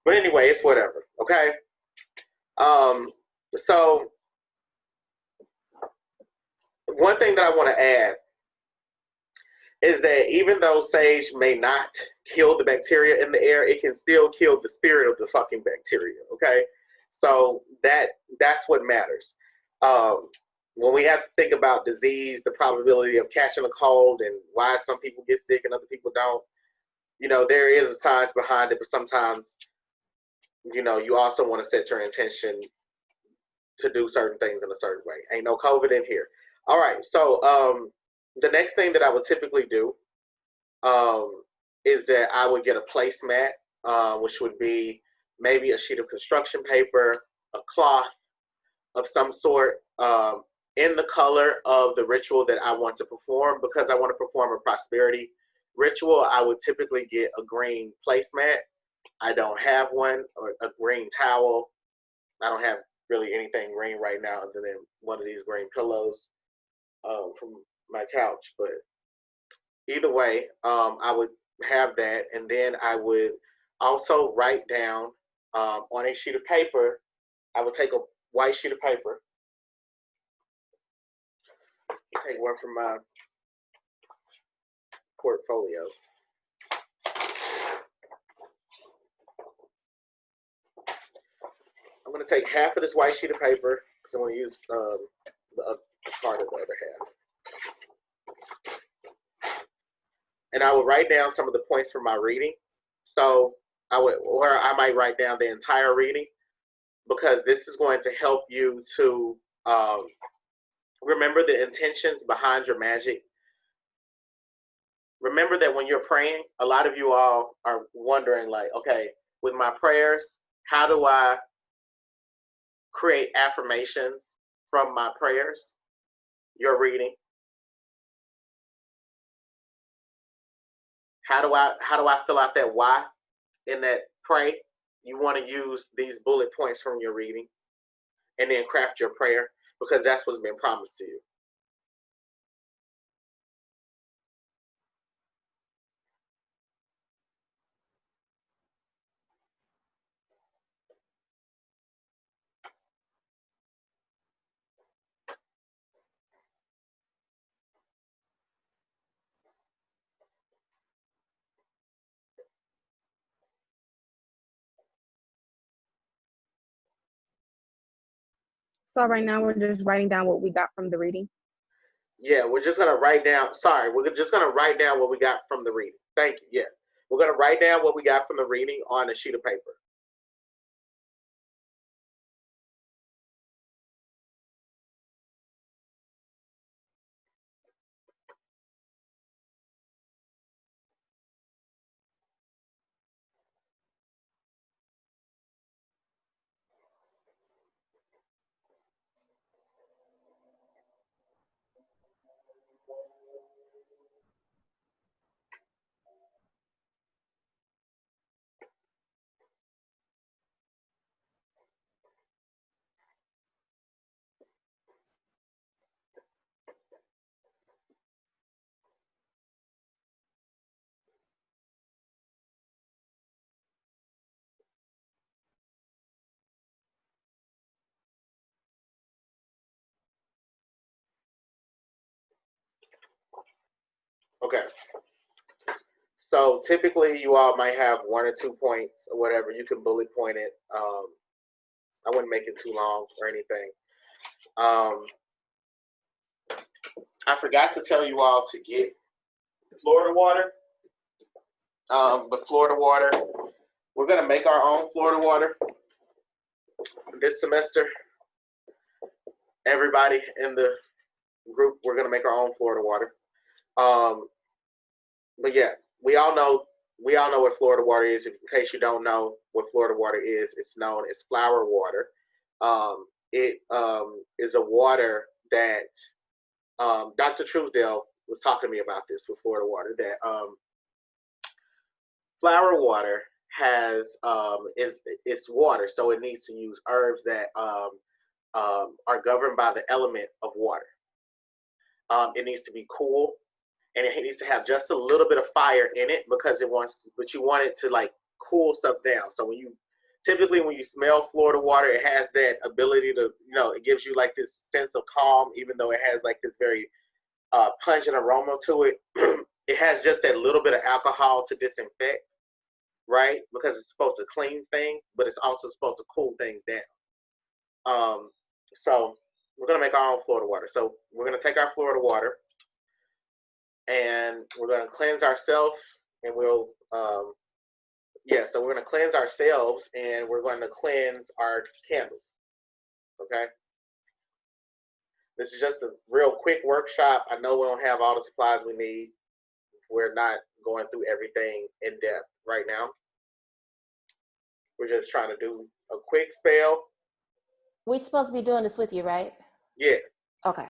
but anyway, it's whatever, okay? So one thing that I want to add is that even though sage may not kill the bacteria in the air, it can still kill the spirit of the fucking bacteria, okay? So that's what matters. When we have to think about disease, the probability of catching a cold and why some people get sick and other people don't, you know, there is a science behind it, but sometimes, you know, you also want to set your intention to do certain things in a certain way. Ain't no COVID in here. All right, so the next thing that I would typically do is that I would get a placemat, which would be maybe a sheet of construction paper, a cloth of some sort, in the color of the ritual that I want to perform. Because I want to perform a prosperity ritual, I would typically get a green placemat. I don't have one, or a green towel. I don't have really anything green right now other than one of these green pillows from my couch. But either way, I would have that, and then I would also write down on a sheet of paper. I would take a white sheet of paper. Take one from my portfolio. I'm going to take half of this white sheet of paper because I'm going to use the part of the other half. And I will write down some of the points from my reading. So I might write down the entire reading, because this is going to help you to remember the intentions behind your magic. Remember that when you're praying, a lot of you all are wondering, like, okay, with my prayers, how do I create affirmations from my prayers? Your reading. How do I fill out that why in that pray? You want to use these bullet points from your reading and then craft your prayer because that's what's been promised to you. So right now we're just writing down what we got from the reading. Yeah, we're just gonna write down. Sorry, we're just gonna write down what we got from the reading. Thank you. Yeah, we're gonna write down what we got from the reading on a sheet of paper. Okay. So typically, you all might have 1 or 2 points or whatever. You can bullet point it. I wouldn't make it too long or anything. I forgot to tell you all to get Florida water. But Florida water, we're gonna make our own Florida water this semester. Everybody in the group, we're gonna make our own Florida water. But yeah, we all know what Florida water is. In case you don't know what Florida water is, it's known as flower water. It is a water that Dr. Truesdale was talking to me about this with Florida water. That flower water has it's water, so it needs to use herbs that are governed by the element of water. It needs to be cool, and it needs to have just a little bit of fire in it because but you want it to like cool stuff down. So typically when you smell Florida water, it has that ability to, it gives you like this sense of calm, even though it has like this very pungent aroma to it. It has just that little bit of alcohol to disinfect, right? Because it's supposed to clean things, but it's also supposed to cool things down. So we're gonna make our own Florida water. So we're gonna take our Florida water and we're gonna cleanse ourselves, and so we're gonna cleanse ourselves and we're going to cleanse our candles. Okay. This is just a real quick workshop. I know we don't have all the supplies we need. We're not going through everything in depth right now. We're just trying to do a quick spell. We're supposed to be doing this with you, right? Yeah. Okay.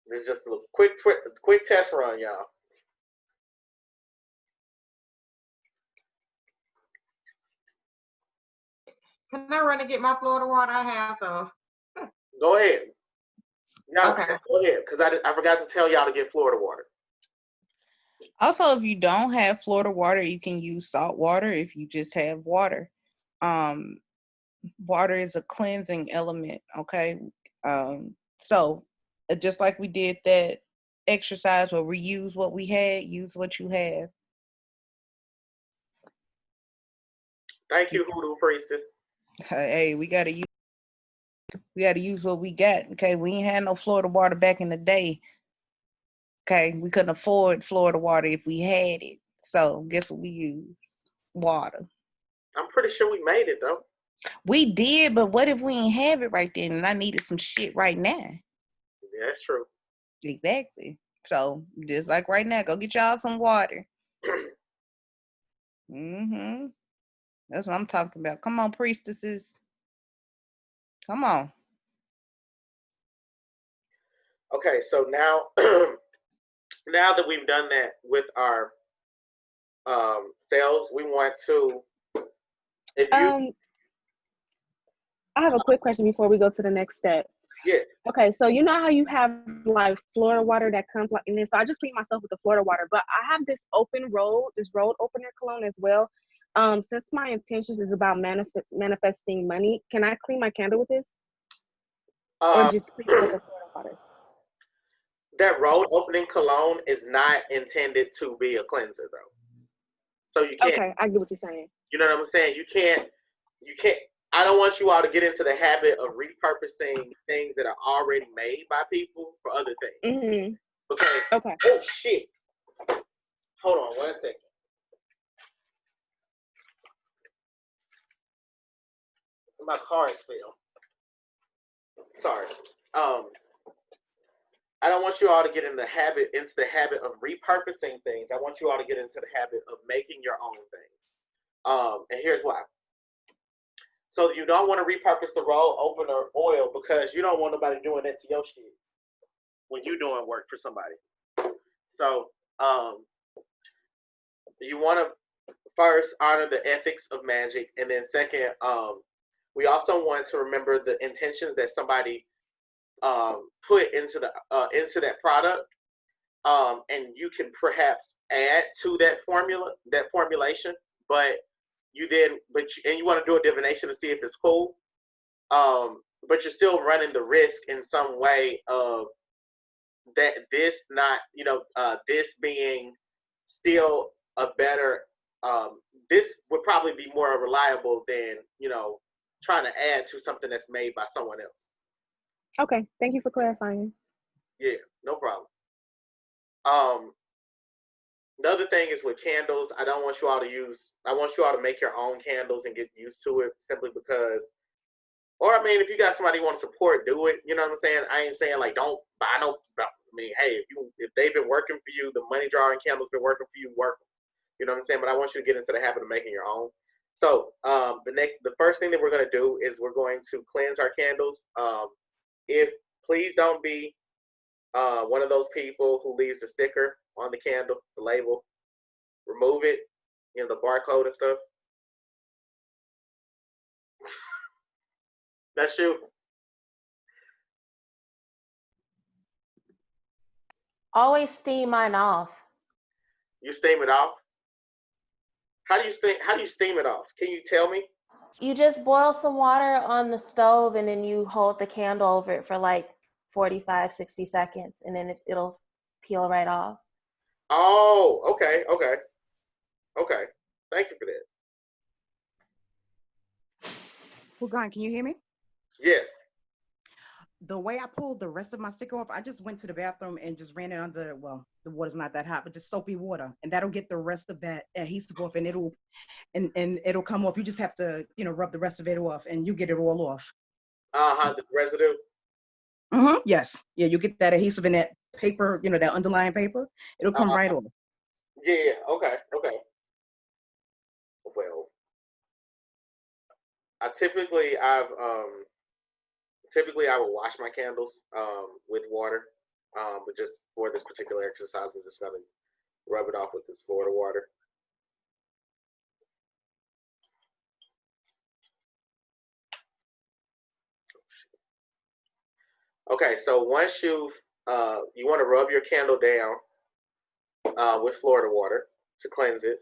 This is just a quick test run, y'all. Can I run and get my Florida water? I have some. Go ahead. Y'all, Okay. Go ahead, because I forgot to tell y'all to get Florida water. Also, if you don't have Florida water, you can use salt water if you just have water. Water is a cleansing element, okay? So just like we did that exercise where we use what we had, use what you have. Thank you, Hoodoo Priestess. Hey, we gotta use what we got. Okay, we ain't had no Florida water back in the day. Okay, we couldn't afford Florida water if we had it. So guess what we use? water. I'm pretty sure we made it though. We did, but what if we ain't have it right then and I needed some shit right now? Yeah, that's true. Exactly. So just like right now, go get y'all some water. Mm-hmm. That's what I'm talking about. Come on, priestesses. Come on. Okay, so now now that we've done that with our cells, we want to if you I have a quick question before we go to the next step. yeah. Okay, so you know how you have like Florida water that comes like in this. So I just clean myself with the Florida water, but I have this road opener cologne as well. Since my intentions is about manifesting money, can I clean my candle with this, or Um, just clean it with the Florida water? that road opening cologne is not intended to be a cleanser though. So you can't, Okay, I get what you're saying. you know what I'm saying? You can't, I don't want you all to get into the habit of repurposing things that are already made by people for other things. Mm-hmm. Because, Okay. oh shit. Hold on 1 second. My car is filled. Sorry. I don't want you all to get into the habit of repurposing things. I want you all to get into the habit of making your own things. And here's why. So you don't want to repurpose the roll opener oil because you don't want nobody doing that to your shit when you're doing work for somebody. So you want to first honor the ethics of magic, and then second, we also want to remember the intentions that somebody put into that product, and you can perhaps add to that formulation, but you want to do a divination to see if it's cool, but you're still running the risk in some way of that this not this being still a better this would probably be more reliable than trying to add to something that's made by someone else. Okay, thank you for clarifying. Yeah, no problem. Another thing is with candles, I want you all to make your own candles and get used to it simply because, or I mean, if you got somebody you want to support, do it. You know what I'm saying? I ain't saying like don't buy no. I mean, hey, if they've been working for you, the money drawing candles been working for you, work them. You know what I'm saying? But I want you to get into the habit of making your own. So the first thing that we're gonna do is we're going to cleanse our candles. If please don't be one of those people who leaves a sticker on the candle, the label. Remove it, the barcode and stuff. That's you. Always steam mine off. You steam it off. How do you steam it off? Can you tell me? You just boil some water on the stove and then you hold the candle over it for like 45, 60 seconds and then it'll peel right off. Oh, okay. Thank you for that. Hugan, can you hear me? Yes. The way I pulled the rest of my sticker off, I just went to the bathroom and just ran it under, well, the water's not that hot, but just soapy water. And that'll get the rest of that adhesive off and it'll come off. You just have to, rub the rest of it off and you get it all off. The residue? Mm-hmm. Yes. Yeah, you get that adhesive in that paper, that underlying paper. It'll come right off. Yeah, okay. Well, I will wash my candles with water, but just for this particular exercise, we're just gonna rub it off with this Florida water. Okay, so once you want to rub your candle down with Florida water to cleanse it.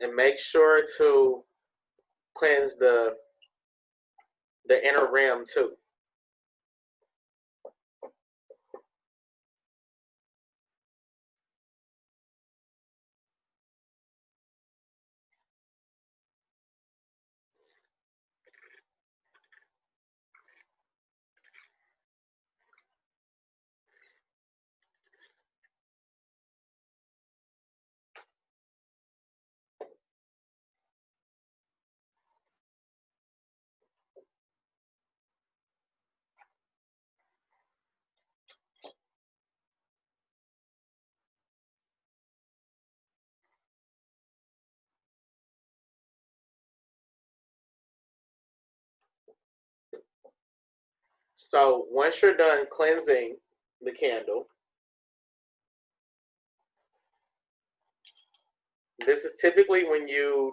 And make sure to cleanse the inner rim too. So once you're done cleansing the candle, this is typically the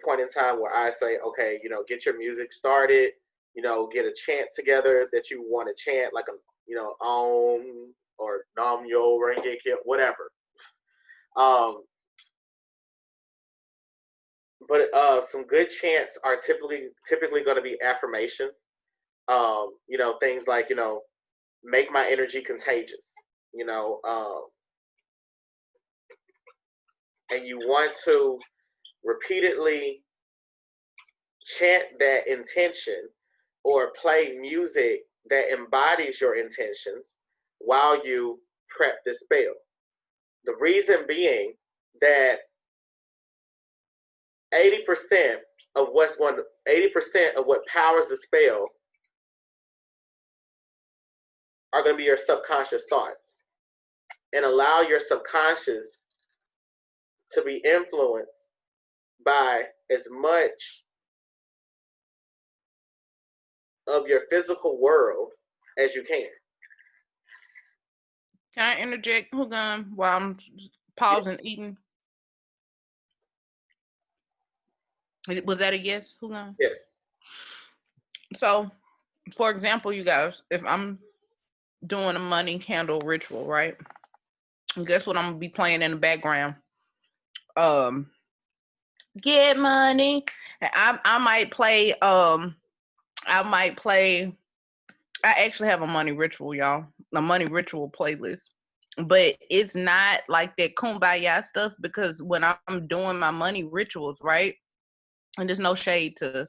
point in time where I say, okay, get your music started, get a chant together that you want to chant, like Om or Nam Yo Renge Kyo, whatever. But some good chants are typically going to be affirmations. Things like, make my energy contagious, and you want to repeatedly chant that intention or play music that embodies your intentions while you prep the spell. The reason being that 80% of what powers the spell are going to be your subconscious thoughts, and allow your subconscious to be influenced by as much of your physical world as you can. Can I interject, Hugan, while I'm pausing eating? Was that a yes, Hugan? Yes. So, for example, you guys, if I'm doing a money candle ritual, right? And guess what I'm gonna be playing in the background? Get money. And I might play I actually have a money ritual, y'all. A money ritual playlist. But it's not like that kumbaya stuff, because when I'm doing my money rituals, right? And there's no shade to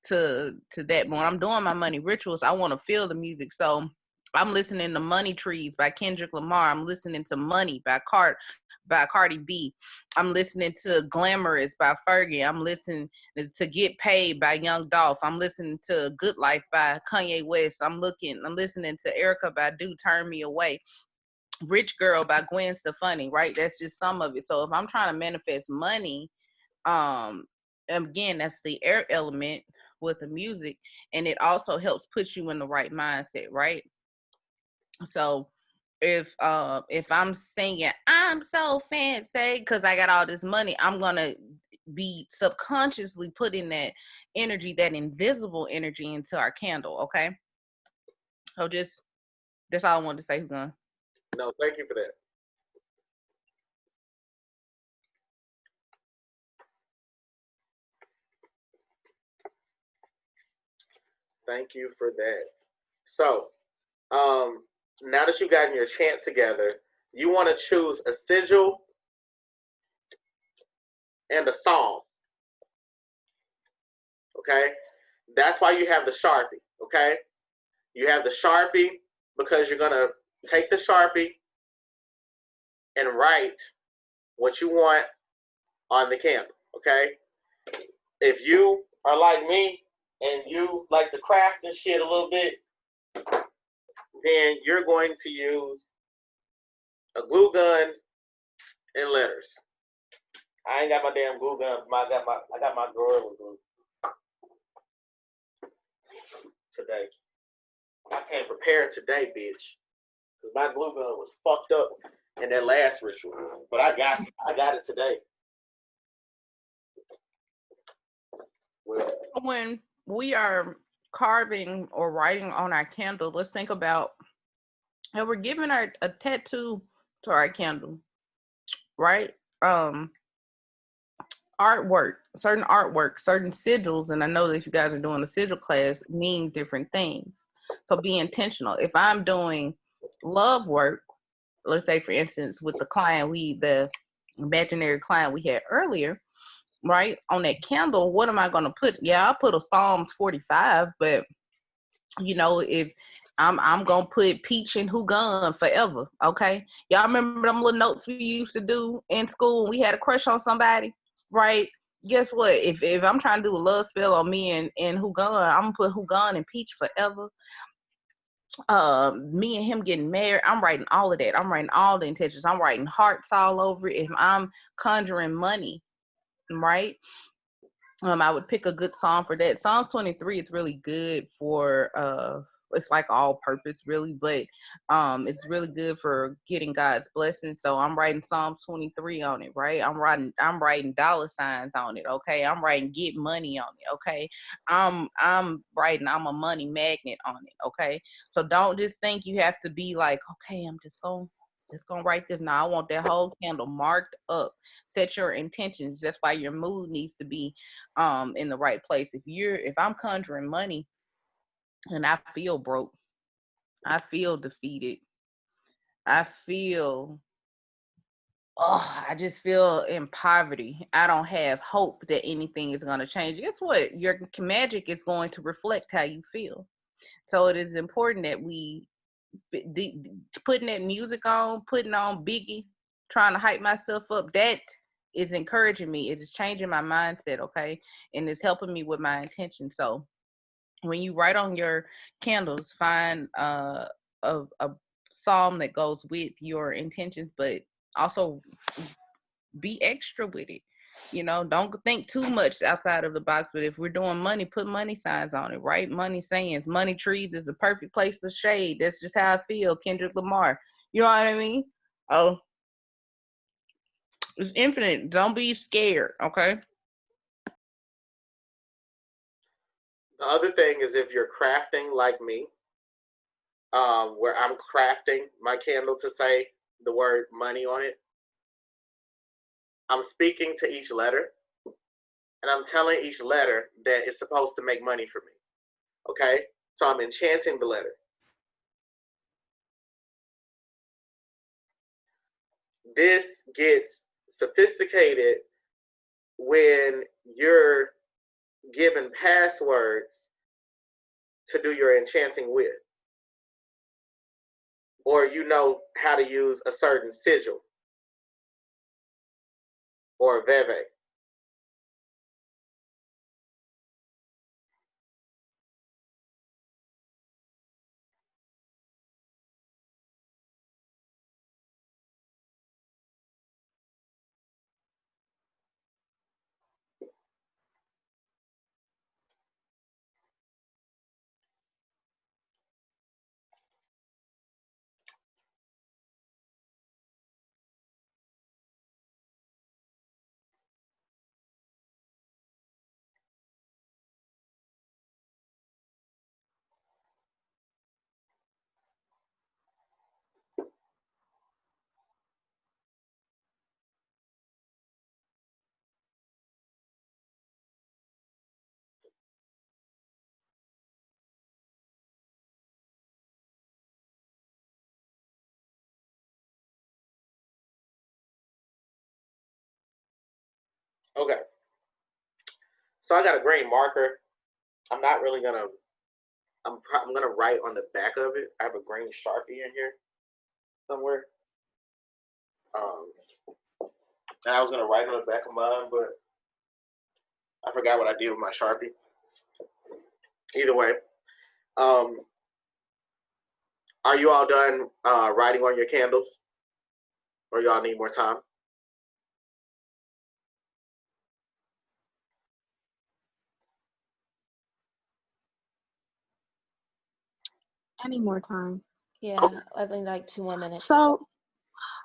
that, but when I'm doing my money rituals, I want to feel the music. So I'm listening to Money Trees by Kendrick Lamar. I'm listening to Money by Cardi B. I'm listening to Glamorous by Fergie. I'm listening to Get Paid by Young Dolph. I'm listening to Good Life by Kanye West. I'm listening to Erica Badu, Turn Me Away. Rich Girl by Gwen Stefani, right? That's just some of it. So if I'm trying to manifest money, again, that's the air element with the music, and it also helps put you in the right mindset, right? So if I'm singing I'm so fancy because I got all this money, I'm gonna be subconsciously putting that energy, that invisible energy, into our candle. Okay, so that's all I wanted to say. Who's gonna? No, thank you for that. Thank you for that. So, now that you've gotten your chant together, you want to choose a sigil and a song. Okay? That's why you have the Sharpie. Okay? You have the Sharpie because you're going to take the Sharpie and write what you want on the candle. Okay? If you are like me and you like to craft and shit a little bit, then you're going to use a glue gun and letters. I ain't got my damn glue gun. I got my Gorilla Glue today. I came prepared today, bitch, because my glue gun was fucked up in that last ritual. But I got it today. Well, When we are carving or writing on our candle, let's think about that we're giving a tattoo to our candle, right? Artwork, certain sigils, and I know that you guys are doing a sigil class, mean different things. So be intentional. If I'm doing love work, let's say for instance with the imaginary client we had earlier, right? On that candle, what am I gonna put? Yeah, I'll put a Psalm 45, but if I'm gonna put Peach and Who Gone forever, okay? Y'all remember them little notes we used to do in school when we had a crush on somebody, right? Guess what? If I'm trying to do a love spell on me and Who Gone, I'm gonna put Who Gone and Peach forever. Me and him getting married, I'm writing all of that. I'm writing all the intentions. I'm writing hearts all over it. If I'm conjuring money, right? I would pick a good song for that. Psalm 23 is really good for it's like all purpose really, but it's really good for getting God's blessing. So I'm writing Psalm 23 on it, right? I'm writing dollar signs on it, okay? I'm writing get money on it, okay? I'm writing I'm a money magnet on it, okay? So don't just think you have to be like, okay, I'm just gonna write this. Now I want that whole candle marked up. Set your intentions. That's why your mood needs to be in the right place. If I'm conjuring money and I feel broke, I feel defeated, I feel I just feel in poverty. I don't have hope that anything is going to change. Guess what? Your magic is going to reflect how you feel. So it is important that we putting that music on, putting on Biggie, trying to hype myself up, that is encouraging me. It is changing my mindset, okay? And it's helping me with my intention. So when you write on your candles, find a psalm that goes with your intentions, but also be extra with it. You know, don't think too much outside of the box. But if we're doing money, put money signs on it, right? Money sayings, money trees is the perfect place to shade. That's just how I feel. Kendrick Lamar. You know what I mean? Oh, it's infinite. Don't be scared, okay? The other thing is if you're crafting like me, where I'm crafting my candle to say the word money on it, I'm speaking to each letter and I'm telling each letter that it's supposed to make money for me. Okay? So I'm enchanting the letter. This gets sophisticated when you're given passwords to do your enchanting with, or you know how to use a certain sigil or a veve. Okay. So I got a green marker. I'm not really gonna. I'm gonna write on the back of it. I have a green Sharpie in here somewhere. Um, and I was gonna write on the back of mine, but I forgot what I did with my Sharpie. Either way, um, are you all done writing on your candles, or y'all need more time? I need more time. Yeah, I think like 2 more minutes. So,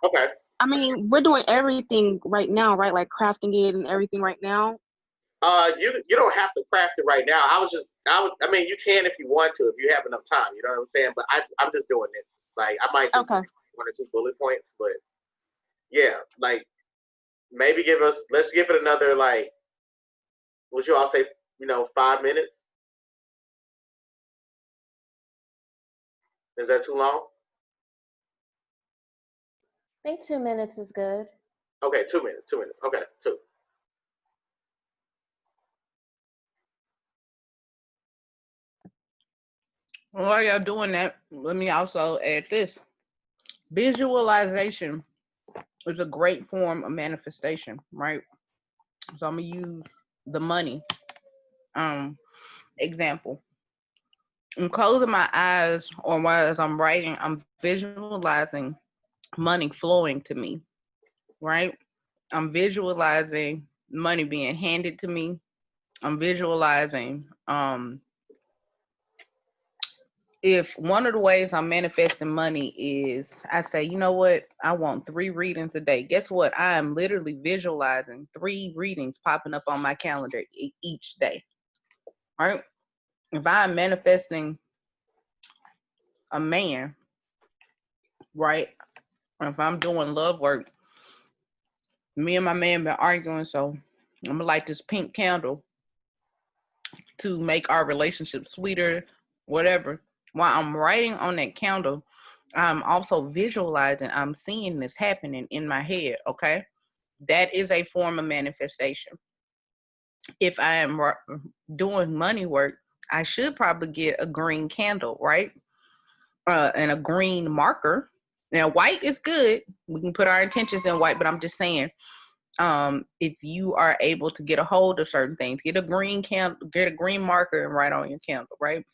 Okay. I mean, we're doing everything right now, right? Like crafting it and everything right now. You don't have to craft it right now. I mean, you can if you want to, if you have enough time. You know what I'm saying? But I'm just doing this. Like, I might just Okay. one or two bullet points, but yeah, like maybe let's give it another, like, would you all say, 5 minutes? Is that too long? I think 2 minutes is good. Okay, 2 minutes. 2 minutes. Okay, two. While y'all doing that, let me also add this. Visualization is a great form of manifestation, right? So I'm gonna use the money example. I'm closing my eyes, or while I'm writing, I'm visualizing money flowing to me, right? I'm visualizing money being handed to me. I'm visualizing. If one of the ways I'm manifesting money is I say, you know what, I want 3 readings a day. Guess what? I am literally visualizing 3 readings popping up on my calendar each day. Right? If I'm manifesting a man, right? Or if I'm doing love work, me and my man been arguing, so I'm gonna light this pink candle to make our relationship sweeter, whatever. While I'm writing on that candle, I'm also visualizing, I'm seeing this happening in my head, okay? That is a form of manifestation. If I am doing money work, I should probably get a green candle, right? And a green marker. Now, white is good. We can put our intentions in white, but I'm just saying, if you are able to get a hold of certain things, get a green candle, get a green marker and write on your candle, right?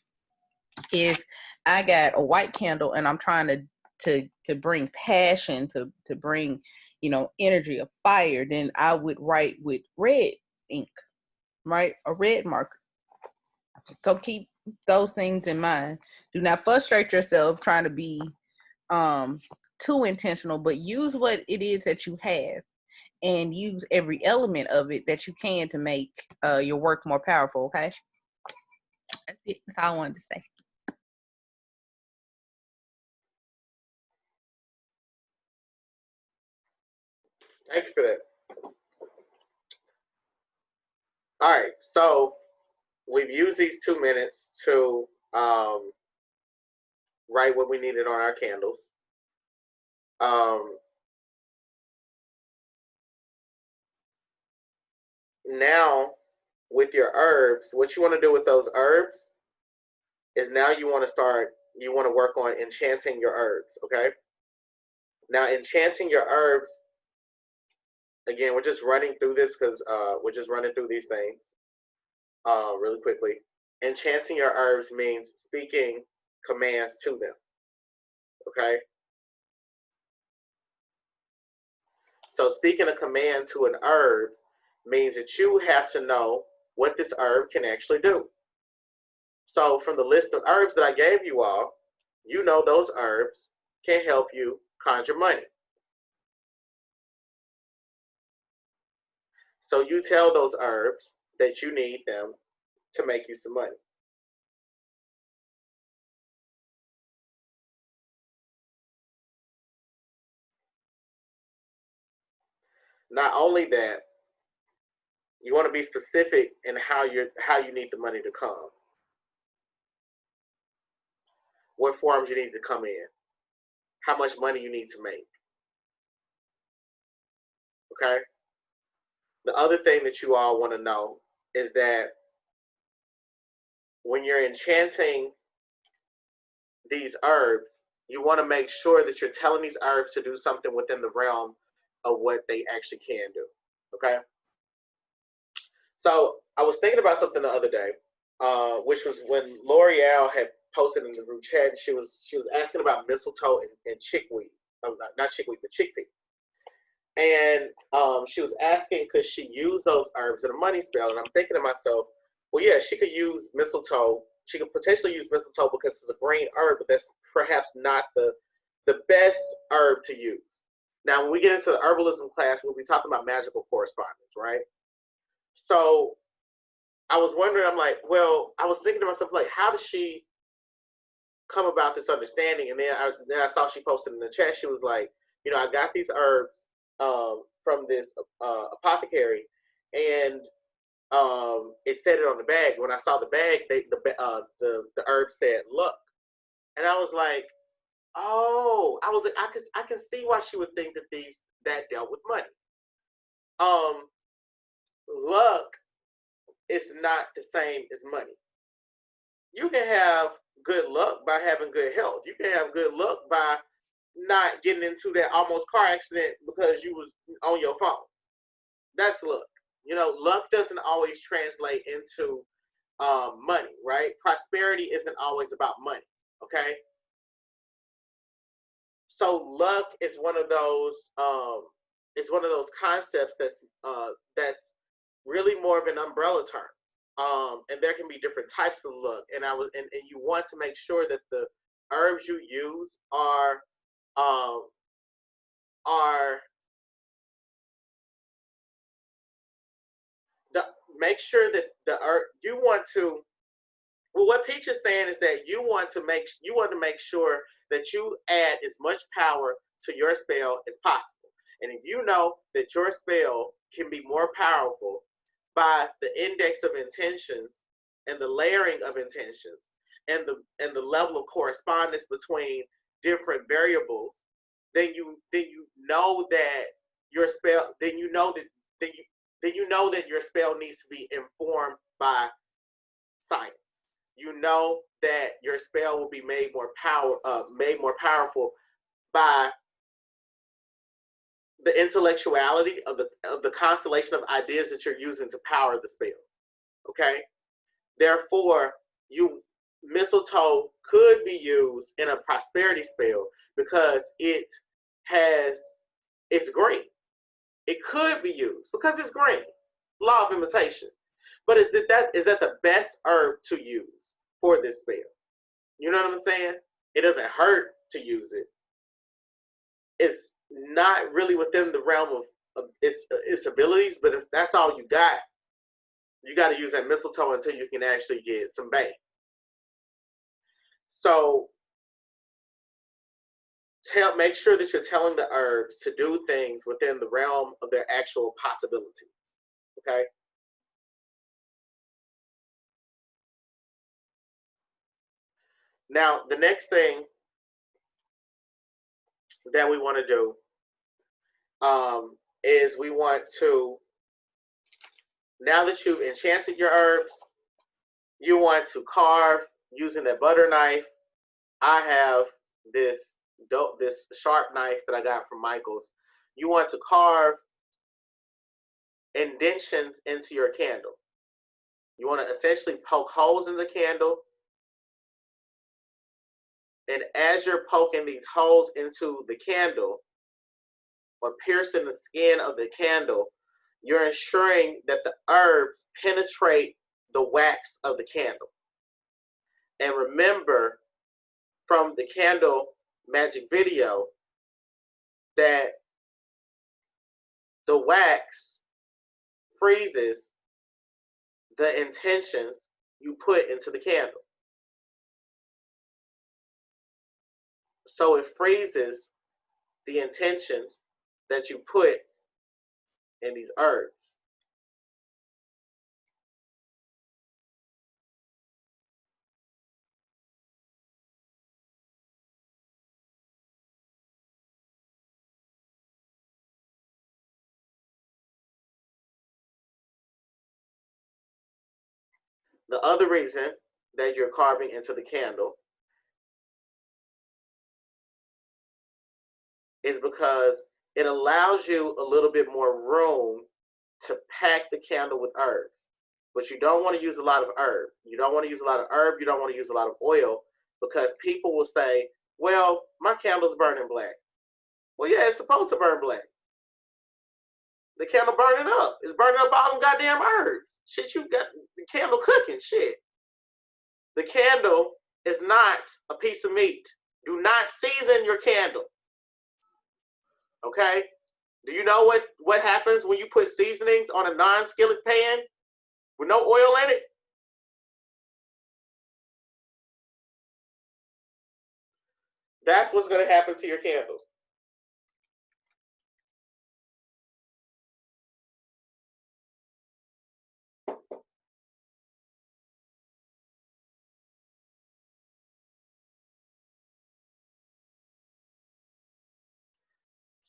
If I got a white candle and I'm trying to bring passion, to bring, energy of fire, then I would write with red ink, right? A red marker. So keep those things in mind. Do not frustrate yourself trying to be too intentional, but use what it is that you have and use every element of it that you can to make your work more powerful, okay? That's it. That's all I wanted to say. Thank you for that. All right, so we've used these 2 minutes to write what we needed on our candles. Now, with your herbs, what you want to do with those herbs is now you want to work on enchanting your herbs, okay? Now, enchanting your herbs, again, we're just running through this because we're just running through these things really quickly. Enchanting your herbs means speaking commands to them, okay? So speaking a command to an herb means that you have to know what this herb can actually do. So from the list of herbs that I gave you all, you know those herbs can help you conjure money. So you tell those herbs that you need them to make you some money. Not only that, you want to be specific in how you need the money to come. What forms you need to come in. How much money you need to make. Okay? The other thing that you all want to know is that when you're enchanting these herbs, you want to make sure that you're telling these herbs to do something within the realm of what they actually can do. Okay? So I was thinking about something the other day, which was when L'Oreal had posted in the group chat, and she was asking about mistletoe and chickweed. Not chickweed, but chickpea. And she was asking could she use those herbs in a money spell, and I'm thinking to myself, well, yeah, she could use mistletoe. She could potentially use mistletoe because it's a green herb, but that's perhaps not the best herb to use. Now, when we get into the herbalism class, we'll be talking about magical correspondence, right? So I was wondering, I'm like, well, I was thinking to myself, like, how does she come about this understanding? And then I saw she posted in the chat, she was like, I got these herbs from this apothecary, and it said it on the bag. When I saw the bag, the herb said luck, and I was like, oh, I was like, I can see why she would think that dealt with money. Luck is not the same as money. You can have good luck by having good health. You can have good luck by not getting into that almost car accident because you was on your phone. That's luck. Luck doesn't always translate into money, right? Prosperity isn't always about money, okay? So luck is one of those concepts that's really more of an umbrella term. And there can be different types of look. And you want to make sure that the herbs you use um, are the make sure that the herb you want to. Well, what Peach is saying is that you want to make sure that you add as much power to your spell as possible. And if you know that your spell can be more powerful by the index of intentions and the layering of intentions and the level of correspondence between different variables, then you know that your spell then you know that your spell needs to be informed by science. You know that your spell will be made more powerful by the intellectuality of the constellation of ideas that you're using to power the spell. Okay? Therefore, mistletoe could be used in a prosperity spell because it's green. It could be used because it's green. Law of imitation. But is that the best herb to use for this spell? You know what I'm saying? It doesn't hurt to use it. It's not really within the realm of its abilities, but if that's all you got to use that mistletoe until you can actually get some bang. So make sure that you're telling the herbs to do things within the realm of their actual possibility. Okay? Now, the next thing that we want to do is we want to, now that you've enchanted your herbs, you want to carve using a butter knife. I have this sharp knife that I got from Michael's. You want to carve indentions into your candle. You want to essentially poke holes in the candle. And as you're poking these holes into the candle or piercing the skin of the candle, you're ensuring that the herbs penetrate the wax of the candle. And remember from the candle magic video that the wax freezes the intentions you put into the candle. So it freezes the intentions that you put in these herbs. The other reason that you're carving into the candle is because it allows you a little bit more room to pack the candle with herbs. But you don't want to use a lot of herb. You don't want to use a lot of herb. You don't want to use a lot of oil because people will say, well, my candle's burning black. Well, yeah, it's supposed to burn black. The candle burning up. It's burning up all them goddamn herbs. Shit, you got the candle cooking. Shit. The candle is not a piece of meat. Do not season your candle. Okay? Do you know what happens when you put seasonings on a non-skillet pan with no oil in it? That's what's going to happen to your candles.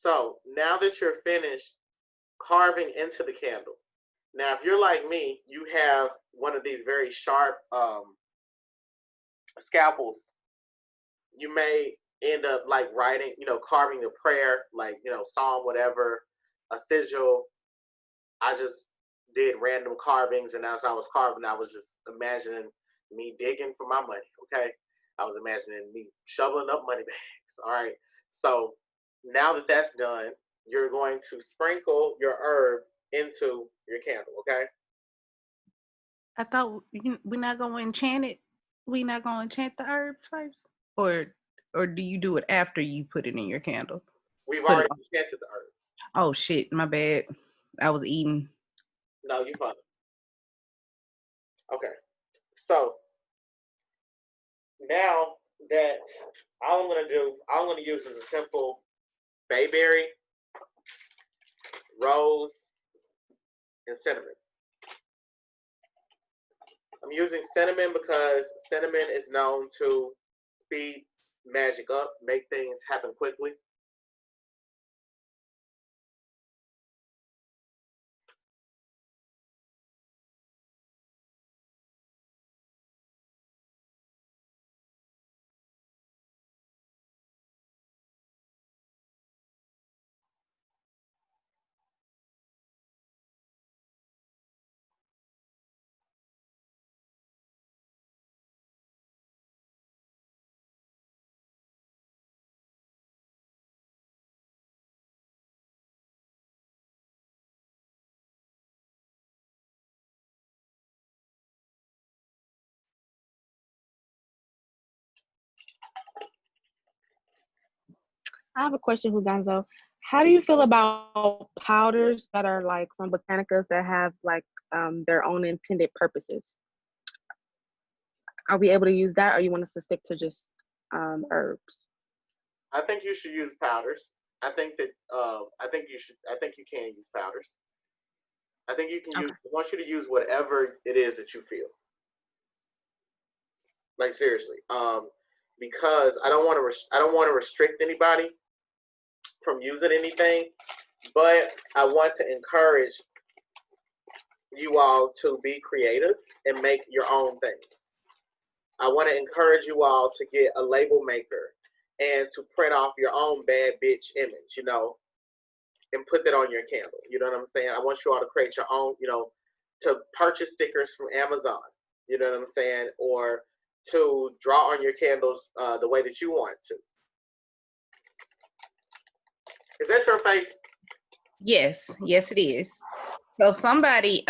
So now that you're finished carving into the candle, now if you're like me, you have one of these very sharp scalpels. You may end up like writing, carving a prayer, like, psalm, whatever, a sigil. I just did random carvings, and as I was carving, I was just imagining me digging for my money, okay? I was imagining me shoveling up money bags, all right? So now that that's done, you're going to sprinkle your herb into your candle, okay? I thought we're not gonna enchant it. We not gonna enchant the herbs first, or do you do it after you put it in your candle? We've Put it already on. enchanted the herbs. Oh shit, my bad. I was eating. No, you fine. Okay. So now that all I'm gonna use is a simple bayberry, rose, and cinnamon. I'm using cinnamon because cinnamon is known to speed magic up, make things happen quickly. I have a question, Huganzo. How do you feel about powders that are like from botanicas that have like their own intended purposes? Are we able to use that, or you want us to stick to just herbs? I think you should use powders. I think that I think you should. I think you can use powders. I think you can use. Okay. I want you to use whatever it is that you feel. Like seriously, because I don't want to. I don't want to restrict anybody from using anything, but I want to encourage you all to be creative and make your own things. I want to encourage you all to get a label maker and to print off your own bad bitch image, and put that on your candle. You know what I'm saying? I want you all to create your own, to purchase stickers from Amazon. You know what I'm saying? Or to draw on your candles the way that you want to. Is that your face? Yes, yes, it is. So somebody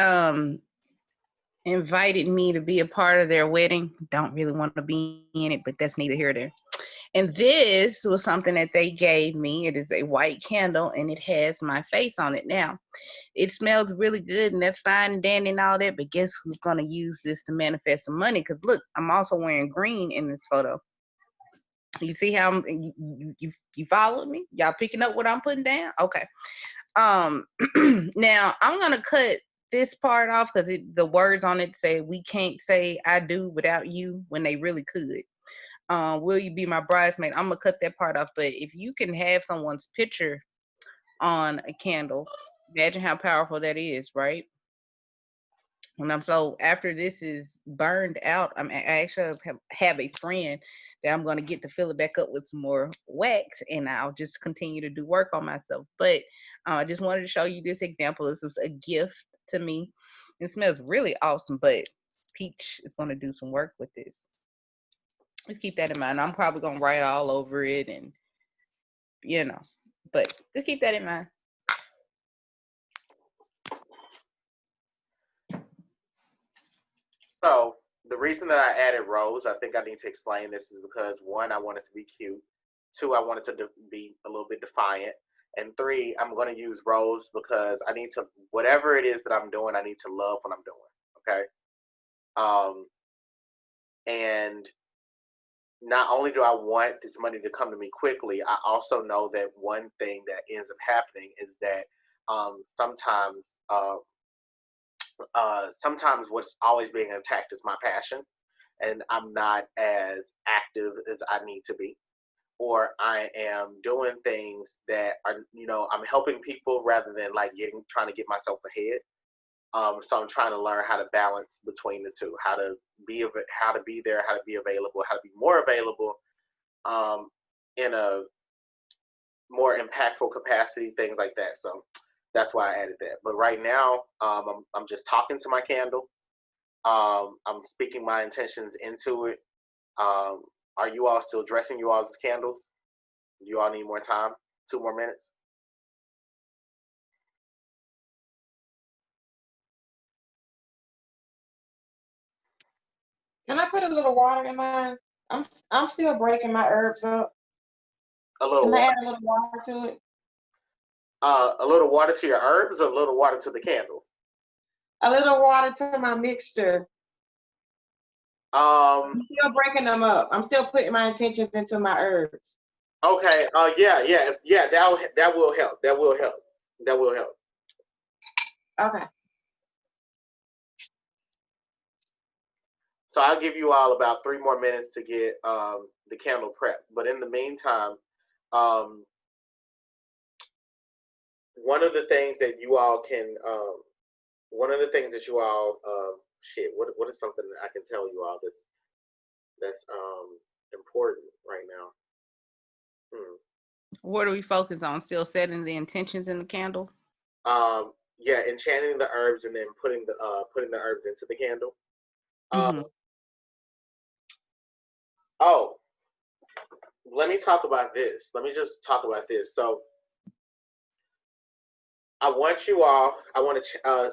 invited me to be a part of their wedding. Don't really want to be in it, but that's neither here nor there. And this was something that they gave me. It is a white candle and it has my face on it. Now, it smells really good and that's fine and dandy and all that, but guess who's going to use this to manifest some money? Because look, I'm also wearing green in this photo. You see how you followed me? Y'all picking up what I'm putting down? Okay. Now I'm gonna cut this part off because the words on it say we can't say I do without you when they really could. Will you be my bridesmaid? I'm gonna cut that part off. But if you can have someone's picture on a candle, imagine how powerful that is, right? And so after this is burned out, I actually have a friend that I'm going to get to fill it back up with some more wax, and I'll just continue to do work on myself. But I just wanted to show you this example. This was a gift to me. It smells really awesome, but Peach is going to do some work with this. Let's keep that in mind. I'm probably going to write all over it, and but just keep that in mind. So the reason that I added rose, I think I need to explain this, is because one, I want it to be cute. Two, I want it to be a little bit defiant. And three, I'm going to use rose because I need to, whatever it is that I'm doing, I need to love what I'm doing. Okay. And not only do I want this money to come to me quickly, I also know that one thing that ends up happening is that sometimes what's always being attacked is my passion, and I'm not as active as I need to be, or I am doing things that are, I'm helping people rather than like trying to get myself ahead. So I'm trying to learn how to balance between the two, how to be there, how to be available, how to be more available, in a more impactful capacity, things like that. So that's why I added that. But right now, I'm just talking to my candle. I'm speaking my intentions into it. Are you all still dressing you all's candles? Do you all need more time? 2 more minutes? put a little water in mine? I'm still breaking my herbs up. A little Can I water. add a little water to it? A little water to your herbs, or a little water to the candle. A little water to my mixture. I'm still breaking them up. I'm still putting my intentions into my herbs. Okay. Yeah. That will help. That will help. That will help. Okay. So I'll give you all about 3 more minutes to get the candle prep. But in the meantime, one of the things that you all can, what is something that I can tell you all that's important right now? What do we focus on? Still setting the intentions in the candle? Yeah, enchanting the herbs and then putting the herbs into the candle. Oh, let me talk about this. Let me just talk about this. So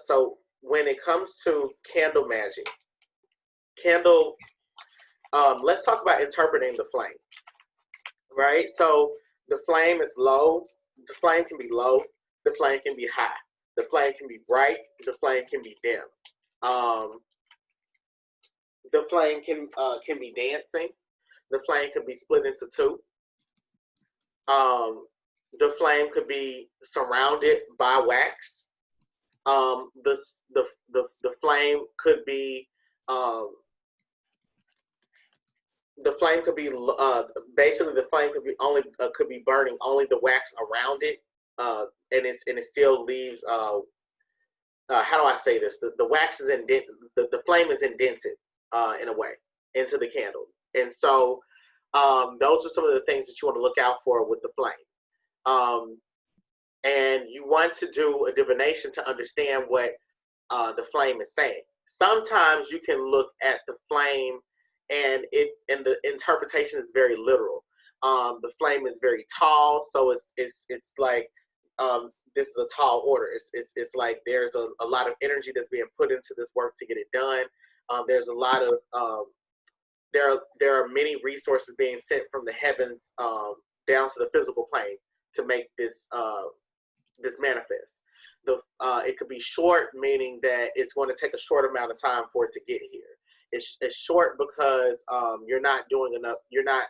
so when it comes to candle magic, let's talk about interpreting the flame, right? So the flame is low, the flame can be low, the flame can be high, the flame can be bright, the flame can be dim. The flame can be dancing, the flame can be split into two. The flame could be surrounded by wax. The flame could be basically the flame could be burning only the wax around it, and it still leaves. How do I say this? The wax is indented. The flame is indented in a way into the candle, and so those are some of the things that you want to look out for with the flame. And you want to do a divination to understand what the flame is saying. Sometimes you can look at the flame and the interpretation is very literal. The flame is very tall, so it's like this is a tall order. It's like there's a lot of energy that's being put into this work to get it done. There's a lot of there are many resources being sent from the heavens down to the physical plane to make this manifest. It could be short, meaning that it's going to take a short amount of time for it to get here. It's short because you're not doing enough. You're not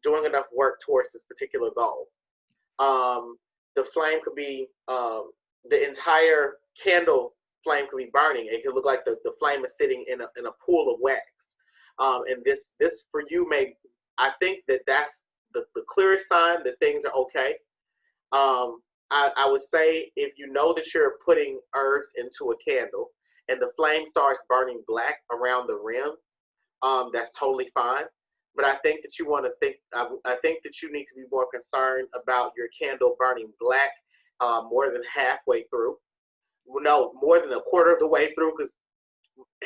doing enough work towards this particular goal. The flame could be the entire candle flame could be burning. It could look like the flame is sitting in a pool of wax. And this for you I think that's the clearest sign that things are okay. I would say if you know that you're putting herbs into a candle and the flame starts burning black around the rim, that's totally fine. But I think that I think that you need to be more concerned about your candle burning black more than halfway through. No, more than a quarter of the way through, because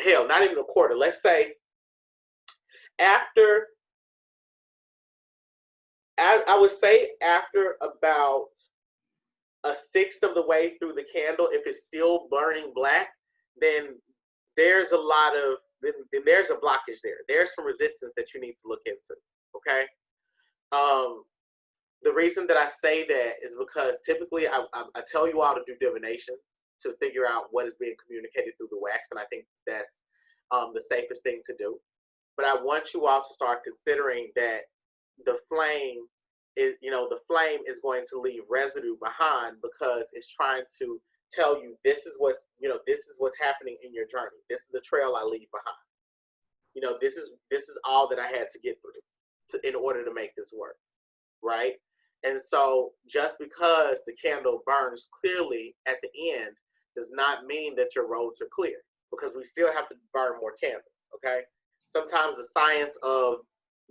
hell, not even a quarter. Let's say after, I would say after about a sixth of the way through the candle, if it's still burning black, then there's a blockage there. There's some resistance that you need to look into. Okay. The reason that I say that is because typically I tell you all to do divination to figure out what is being communicated through the wax, and I think that's the safest thing to do. But I want you all to start considering that the flame is going to leave residue behind because it's trying to tell you this is what's happening in your journey. This is the trail I leave behind. This is all that I had to get through in order to make this work, right? And so just because the candle burns clearly at the end does not mean that your roads are clear, because we still have to burn more candles, okay? Sometimes the science of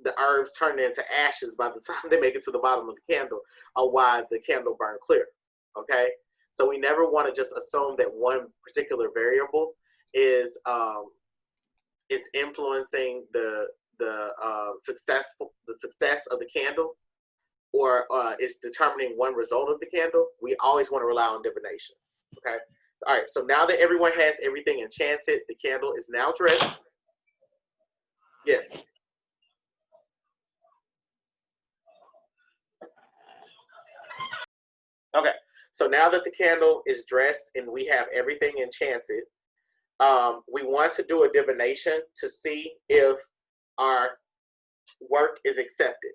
the herbs turning into ashes by the time they make it to the bottom of the candle are why the candle burned clear, okay? So we never want to just assume that one particular variable is influencing the success of the candle, or it's determining one result of the candle. We always want to rely on divination, okay? All right, so now that everyone has everything enchanted, the candle is now dressed. So now that the candle is dressed and we have everything enchanted, we want to do a divination to see if our work is accepted.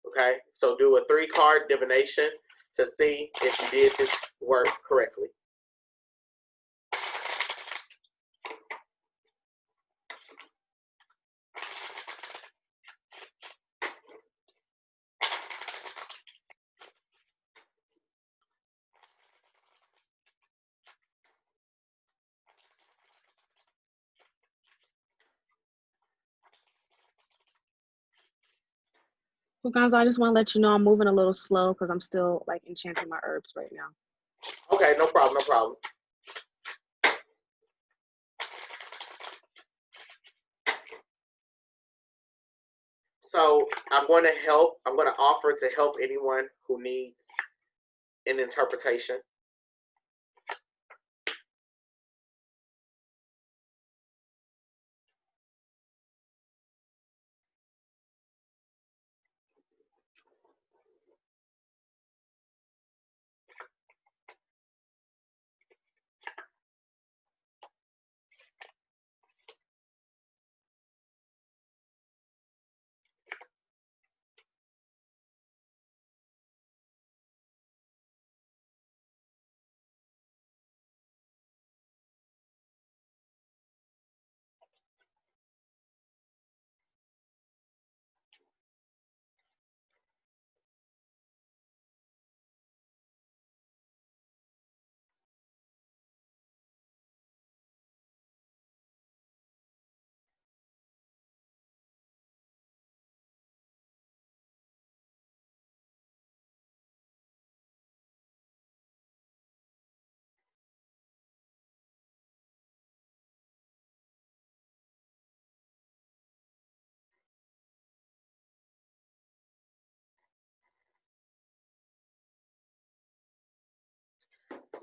Okay, so do a 3-card divination to see if you did this work correctly. Well, guys, I just want to let you know I'm moving a little slow because I'm still like enchanting my herbs right now. Okay, no problem, no problem. So I'm going to offer to help anyone who needs an interpretation.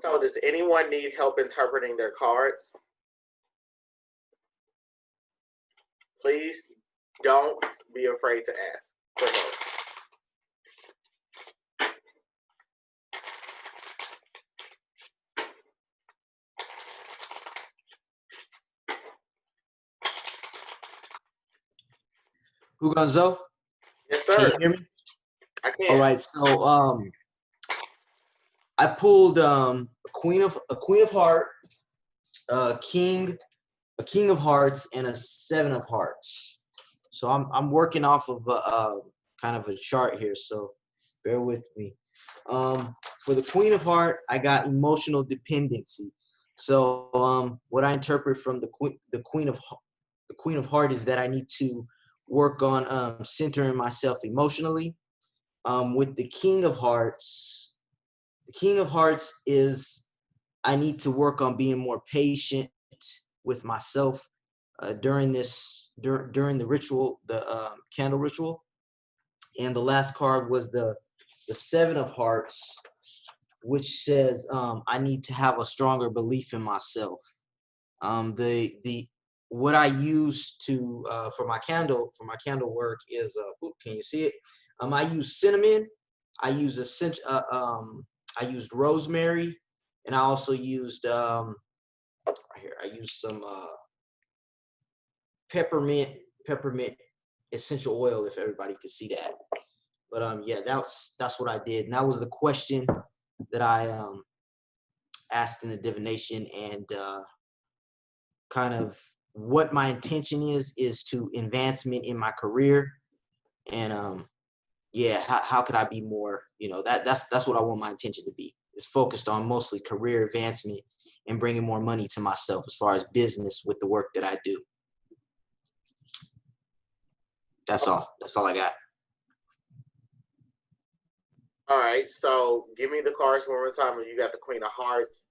So does anyone need help interpreting their cards? Please don't be afraid to ask for help. Hugonzo? Yes, Can you sir. hear me? I can. All right. So I pulled a queen of heart, a king of hearts, and a 7 of hearts. So I'm working off of a kind of a chart here. So bear with me. For the queen of heart, I got emotional dependency. So what I interpret from the queen of heart is that I need to work on centering myself emotionally. With the king of hearts is I need to work on being more patient with myself during the ritual, the candle ritual. And the last card was the 7 of hearts, which says I need to have a stronger belief in myself. The what I use to for my candle work is can you see it? I use cinnamon. I use I used rosemary, and I also used right here. I used some peppermint essential oil, if everybody could see that. But yeah, that's what I did, and that was the question that I asked in the divination, and kind of what my intention is to advancement in my career, and yeah, how could I be more, that's what I want my intention to be. It's focused on mostly career advancement and bringing more money to myself as far as business with the work that I do. That's all I got. All right, so give me the cards one more time. You got the queen of hearts,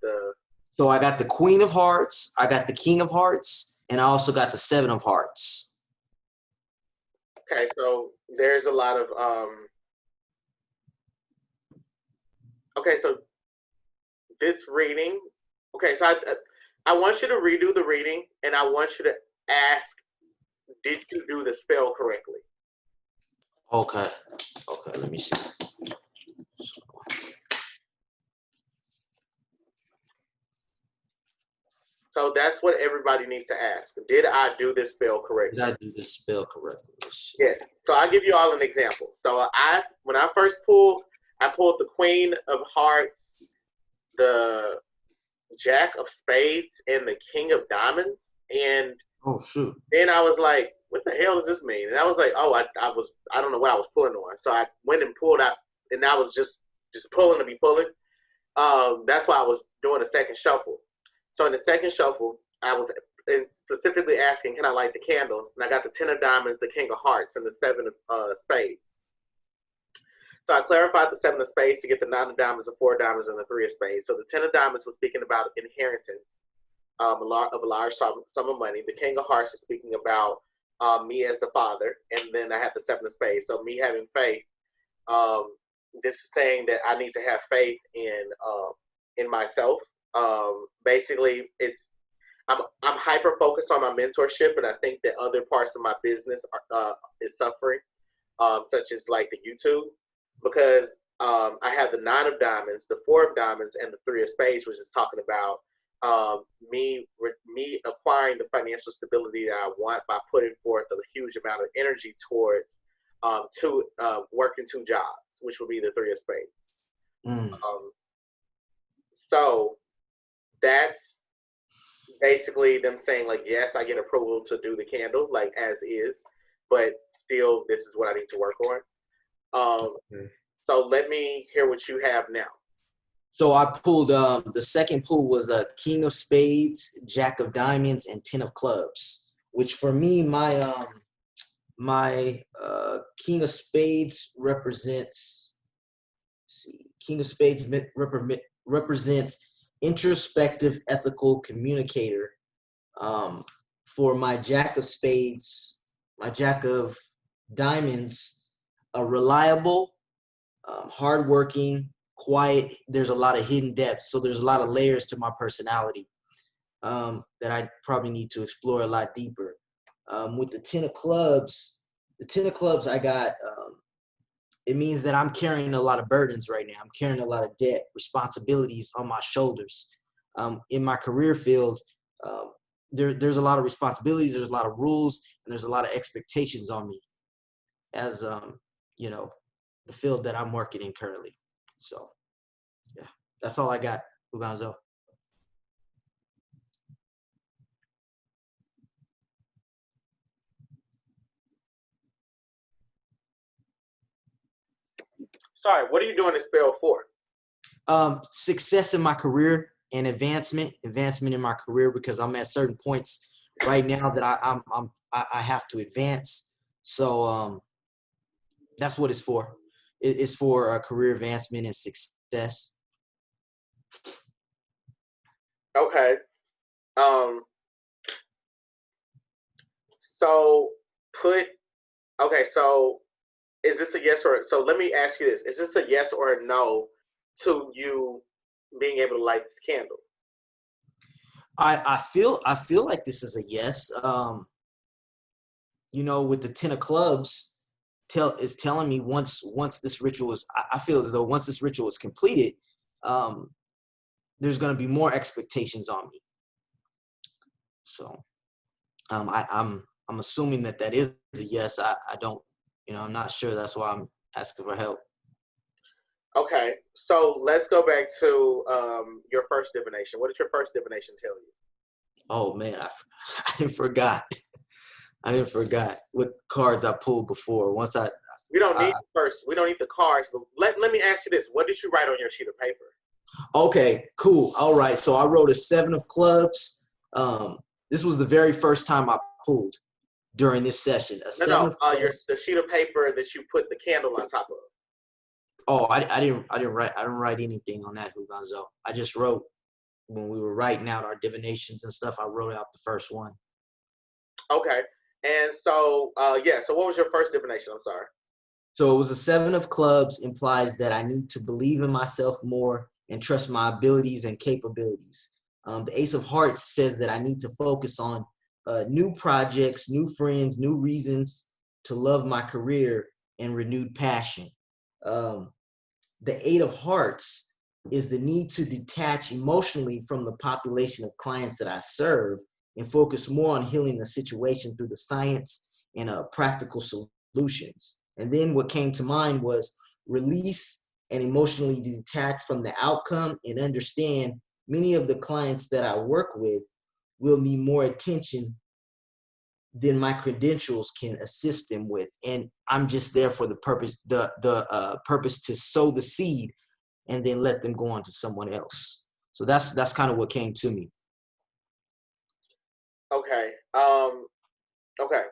So I got the queen of hearts, I got the king of hearts, and I also got the 7 of hearts. Okay, so there's a lot of okay, so this reading, okay, so I want you to redo the reading, and I want you to ask, did you do the spell correctly? Okay, let me see. So that's what everybody needs to ask. Did I do this spell correctly? Did I do this spell correctly? Yes. So I'll give you all an example. So when I first pulled, I pulled the Queen of Hearts, the Jack of Spades, and the King of Diamonds. And oh shoot. Then I was like, what the hell does this mean? And I was like, oh, I don't know what I was pulling on. So I went and pulled out, and I was just pulling to be pulling. That's why I was doing a second shuffle. So in the second shuffle, I was specifically asking, can I light the candles? And I got the 10 of diamonds, the King of Hearts, and the 7 of spades. So I clarified the 7 of spades to get the 9 of diamonds, the 4 of diamonds, and the 3 of spades. So the 10 of diamonds was speaking about inheritance of a large sum of money. The King of Hearts is speaking about me as the father. And then I have the 7 of spades. So me having faith, this is saying that I need to have faith in myself. Basically, I'm hyper focused on my mentorship, and I think that other parts of my business is suffering, such as like the YouTube, because I have the 9 of diamonds, the 4 of diamonds, and the 3 of spades, which is talking about me acquiring the financial stability that I want by putting forth a huge amount of energy towards working 2 jobs, which would be the 3 of spades. So that's basically them saying like, yes, I get approval to do the candle like as is, but still this is what I need to work on. So let me hear what you have now. So I pulled the second pull was a King of Spades, Jack of Diamonds, and 10 of Clubs, which for me, my King of Spades represents, King of Spades represents introspective, ethical communicator. For my Jack of Spades, my Jack of Diamonds, a reliable, hardworking, quiet. There's a lot of hidden depth, so there's a lot of layers to my personality that I probably need to explore a lot deeper. With the 10 of Clubs, I got, it means that I'm carrying a lot of burdens right now. I'm carrying a lot of debt, responsibilities on my shoulders. In my career field, there's a lot of responsibilities, there's a lot of rules, and there's a lot of expectations on me as, the field that I'm working in currently. So, yeah, that's all I got, Uganzo. Sorry, what are you doing this spell for? Success in my career and advancement in my career, because I'm at certain points right now that I have to advance. So that's what it's for. It's for career advancement and success. Okay. So is this a yes or so let me ask you this. Is this a yes or a no to you being able to light this candle? I feel like this is a yes. With the 10 of Clubs, is telling me once this ritual is, I feel as though once this ritual is completed, there's going to be more expectations on me. So I'm assuming that is a yes. I don't, I'm not sure. That's why I'm asking for help. Okay, so let's go back to your first divination. What did your first divination tell you? Oh man, I forgot. I didn't forgot what cards I pulled before. We don't need the cards, but let me ask you this. What did you write on your sheet of paper? Okay, cool. All right. So I wrote a 7 of Clubs. This was the very first time I pulled during this session. The sheet of paper that you put the candle on top of. Oh, I didn't write anything on that, Huganzo. I just wrote when we were writing out our divinations and stuff. I wrote out the first one. Okay, and so so what was your first divination? I'm sorry. So it was a 7 of Clubs, implies that I need to believe in myself more and trust my abilities and capabilities. The Ace of Hearts says that I need to focus on new projects, new friends, new reasons to love my career, and renewed passion. The 8 of Hearts is the need to detach emotionally from the population of clients that I serve and focus more on healing the situation through the science and practical solutions. And then what came to mind was release and emotionally detach from the outcome and understand many of the clients that I work with will need more attention than my credentials can assist them with. And I'm just there for the purpose, purpose to sow the seed and then let them go on to someone else. So that's kind of what came to me. Okay. Okay.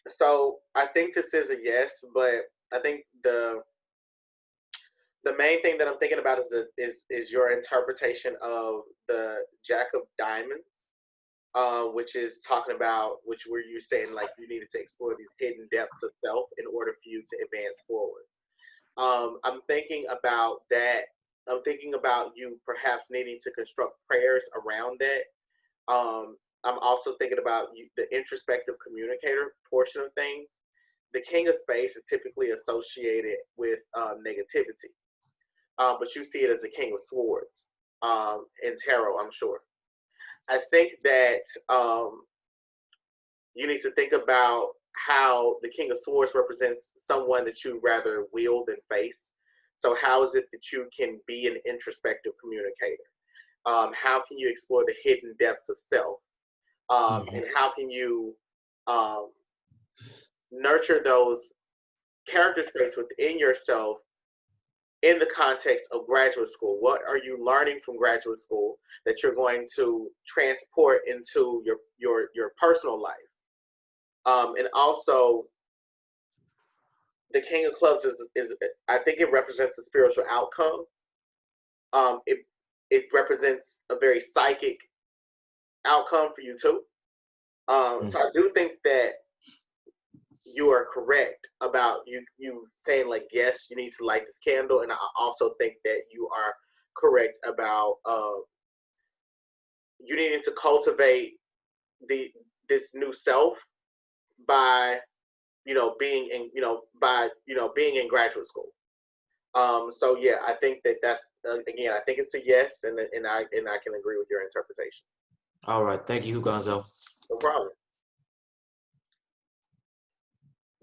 So I think this is a yes, but I think the main thing that I'm thinking about is your interpretation of the Jack of Diamonds, which is talking about where you're saying like you needed to explore these hidden depths of self in order for you to advance forward. I'm thinking about that. I'm thinking about you perhaps needing to construct prayers around that. I'm also thinking about the introspective communicator portion of things. The King of Spades is typically associated with negativity, but you see it as the King of Swords in tarot, I'm sure. I think that you need to think about how the King of Swords represents someone that you rather wield than face. So how is it that you can be an introspective communicator? How can you explore the hidden depths of self? And how can you nurture those character traits within yourself in the context of graduate school? What are you learning from graduate school that you're going to transport into your personal life? And also, the King of Clubs is I think it represents a spiritual outcome. It represents a very psychic outcome for you too. So I do think that you are correct about you saying like, yes, you need to light this candle, and I also think that you are correct about you needing to cultivate this new self by being in graduate school. So yeah, I think that's again, I think it's a yes, and I can agree with your interpretation. All right, thank you, Gonzo. No problem.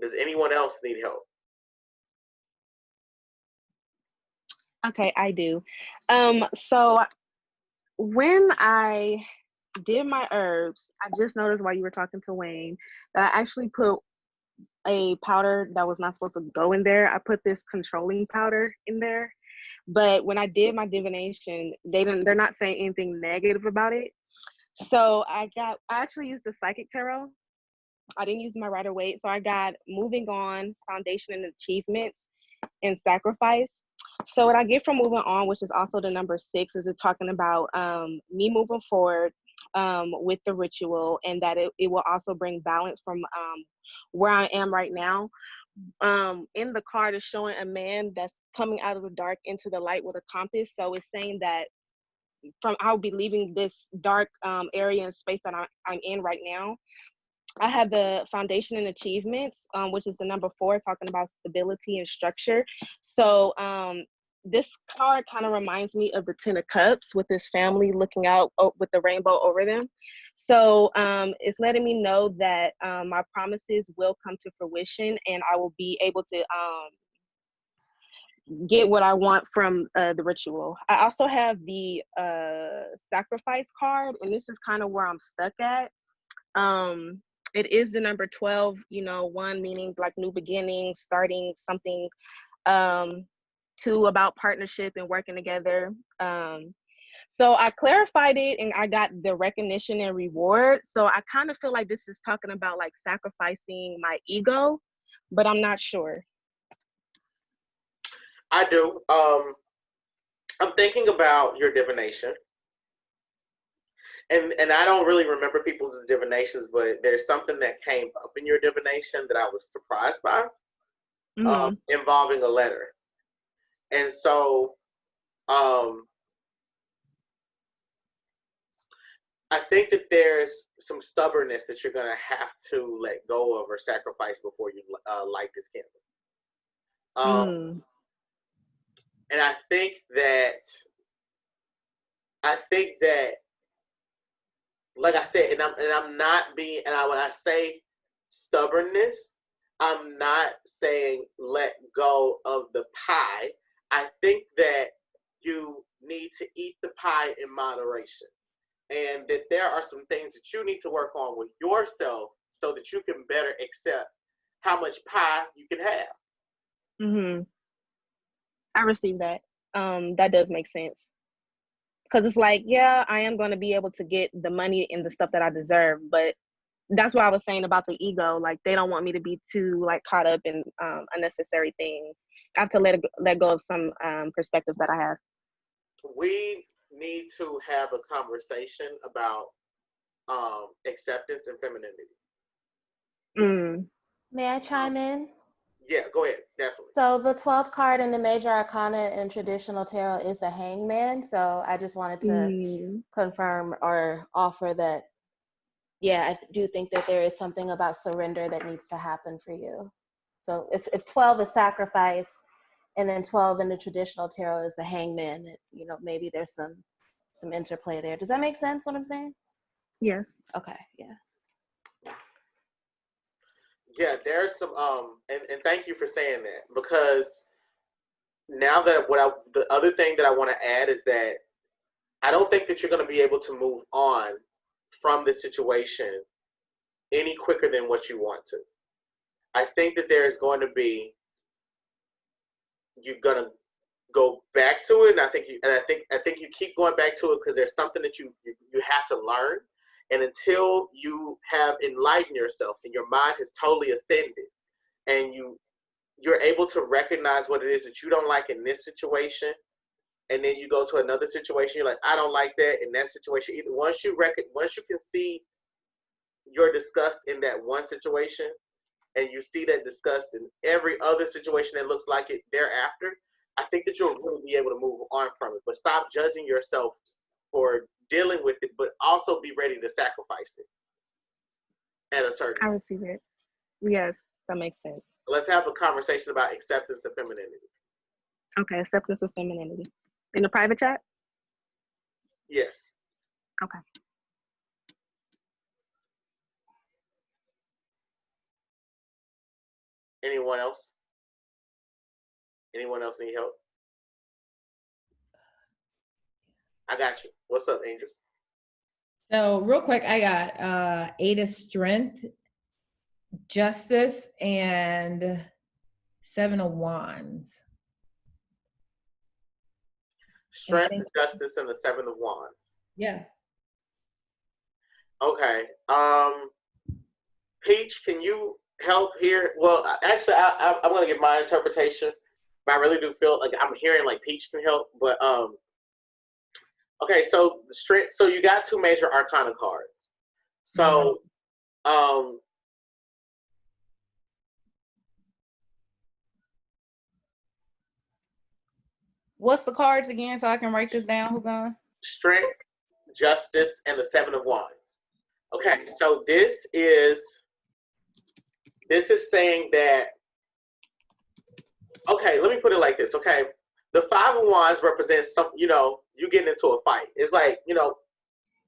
Does anyone else need help? Okay, I do. So when I did my herbs, I just noticed while you were talking to Wayne that I actually put a powder that was not supposed to go in there. I put this controlling powder in there. But when I did my divination, they're not saying anything negative about it. So I actually used the psychic tarot. I didn't use my Rider Waite. So I got moving on, foundation and achievements, and sacrifice. So what I get from moving on, which is also the number 6, is it talking about me moving forward with the ritual, and that it will also bring balance from where I am right now. In the card is showing a man that's coming out of the dark into the light with a compass. So it's saying that I'll be leaving this dark area and space that I'm in right now. I have the foundation and achievements, which is the number 4, talking about stability and structure. So this card kind of reminds me of the 10 of Cups with this family looking out with the rainbow over them. So it's letting me know that my promises will come to fruition, and I will be able to get what I want from the ritual. I also have the sacrifice card, and this is kind of where I'm stuck at. It is the number 12, 1 meaning like new beginning, starting something, 2 about partnership and working together. So I clarified it and I got the recognition and reward. So I kind of feel like this is talking about like sacrificing my ego, but I'm not sure. I do. I'm thinking about your divination. And I don't really remember people's divinations, but there's something that came up in your divination that I was surprised by, involving a letter. And so I think that there's some stubbornness that you're going to have to let go of or sacrifice before you light this candle. And I think that I think that, like I said, and I'm not being, when I say stubbornness, I'm not saying let go of the pie. I think that you need to eat the pie in moderation, and that there are some things that you need to work on with yourself so that you can better accept how much pie you can have. Mm-hmm. I receive that. That does make sense. Because it's like, yeah, I am going to be able to get the money and the stuff that I deserve, but that's what I was saying about the ego. Like, they don't want me to be too like caught up in unnecessary things. I have to let go of some perspectives that I have. We need to have a conversation about acceptance and femininity. Mm. May I chime in? Yeah, go ahead, definitely. So the 12th card in the major arcana in traditional tarot is the Hangman. So I just wanted to confirm or offer that, yeah, I do think that there is something about surrender that needs to happen for you. So if 12 is sacrifice, and then 12 in the traditional tarot is the Hangman, you know, maybe there's some interplay there. Does that make sense, what I'm saying? Yes. Okay, yeah. Yeah, there's some and thank you for saying that, because now that the other thing that I want to add is that I don't think that you're going to be able to move on from this situation any quicker than what you want to. I think that there's going to be, you're going to go back to it, and I think you keep going back to it because there's something that you have to learn. And until you have enlightened yourself and your mind has totally ascended, and you're able to recognize what it is that you don't like in this situation, and then you go to another situation, you're like, I don't like that in that situation either. Once you can see your disgust in that one situation, and you see that disgust in every other situation that looks like it thereafter, I think that you'll really be able to move on from it. But stop judging yourself for dealing with it, but also be ready to sacrifice it at a certain. I receive it. Yes, that makes sense. Let's have a conversation about acceptance of femininity. Okay, acceptance of femininity. In the private chat? Yes. Okay. Anyone else? Anyone else need help? I got you. What's up, Angels? So real quick, I got 8 of Strength, Justice, and 7 of Wands. Strength, Justice, and the 7 of Wands. Yeah. Okay. Peach, can you help here? Well, actually, I'm going to give my interpretation, but I really do feel like I'm hearing like Peach can help. But okay, so strength. So you got 2 major arcana cards. So What's the cards again so I can write this down? Who's gone? Strength, Justice, and the 7 of Wands. Okay, so this is saying that, okay, let me put it like this, okay? The 5 of Wands represents some, you getting into a fight. It's like,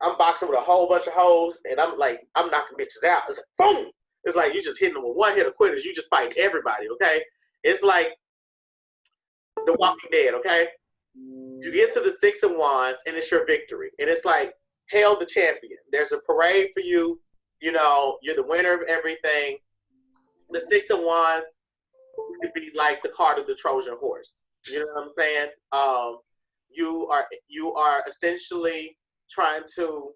I'm boxing with a whole bunch of hoes, and I'm knocking bitches out. It's like, boom! It's like you just hitting them with one hit of quitters. You just fighting everybody, okay? It's like The Walking Dead, okay? You get to the 6 of Wands, and it's your victory. And it's like, hail the champion. There's a parade for you. You're the winner of everything. The 6 of Wands could be like the card of the Trojan horse. You know what I'm saying? You are essentially trying to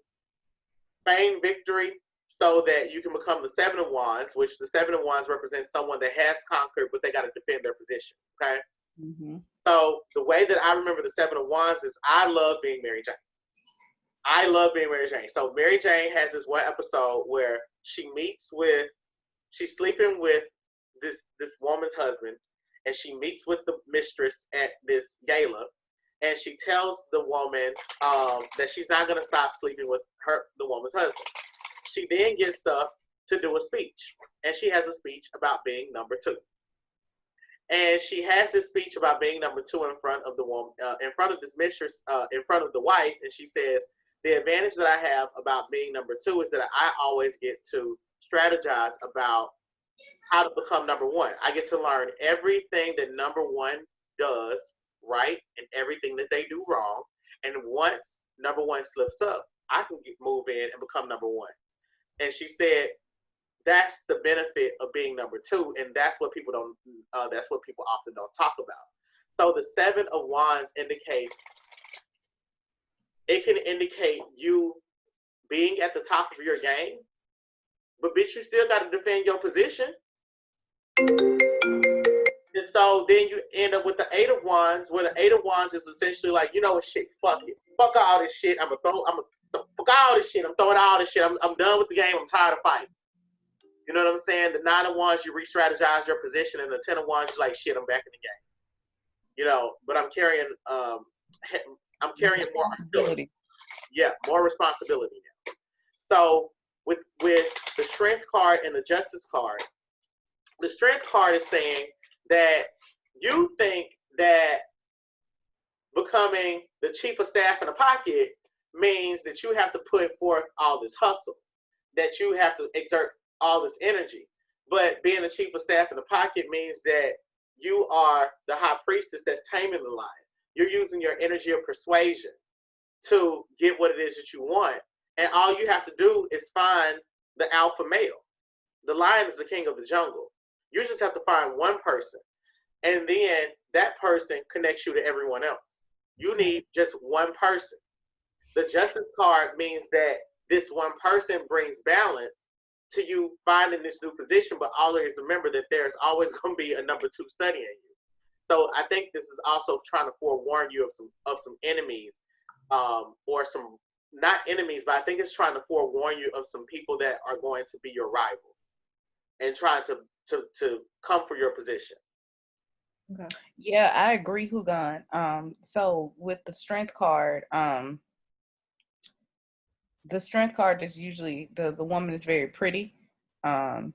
feign victory so that you can become the 7 of Wands, which the 7 of Wands represents someone that has conquered, but they got to defend their position. Okay. Mm-hmm. So the way that I remember the 7 of Wands is I love being Mary Jane. I love being Mary Jane. So Mary Jane has this one episode where she's sleeping with this woman's husband, and she meets with the mistress at this gala, and she tells the woman that she's not going to stop sleeping with the woman's husband. She then gets up to do a speech, and she has a speech about being number 2. And she has this speech about being number two in front of the woman, in front of this mistress, in front of the wife, and she says, "The advantage that I have about being number two is that I always get to strategize about how to become number one. I get to learn everything that number one does right and everything that they do wrong. And once number one slips up, I can move in and become number one." And she said, that's the benefit of being number two, and that's what people don't. That's what people often don't talk about. So the Seven of Wands indicates, it can indicate you being at the top of your game, but bitch, you still got to defend your position. And so then you end up with the Eight of Wands, where the Eight of Wands is essentially like, you know what, shit, fuck it, fuck all this shit. I'm gonna fuck all this shit. I'm throwing all this shit. I'm done with the game. I'm tired of fighting. You know what I'm saying? The Nine of Wands, you re-strategize your position, and the Ten of Wands, you're like, shit, I'm back in the game. You know, but I'm carrying more responsibility. Yeah, more responsibility now. So with the Strength card and the Justice card, the Strength card is saying that you think that becoming the chief of staff in a pocket means that you have to put forth all this hustle, that you have to exert all this energy. But being the chief of staff in the pocket means that you are the high priestess that's taming the lion. You're using your energy of persuasion to get what it is that you want. And all you have to do is find the alpha male. The lion is the king of the jungle. You just have to find one person. And then that person connects you to everyone else. You need just one person. The Justice card means that this one person brings balance to you finding this new position, but always remember that there's always going to be a number two studying you. So I think this is also trying to forewarn you of some enemies, or some, not enemies, but I think it's trying to forewarn you of some people that are going to be your rivals and trying to come for your position. Okay. Yeah, I agree, Hugon. So with the Strength card, the Strength card is usually the woman is very pretty, and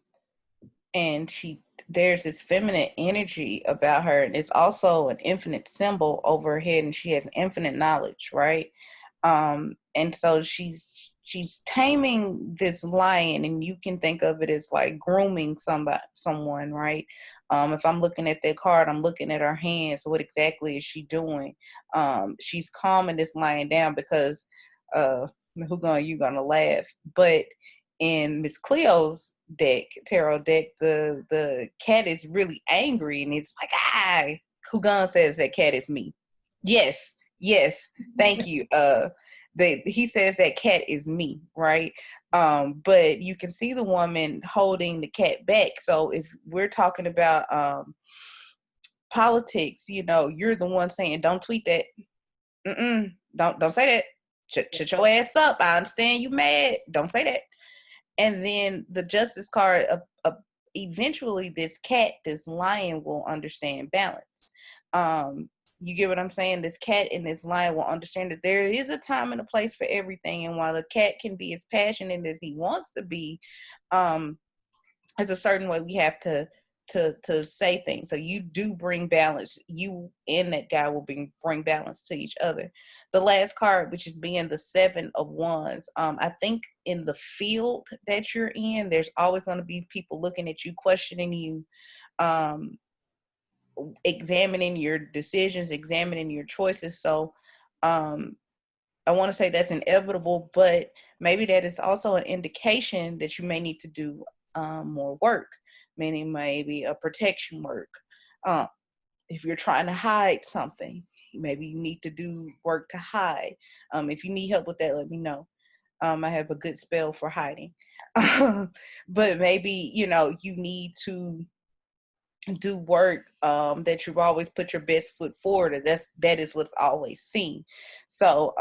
there's this feminine energy about her, and it's also an infinite symbol over her head, and she has infinite knowledge, right? And so she's taming this lion, and you can think of it as like grooming someone, right? If I'm looking at that card, I'm looking at her hands. So what exactly is she doing? She's calming this lion down because you're gonna laugh, but in Miss Cleo's tarot deck, the cat is really angry, and it's like, Hugon says that cat is me. Yes, thank you. He says that cat is me, right? But you can see the woman holding the cat back. So if we're talking about politics, you're the one saying, don't tweet that. Don't say that. Shut your ass up. I understand you mad. Don't say that. And then the Justice card, eventually this lion will understand balance. You get what I'm saying? This cat and this lion will understand that there is a time and a place for everything. And while the cat can be as passionate as he wants to be, there's a certain way we have to say things. So you do bring balance. You and that guy will bring balance to each other. The last card, which is being the Seven of Wands. I think in the field that you're in, there's always going to be people looking at you, questioning you, examining your decisions, examining your choices. So I want to say that's inevitable, but maybe that is also an indication that you may need to do more work, meaning maybe a protection work. If you're trying to hide something, maybe you need to do work to hide. If you need help with that, let me know. I have a good spell for hiding. But maybe, you need to do work that you've always put your best foot forward, and that is what's always seen. So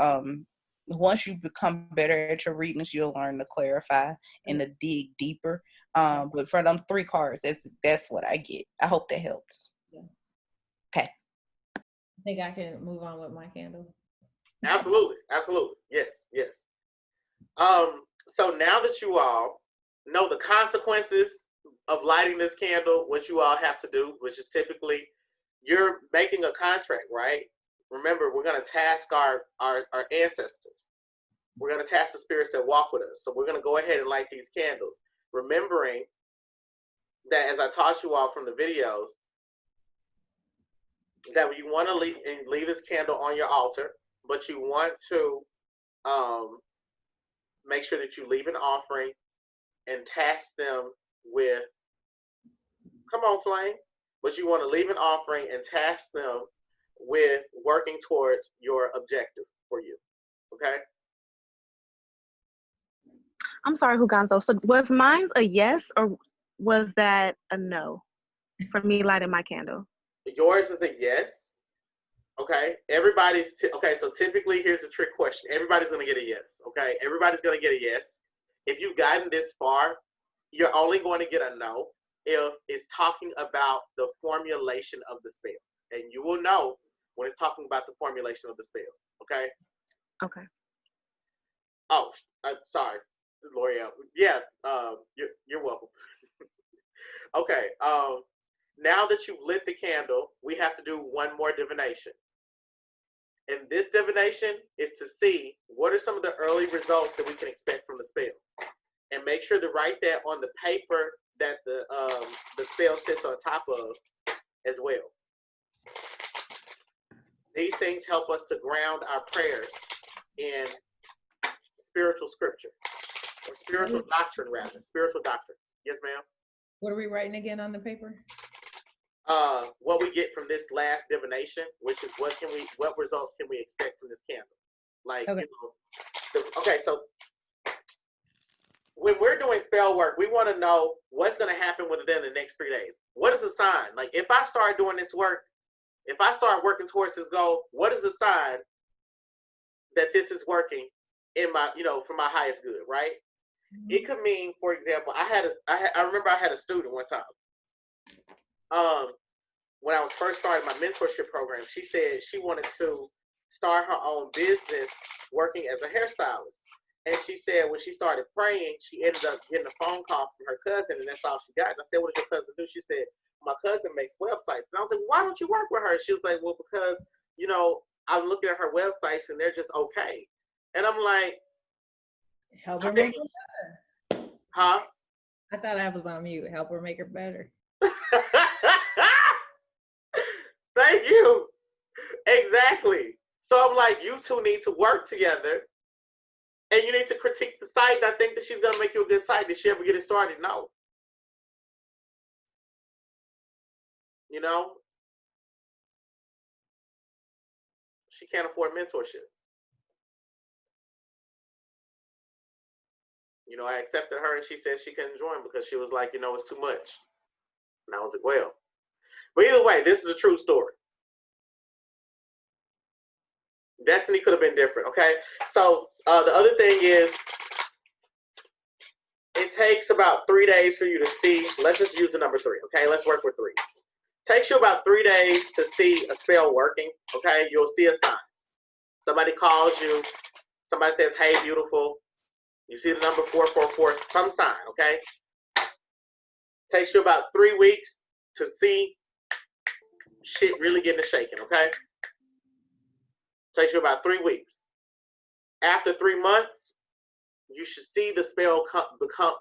once you become better at your readings, you'll learn to clarify and to dig deeper. But for them 3 cards, that's what I get. I hope that helps. Yeah. Okay. I think I can move on with my candle. Absolutely. Yes. So now that you all know the consequences of lighting this candle, what you all have to do, which is typically you're making a contract, right? Remember, we're going to task our ancestors. We're going to task the spirits that walk with us. So we're going to go ahead and light these candles, remembering that, as I taught you all from the videos, that you want to leave this candle on your altar, but you want to make sure that you leave an offering and task them with, come on, flame, but you want to leave an offering and task them with working towards your objective for you. Okay? I'm sorry, Huganzo. So was mine a yes or was that a no for me lighting my candle? Yours is a yes. Okay? Okay, so typically here's a trick question. Everybody's going to get a yes. Okay? Everybody's going to get a yes. If you've gotten this far, you're only going to get a no if it's talking about the formulation of the spell. And you will know when it's talking about the formulation of the spell. Okay? Okay. Oh, I'm sorry, L'Oreal. Yeah, you're welcome. Okay. Now that you've lit the candle, we have to do one more divination. And this divination is to see what are some of the early results that we can expect from the spell. And make sure to write that on the paper that the spell sits on top of as well. These things help us to ground our prayers in spiritual scripture, or spiritual doctrine rather, spiritual doctrine. Yes, ma'am? What are we writing again on the paper? What we get from this last divination, which is what results can we expect from this candle? Like, okay. Okay, so when we're doing spell work, we want to know what's going to happen within the next 3 days. What is the sign? Like, if I start doing this work, if I start working towards this goal, what is the sign that this is working in my, for my highest good, right? Mm-hmm. It could mean, for example, I remember I had a student one time. When I was first starting my mentorship program, she said she wanted to start her own business working as a hairstylist. And she said when she started praying, she ended up getting a phone call from her cousin, and that's all she got. And I said, what does your cousin do? She said, my cousin makes websites. And I was like, why don't you work with her? She was like, well, because, I'm looking at her websites and they're just okay. And I'm like, help her make it better. Huh? I thought I was on mute. Help her make it better. Thank you. Exactly. So I'm like, you two need to work together. And you need to critique the site. And I think that she's going to make you a good site. Did she ever get it started? No. She can't afford mentorship. I accepted her and she said she couldn't join because she was like, it's too much. And I was like, well. But either way, this is a true story. Destiny could have been different, okay? So the other thing is, it takes about 3 days for you to see. Let's just use the number 3, okay? Let's work with threes. Takes you about 3 days to see a spell working, okay? You'll see a sign. Somebody calls you. Somebody says, hey, beautiful. You see the number 444, some sign, okay? Takes you about 3 weeks to see shit really getting to shaking, okay? Takes you about 3 weeks. After 3 months, you should see the spell become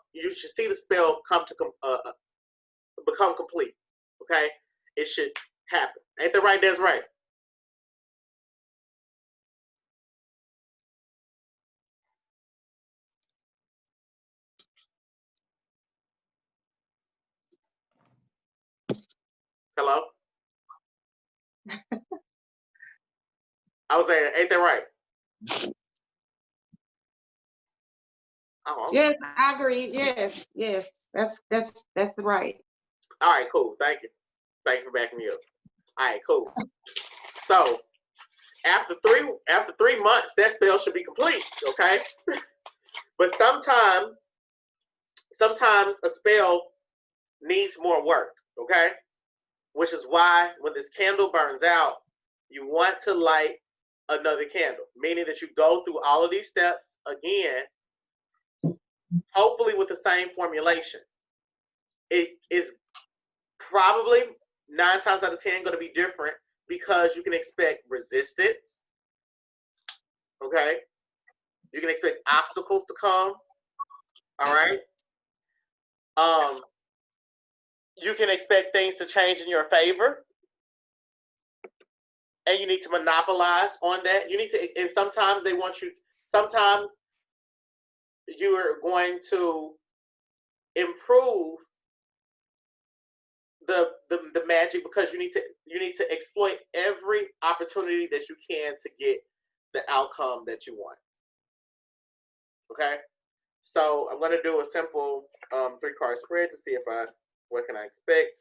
complete. Okay? It should happen. Ain't that right? That's right. Hello? I was saying, ain't that right? Oh, okay. Yes, I agree. Yes. That's the right. All right, cool. Thank you. Thank you for backing me up. All right, cool. So after 3 months, that spell should be complete. Okay. But sometimes a spell needs more work. Okay. Which is why when this candle burns out, you want to light another candle, meaning that you go through all of these steps again, hopefully with the same formulation. it is probably 9 times out of 10 going to be different because you can expect resistance. Okay, you can expect obstacles to come. All right. You can expect things to change in your favor, and you need to monopolize on that. You need to, and sometimes they want you. Sometimes you are going to improve the magic because you need to exploit every opportunity that you can to get the outcome that you want. Okay, so I'm going to do a simple 3-card spread to see what can I expect.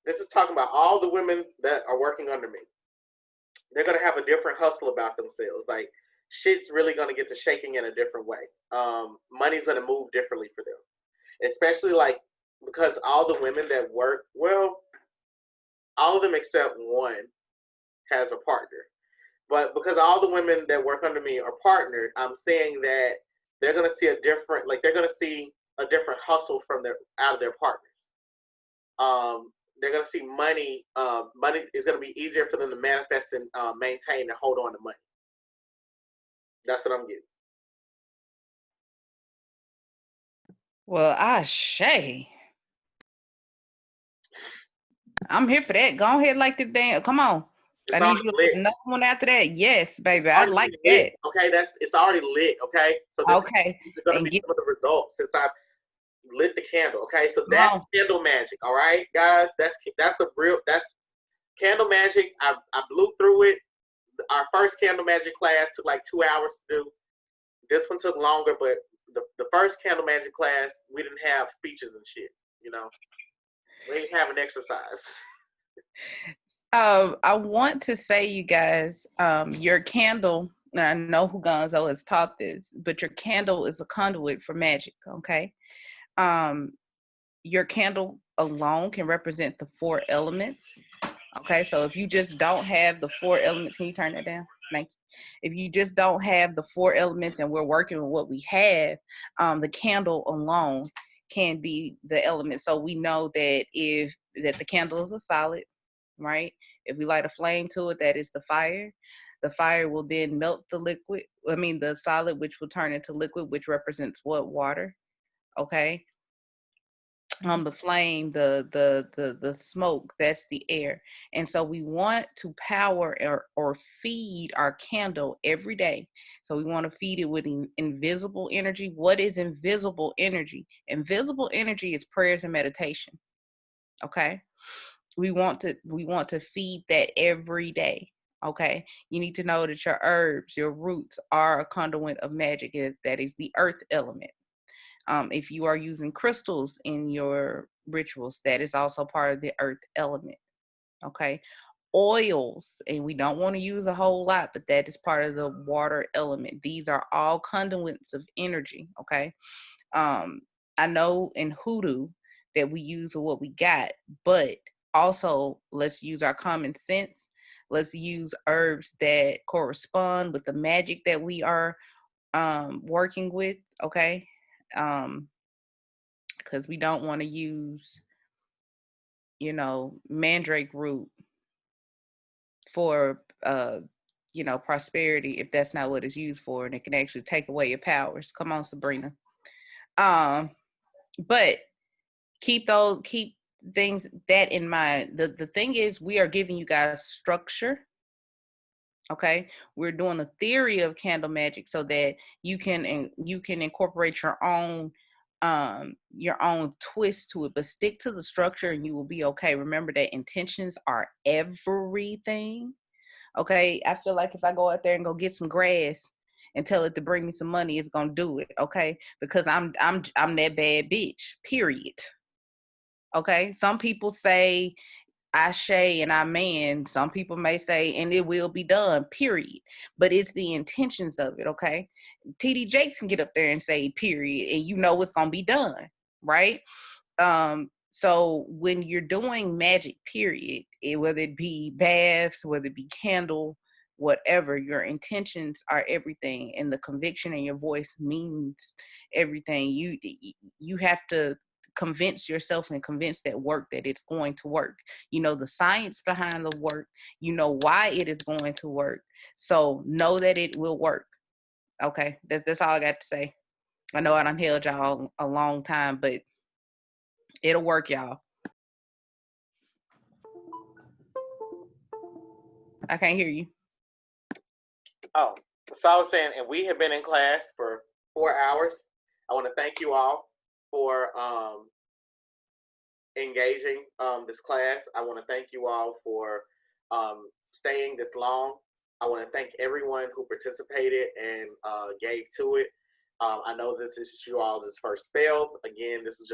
This is talking about all the women that are working under me. They're going to have a different hustle about themselves. Like, shit's really going to get to shaking in a different way. Money's going to move differently for them. Especially, like, because all the women that work, well, all of them except one has a partner. But because all the women that work under me are partnered, I'm saying that they're going to see they're going to see a different hustle out of their partners. They're going to see money. Money is going to be easier for them to manifest and maintain and hold on to money. That's what I'm getting. Well, I'm here for that. Go ahead, like the damn. Come on. It's I need already you to lit. put another one after that. Yes, baby. It's I already like lit. that. Okay, it's already lit. Okay, so these are going to be some of the results since I've lit the candle. Okay, so that's candle magic. All right, guys, that's candle magic. I blew through it. Our first candle magic class took like 2 hours to do. This one took longer, but the first candle magic class, we didn't have speeches and shit. You know, we didn't have an exercise. I want to say, you guys, your candle, and I know who Gonzo has taught this, but your candle is a conduit for magic, okay? Your candle alone can represent the 4 elements, okay? So if you just don't have the 4 elements, can you turn that down? Thank you. If you just don't have the 4 elements and we're working with what we have, the candle alone can be the element. So we know that that the candle is a solid, right? If we light a flame to it, that is the fire. The fire will then melt the solid, which will turn into liquid, which represents what? Water. Okay. The flame, the smoke, that's the air. And so we want to power or feed our candle every day. So we want to feed it with invisible energy. What is invisible energy? Invisible energy is prayers and meditation. Okay. We want to feed that every day. Okay. You need to know that your herbs, your roots are a conduit of magic. That is the earth element. If you are using crystals in your rituals, that is also part of the earth element. Okay. Oils, and we don't want to use a whole lot, but that is part of the water element. These are all conduits of energy. Okay. I know in hoodoo that we use what we got, but also let's use our common sense. Let's use herbs that correspond with the magic that we are working with. Okay. Because we don't want to use, mandrake root for, prosperity if that's not what it's used for, and it can actually take away your powers. Come on, Sabrina. But keep things that in mind. The thing is, we are giving you guys structure. Okay, we're doing a theory of candle magic so that you can incorporate your own twist to it, but stick to the structure and you will be okay. Remember that intentions are everything. Okay, I feel like if I go out there and go get some grass and tell it to bring me some money, it's gonna do it. Okay, because I'm that bad bitch. Period. Okay, some people say Ashe and Amen. Some people may say, and it will be done, period. But it's the intentions of it, okay? TD Jakes can get up there and say, period, and you know it's going to be done, right? So when you're doing magic, period, whether it be baths, whether it be candle whatever. Your intentions are everything, and the conviction in your voice means everything. You have to convince yourself and convince that work that it's going to work. You know the science behind the work. You know why it is going to work. So know that it will work. Okay, that's all I got to say. I know I done held y'all a long time, but it'll work, y'all. I can't hear you. Oh, so I was saying, and we have been in class for 4 hours. I want to thank you all for engaging this class. I want to thank you all for staying this long. I want to thank everyone who participated and gave to it. I know this is you all's first spell. Again, this is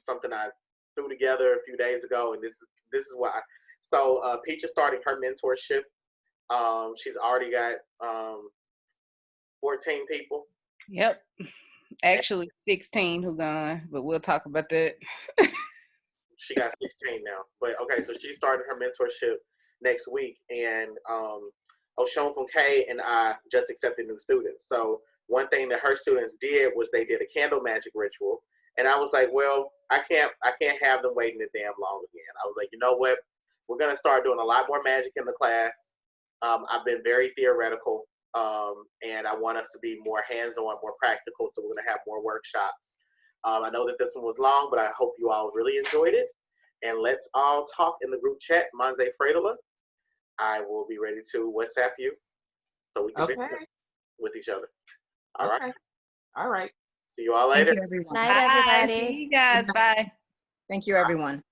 something I threw together a few days ago, and this is why. So Peach is starting her mentorship. She's already got 14 people. Yep. Actually 16 who gone, but we'll talk about that. She got 16 now. But okay, so she started her mentorship next week, and Oshun from K and I just accepted new students. So one thing that her students did was they did a candle magic ritual, and I was like, well, I can't have them waiting a damn long again. I was like, you know what? We're gonna start doing a lot more magic in the class. I've been very theoretical, and I want us to be more hands-on, more practical. So we're gonna have more workshops. I know that this one was long, but I hope you all really enjoyed it. And let's all talk in the group chat. Manze Fredola. I will be ready to WhatsApp you so we can be with each other. All right. All right. See you all Thank later. you, everyone. Night, Bye. everybody. See you guys. Bye. Thank you, everyone.